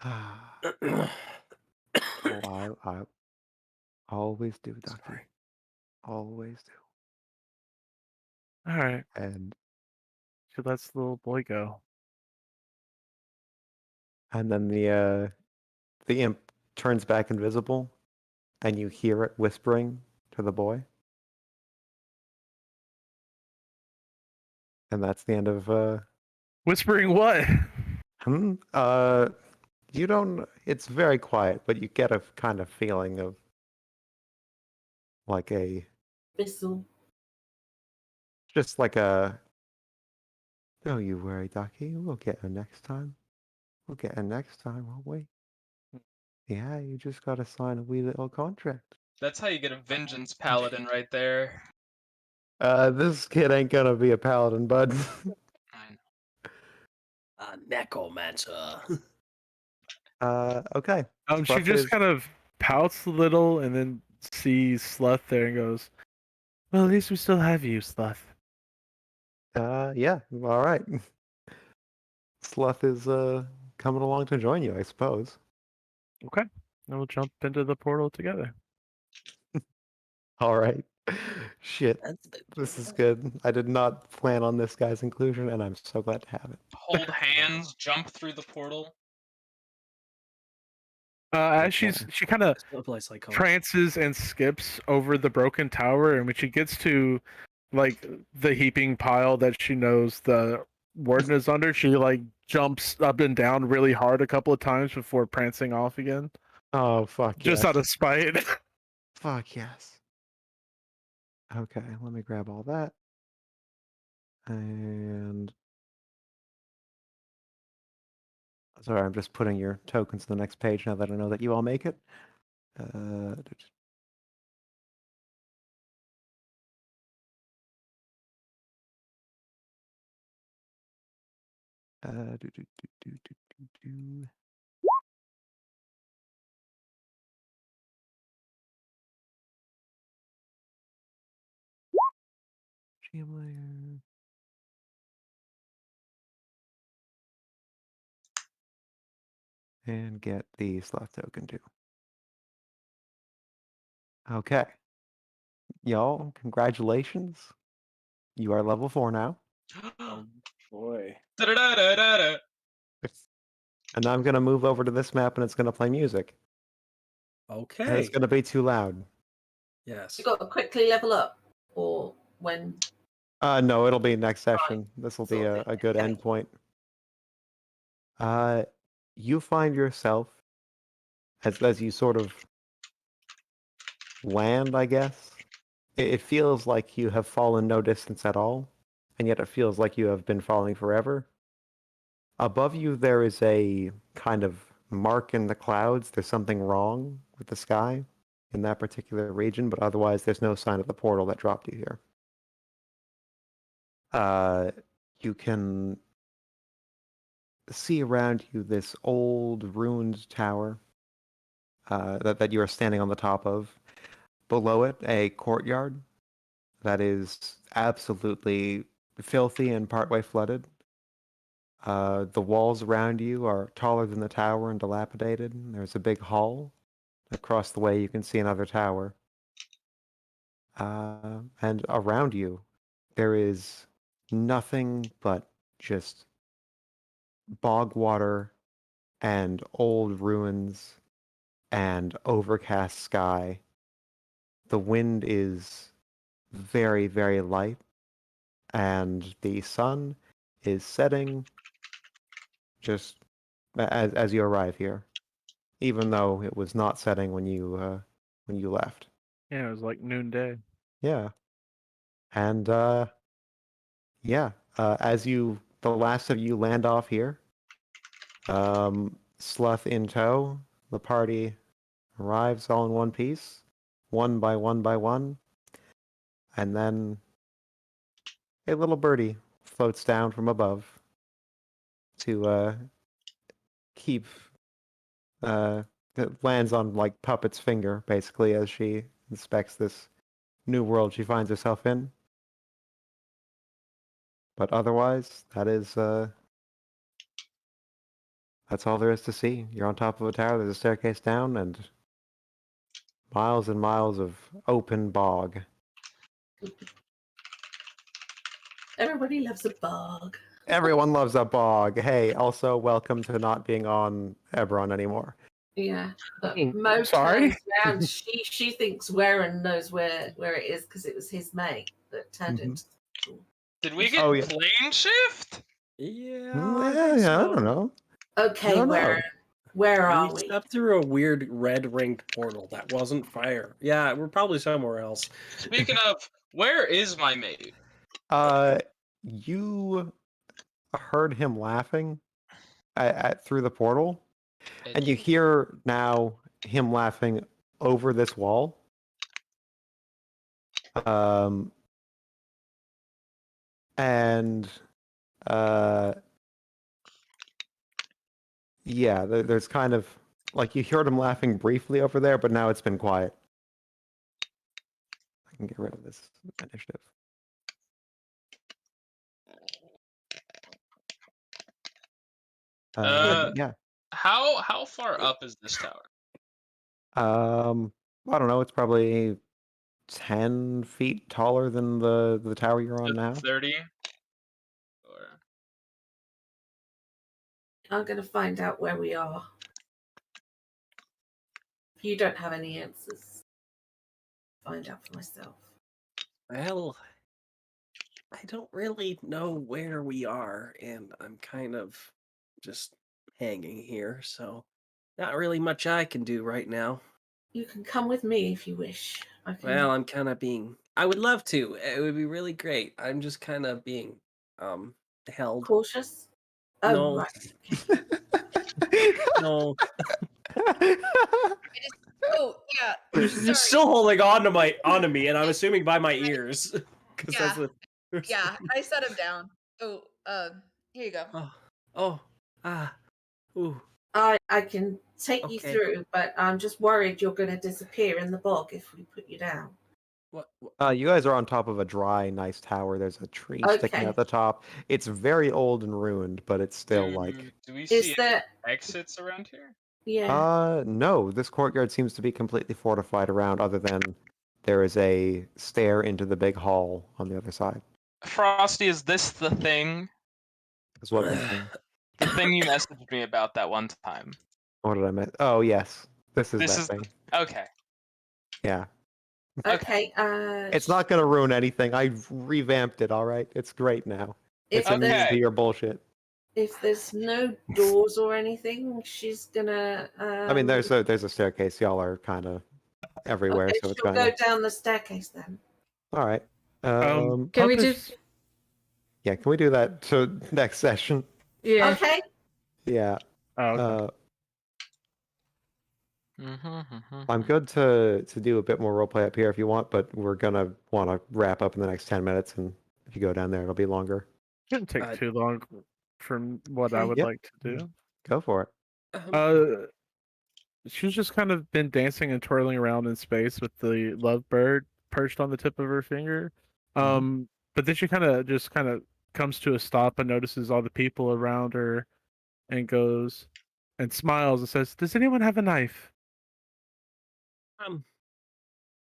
Oh, I always do, Ducky. Sorry. Always do. All right. And She lets the little boy go. then the the imp turns back invisible, and you hear it whispering to the boy. And that's the end of Whispering what? you don't. It's very quiet, but you get a kind of feeling of like Whistle. just like a. Don't you worry, Ducky. We'll get her next time. We'll get her next time, won't we? Yeah, you just gotta sign a wee little contract. That's how you get a vengeance paladin right there. This kid ain't gonna be a paladin, bud. I know. Necromancer. Okay. She Sluth just is- kind of pouts a little and then sees Sluth there and goes, "Well, at least we still have you, Sluth." Yeah, all right. Sluth is coming along to join you, I suppose. Okay. Then we'll jump into the portal together. All right. Shit, That's this is good. I did not plan on this guy's inclusion, and I'm so glad to have it. Hold hands, jump through the portal. As she kind of a place like home. prances and skips over the broken tower, and when she gets to like the heaping pile that she knows the warden is under, she like jumps up and down really hard a couple of times before prancing off again, Oh, fuck just yes. out of spite. Fuck yes. Okay, let me grab all that. And... Sorry, I'm just putting your tokens to the next page now that I know that you all make it. Do, do, do, do, do, do, do. GM layer. And get the Sloth token too. Okay. Y'all, congratulations. You are level 4 now. Boy. Da-da-da-da-da-da. And I'm going to move over to this map and it's going to play music. And Okay. it's going to be too loud. Yes. You got to quickly level up, or when? No, it'll be next session. This will be Sort of a good okay. end point. You find yourself, as you sort of land, I guess, it feels like you have fallen no distance at all, and yet it feels like you have been falling forever. Above you, there is a kind of mark in the clouds. There's something wrong with the sky in that particular region, but otherwise there's no sign of the portal that dropped you here. You can see around you this old ruined tower that you are standing on the top of. Below it, a courtyard that is absolutely filthy and partway flooded. The walls around you are taller than the tower and dilapidated. There's a big hall. Across the way, you can see another tower. And around you, there is nothing but just bog water and old ruins and overcast sky. The wind is very, very light, and the sun is setting just as you arrive here, even though it was not setting when you left. Yeah, it was like noonday. Yeah, and yeah, as the last of you land off here, Sluth in tow, the party arrives all in one piece, one by one by one, and then a little birdie floats down from above to keep it lands on like Puppet's finger basically as she inspects this new world she finds herself in. But otherwise, that's all there is to see. You're on top of a tower, there's a staircase down, and miles and miles of open bog. Everybody loves a bog. Everyone loves a bog. Hey, also welcome to not being on Eberron anymore. Yeah, but Oh, Mo sorry? turns around. She thinks Warren knows where it is because it was his mate that turned Mhm. into the tool. Did we get Oh, yeah. plane shift? Yeah, I think I so. don't know. Okay, No, no. Warren, where are We we? stepped through a weird red ringed portal that wasn't fire. Yeah, we're probably somewhere else. Speaking of, where is my mate? You heard him laughing through the portal, and you hear now him laughing over this wall. And yeah, there's kind of like you heard him laughing briefly over there, but now it's been quiet. I can get rid of this initiative. Yeah. How far up is this tower? I don't know. It's probably 10 feet taller than the tower you're on now. 30? Or... I'm going to find out where we are. If you don't have any answers, find out for myself. Well, I don't really know where we are, and I'm kind of just hanging here, so not really much I can do right now. You can come with me if you wish. Well, I'm kind of being. I would love to. It would be really great. I'm just kind of being held. Cautious? Oh, No. right. No. Oh yeah. You're Sorry. still holding onto me, and I'm assuming by my ears. 'Cause Yeah. that's what... Yeah, I set him down. Oh, here you go. Ooh. I can take you Okay. through, but I'm just worried you're going to disappear in the bog if we put you down. What? You guys are on top of a dry, nice tower. There's a tree sticking Okay. at the top. It's very old and ruined, but it's still like. Do we Is see there? any exits around here? Yeah. No. This courtyard seems to be completely fortified around, other than there is a stair into the big hall on the other side. Frosty, is this the thing? Is what I'm saying. The thing you messaged me about that one time. What did I miss? Oh yes, this is that thing. Okay. Yeah. Okay. It's not going to ruin anything. I revamped it. All right, it's great now. It's immune to your bullshit. If there's no doors or anything, she's gonna. I mean, there's a staircase. Y'all are kind of everywhere, Okay, so it's she'll kind go of. down the staircase then. All right. Can we do? Yeah, can we do that? So next session. Yeah. Okay. Yeah. Okay. I'm good to do a bit more roleplay up here if you want, but we're gonna want to wrap up in the next 10 minutes, and if you go down there, it'll be longer. Shouldn't take too long from what I would Yep. like to do. Go for it. She's just kind of been dancing and twirling around in space with the lovebird perched on the tip of her finger. But then she kind of comes to a stop and notices all the people around her, and goes and smiles and says, "Does anyone have a knife?"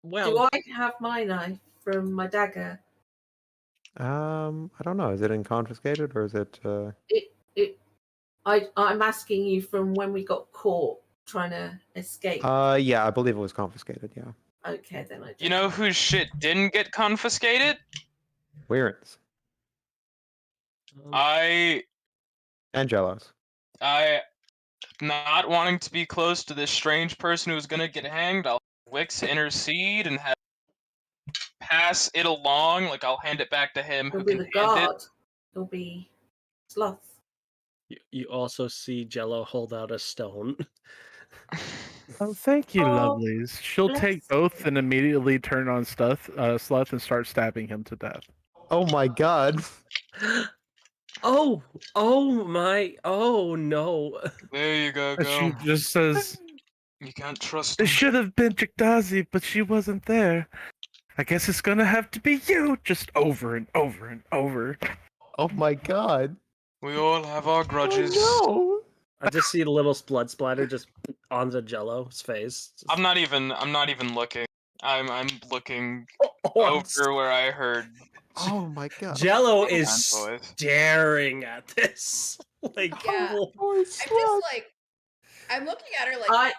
Well, do I have my knife from my dagger? I don't know. Is it in confiscated or is it? I'm asking you from when we got caught trying to escape. Yeah, I believe it was confiscated. Yeah. Okay, then I. You know whose shit didn't get confiscated? Weird's. Angelo's. Not wanting to be close to this strange person who's gonna get hanged, I'll Wix intercede and have pass it along. Like I'll hand it back to him. It'll Who be can the hand guard. it. It'll be Sloth. You also see Jello hold out a stone. Oh, thank you, Oh, lovelies. She'll take both and immediately turn on Sluth and start stabbing him to death. Oh my god. Oh no. There you go, And she just says, "You can't trust "It him." should have been Jagdazi, but she wasn't there. I guess it's gonna have to be you," just over and over and over. Oh my god. We all have our grudges. Oh, I just see a little blood splatter just on the Jello's face. Just... I'm not even looking. I'm looking over where I heard. Oh my god. Jello is staring at this. Like, Yeah. oh, I'm just like, I'm looking at her like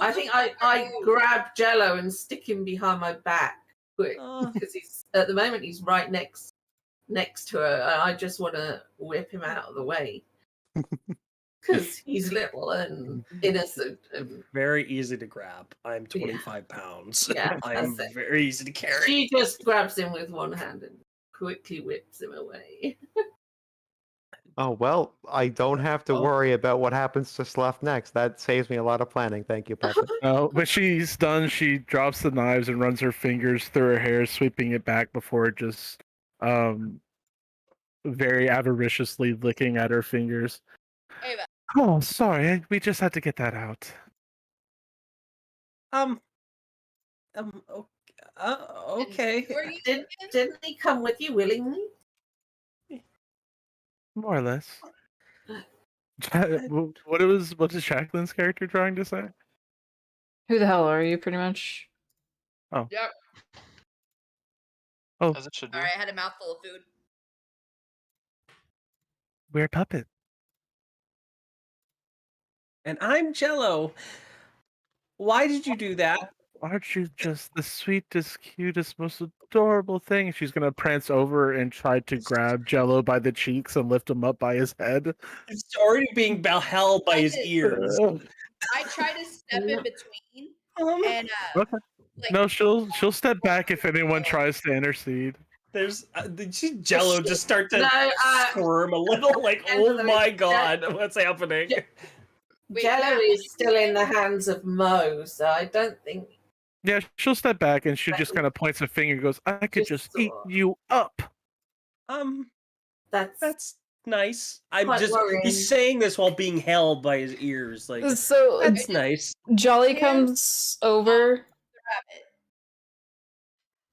I think I grab Jello and stick him behind my back quick because he's at the moment he's right next to her. And I just want to whip him out of the way because he's little and innocent. And Very easy to grab. I'm 25 pounds. Yeah, I'm that's it. very easy to carry. She just grabs him with one hand and quickly whips him away. Oh, well, I don't have to worry about what happens to Slough next. That saves me a lot of planning. Thank you, Pepper. No, when she's done, she drops the knives and runs her fingers through her hair, sweeping it back before just very avariciously licking at her fingers. Ava. Oh, sorry, we just had to get that out. Okay. Didn't he come with you willingly? More or less. What is Jacqueline's character trying to say? Who the hell are you, pretty much? Oh. Yep. Oh. As it should be. All right, I had a mouthful of food. We're a puppet. And I'm Jello. Why did you do that? Aren't you just the sweetest, cutest, most adorable thing? She's gonna prance over and try to grab Jello by the cheeks and lift him up by his head. It's already being held by his ears. I try to step in between, and Okay. like, No, she'll step back if anyone tries to intercede. There's Jello just start to No, squirm a little, like, oh my god, what's happening? Jello is still in the hands of Mo, so I don't think. Yeah, she'll step back and she just kind of points a finger and goes, "I could just eat you up." That's nice. I'm quite just worrying. he's saying this while being held by his ears. Like, So that's nice. Jolly comes over.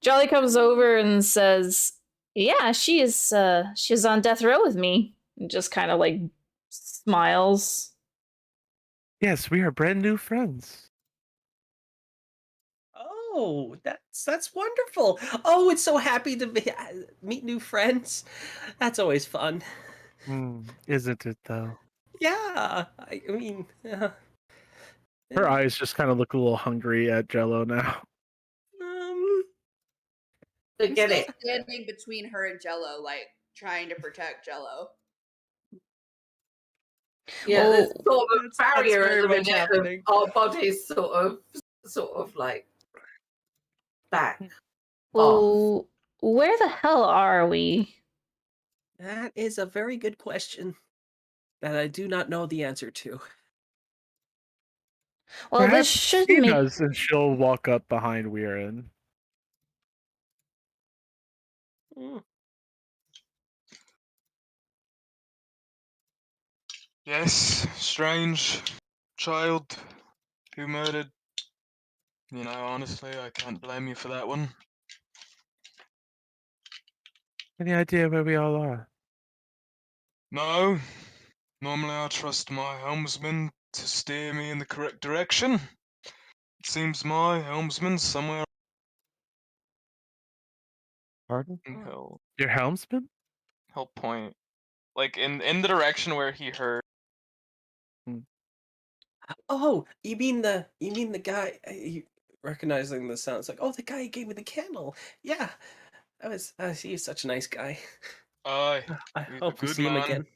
Jolly comes over and says, "Yeah, she's on death row with me." And just kind of like smiles. Yes, we are brand new friends. Oh, that's wonderful. Oh, it's so happy to meet new friends. That's always fun. Isn't it though? Yeah, I mean, Her eyes just kind of look a little hungry at Jello now. Get it. Standing between her and Jello, like trying to protect Jello. Yeah, there's sort of a barrier very at the much minute happening. of our bodies sort of like back. Well, where the hell are we? That is a very good question that I do not know the answer to. Well, this Perhaps should she make does, and she'll walk up behind Weirin. Yes, strange child who murdered. You know, honestly, I can't blame you for that one. Any idea where we all are? No, normally I trust my helmsman to steer me in the correct direction. It seems my helmsman's somewhere. Pardon? Your helmsman? He'll point, like in the direction where he heard. Oh, you mean the guy? Recognizing the sounds, like, oh, the guy who gave me the candle. Yeah, he's such a nice guy. Aye, I he's a hope we good see him man. again.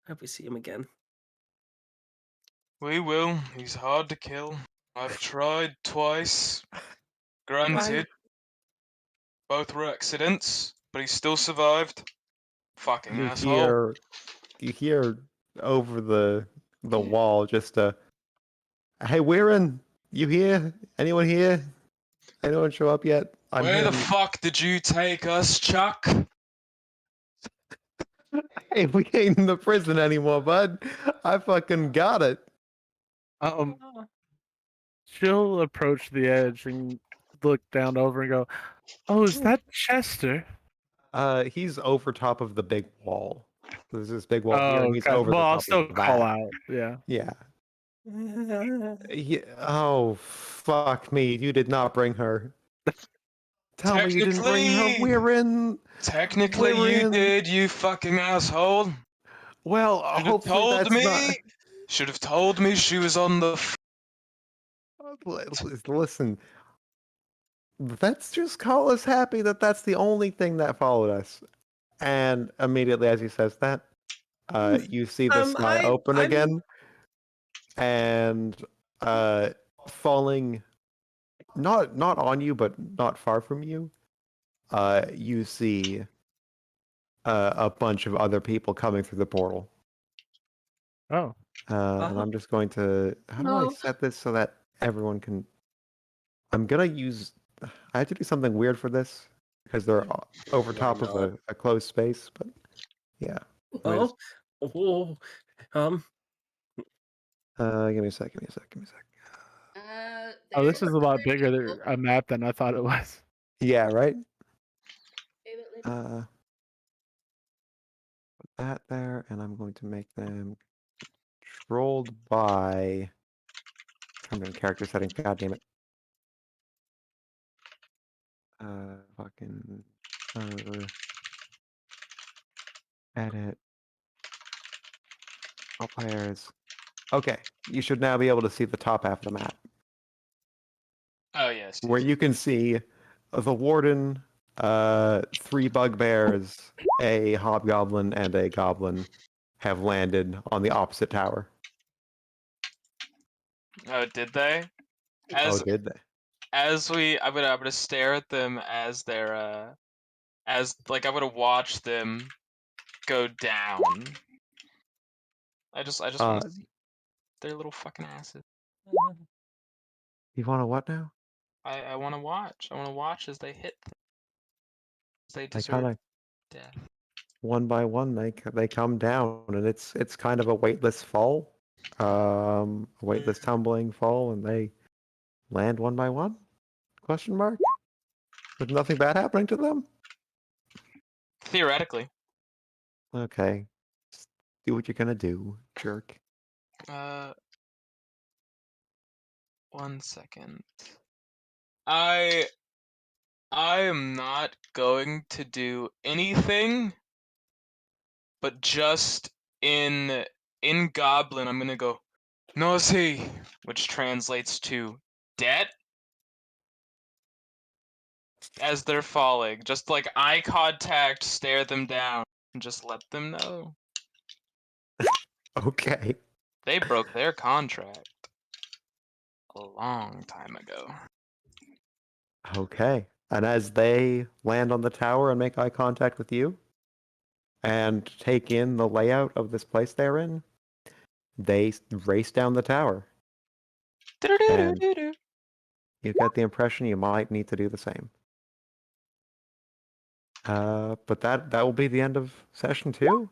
Hope we see him again. We will. He's hard to kill. I've tried twice. Granted, both were accidents, but he still survived. Fucking asshole. You hear over the wall just a, "Hey, Weirin, you here? Anyone here? Anyone show up yet? Where the fuck did you take us, Chuck? Hey, we ain't in the prison anymore, bud. I fucking got it." She'll approach the edge and look down over and go, "Oh, is that Chester?" He's over top of the big wall. There's this big wall here, Oh, and he's okay. over Well, the I'll top still of call that. out. Yeah. Yeah. Oh, fuck me. You did not bring her. Tell me you didn't bring her. Weirin. Technically, you did, you fucking asshole. Well, Should've hopefully told that's me. not. Should have told me she was on the. Listen, let's just call us happy that that's the only thing that followed us. And immediately as he says that, you see the sky open again, and falling, not on you, but not far from you, you see a bunch of other people coming through the portal. Oh, And I'm just going to. How do I No. set this so that everyone can? I'm gonna use. I have to do something weird for this because they're over Why top of not? a closed space. But yeah. Let me just- Oh, give me a sec. Give me a sec. Give me a sec. oh, this there's is a lot 30 bigger people. a map than I thought it was. Yeah. Right. Wait, wait, wait. Put that there, and I'm going to make them controlled by. I'm doing character settings. God damn it. Fucking. Edit. All players. Okay, you should now be able to see the top half of the map, Oh yes. where you can see the warden, 3 bugbears, a hobgoblin, and a goblin have landed on the opposite tower. Oh, did they? Oh, did they? I'm gonna stare at them as they're as like I'm gonna watch them go down. I just want to see their little fucking asses. You want to what now? I want to watch. I want to watch as they hit them. They They deserve kind of death. one by one they come down, and it's kind of a weightless fall, weightless tumbling fall, and they land one by one? Question mark? With nothing bad happening to them? Theoretically. Okay. Just do what you're gonna do, jerk. 1 second. I am not going to do anything, but just in Goblin, I'm gonna go Nosi, which translates to debt. As they're falling, just like eye contact, stare them down, and just let them know Okay. they broke their contract a long time ago. Okay. And as they land on the tower and make eye contact with you and take in the layout of this place they're in, they race down the tower. And you get the impression you might need to do the same. But that will be the end of session 2.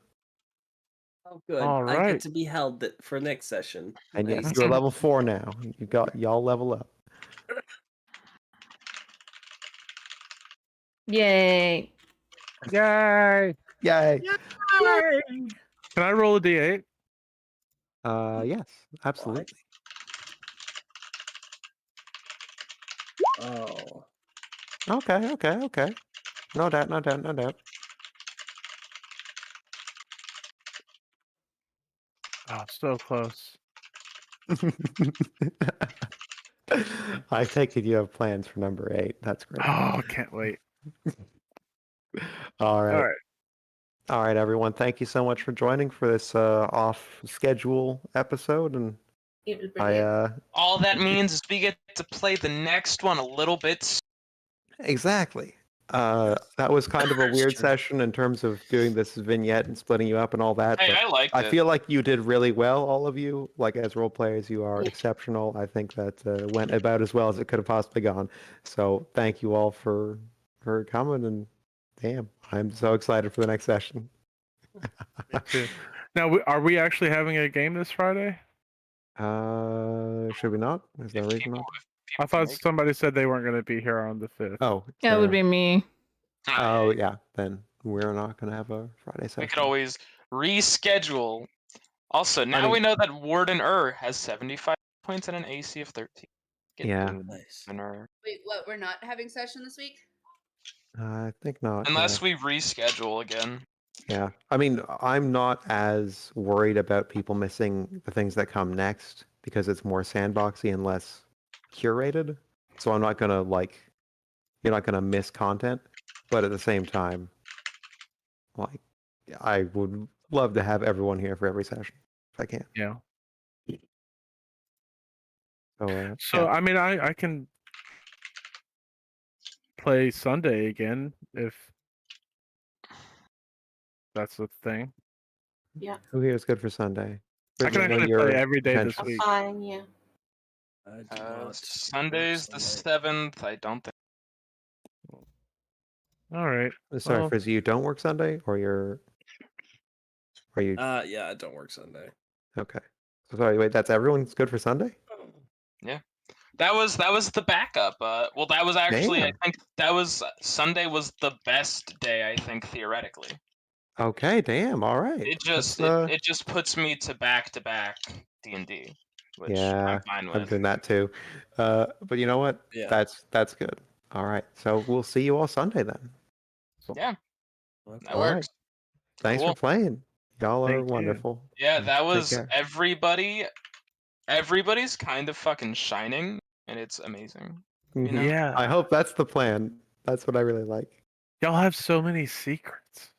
oh, good. All I right. get to be held for next session. And yes, Nice. you're level 4 now. Y'all level up. Yay. Yay! Yay! Can I roll a d8? Yes, absolutely. Oh. Okay. No doubt. Oh, so close. I take it you have plans for number 8. That's great. Oh, can't wait. All right. All right. Everyone. Thank you so much for joining for this off-schedule episode. And It was brilliant. All that means is we get to play the next one a little bit. Exactly. That was kind of a That's weird true. session in terms of doing this vignette and splitting you up and all that. Hey, but I liked I it. feel like you did really well, all of you. Like, as role players, you are exceptional. I think that went about as well as it could have possibly gone. So thank you all for coming. And damn, I'm so excited for the next session. Now, are we actually having a game this Friday? Should we not? Is there a reason not? I thought somebody said they weren't going to be here on the 5th. Oh, That would be me. Oh yeah, then we're not gonna have a Friday session. We could always reschedule. Also, now mean- we know that Warden has 75 points and an AC of 13. Get Yeah. Nice. Wait, what? We're not having session this week? I think not. Unless we reschedule again. Yeah. I mean, I'm not as worried about people missing the things that come next because it's more sandboxy and less curated. So I'm not gonna you're not gonna miss content, but at the same time, like I would love to have everyone here for every session if I can. Yeah. So So I mean, I can play Sunday again if that's the thing. Yeah. who here is good for Sunday? I can Bridget, what are actually your play every day this intentions? week. Fine, yeah. I do not work Sunday's the Sunday. 7th. I don't think. All right. Sorry, Well, Frizzy, you don't work Sunday, or are you Yeah, I don't work Sunday. okay? So sorry, wait, that's everyone's good for Sunday? That was the backup. Well, that was actually I Damn. think that was Sunday was the best day I think theoretically. Okay, damn, all right. It just That's, it just puts me to back D&D, which yeah, I'm fine I'm with. doing that too. But you know what? Yeah. That's good. All right, so we'll see you all Sunday then. Yeah, Okay. that All right. works. Thanks Cool. for playing. Y'all are Thank you. wonderful. Yeah, that Take was care. everybody. Everybody's kind of fucking shining, and it's amazing. You know? Yeah. I hope that's the plan. That's what I really like. Y'all have so many secrets.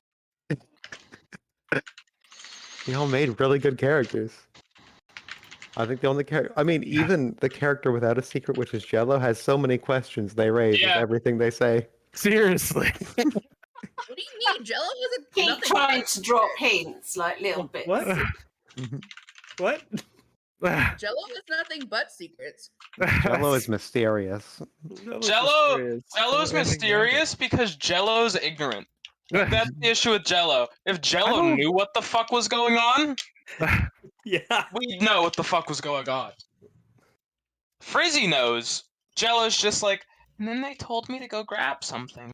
Y'all made really good characters. I think the only character, I mean, even the character without a secret, which is Jello, has so many questions they raise with Yeah. everything they say. Seriously. What do you mean? Jello wasn't Keep nothing trying but to drop hints, like little bits. What? What? Jello was nothing but secrets. Jello is mysterious. Jello's mysterious because Jello's ignorant. That's the issue with Jello. If Jello don't- knew what the fuck was going on, Yeah. we'd know what the fuck was going on. Frizzy knows. Jello's just like, and then they told me to go grab something.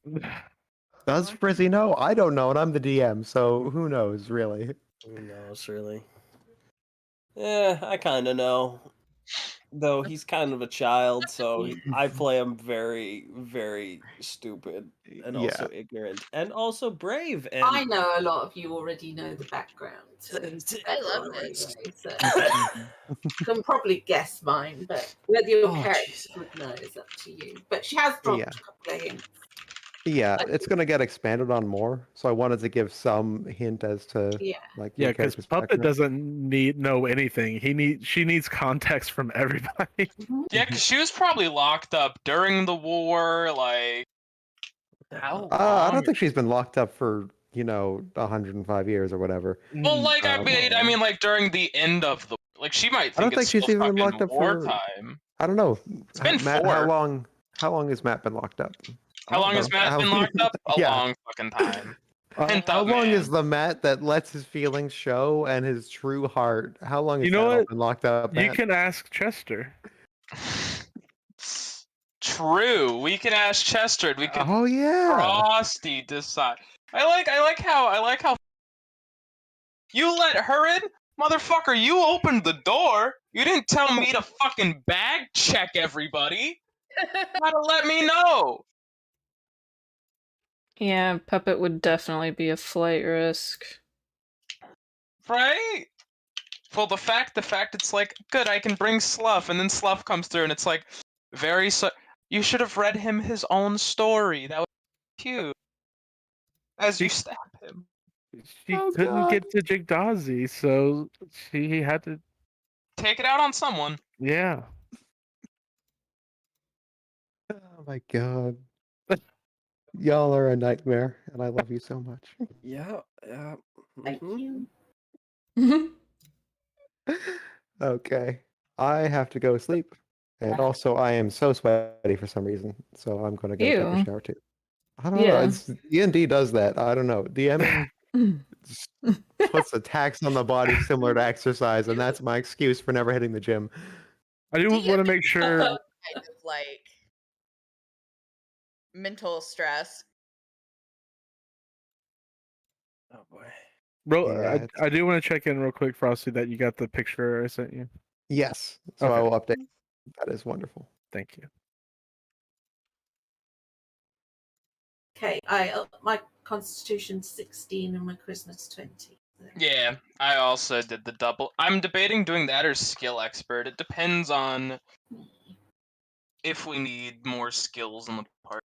Does Frizzy know? I don't know, and I'm the DM, so who knows, really? Who knows, really? Yeah, I kind of know. Though he's kind of a child, so I play him very, very stupid and Yeah. also ignorant and also brave. And I know a lot of you already know the background. I love this. Anyway, so can probably guess mine, but whether your Oh, characters jeez. would know is up to you. But she has dropped Yeah. a couple of hints. Yeah, it's gonna get expanded on more, so I wanted to give some hint as to Yeah. like Yeah, your because character's Puppet background. doesn't know anything. She needs context from everybody. Yeah, because she was probably locked up during the war, like, how I long? don't think she's been locked up for 105 years or whatever. Well, like, I Um, mean, like, during the end of the... Like, she might I don't think think it's she's still even been locked fucking up for. wartime. I don't know. It's been Matt, 4. how long has Matt been locked up? How long has Matt been locked up? A Yeah. long fucking time. Hint How up, long man. is the Matt that lets his feelings show and his true heart? How long has You know that all what? been locked up? You Matt? can ask Chester. True. We can ask Chester. We can Oh yeah. Frosty decide. I like how you let her in? Motherfucker, you opened the door. You didn't tell me to fucking bag check everybody. You gotta let me know. Yeah, Puppet would definitely be a flight risk. Right? Well, the fact it's like, good, I can bring Slough, and then Slough comes through, and it's like, you should have read him his own story. That was cute. As you stab him. She Oh, couldn't God. get to Jigdazi, so she had to. Take it out on someone. Yeah. Oh my god. Y'all are a nightmare, and I love you so much. yeah, yeah. Thank mhm. you. Okay. I have to go sleep. And also, I am so sweaty for some reason, so I'm going to go take a Ew. shower too. I don't know. Yeah. It's D&D does that. I don't know. DMing just puts a tax on the body similar to exercise, and that's my excuse for never hitting the gym. I do want to make sure. Kind of like mental stress. Oh boy. Yeah, I do want to check in real quick, Frosty, that you got the picture I sent you. Yes. So I Okay. will update. That is wonderful. Thank you. Okay, I upped my Constitution 16 and my Christmas 20. So. Yeah, I also did the double. I'm debating doing that or skill expert. It depends on if we need more skills in the part.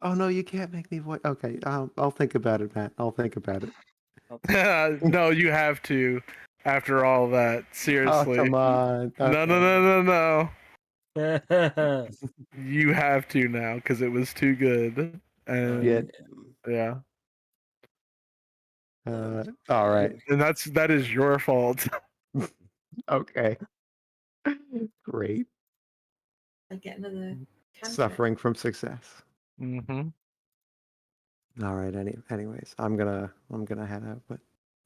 Oh no, you can't make me voice. Okay, I'll think about it, Matt. I'll think about it. No, you have to. After all that, Oh seriously. come on. No. You have to now because it was too good. And Yeah. yeah. All right. And that is your fault. Okay. Great. I get another cantrip. Suffering from success. Mm-hmm. All right. Anyways, I'm gonna head out, but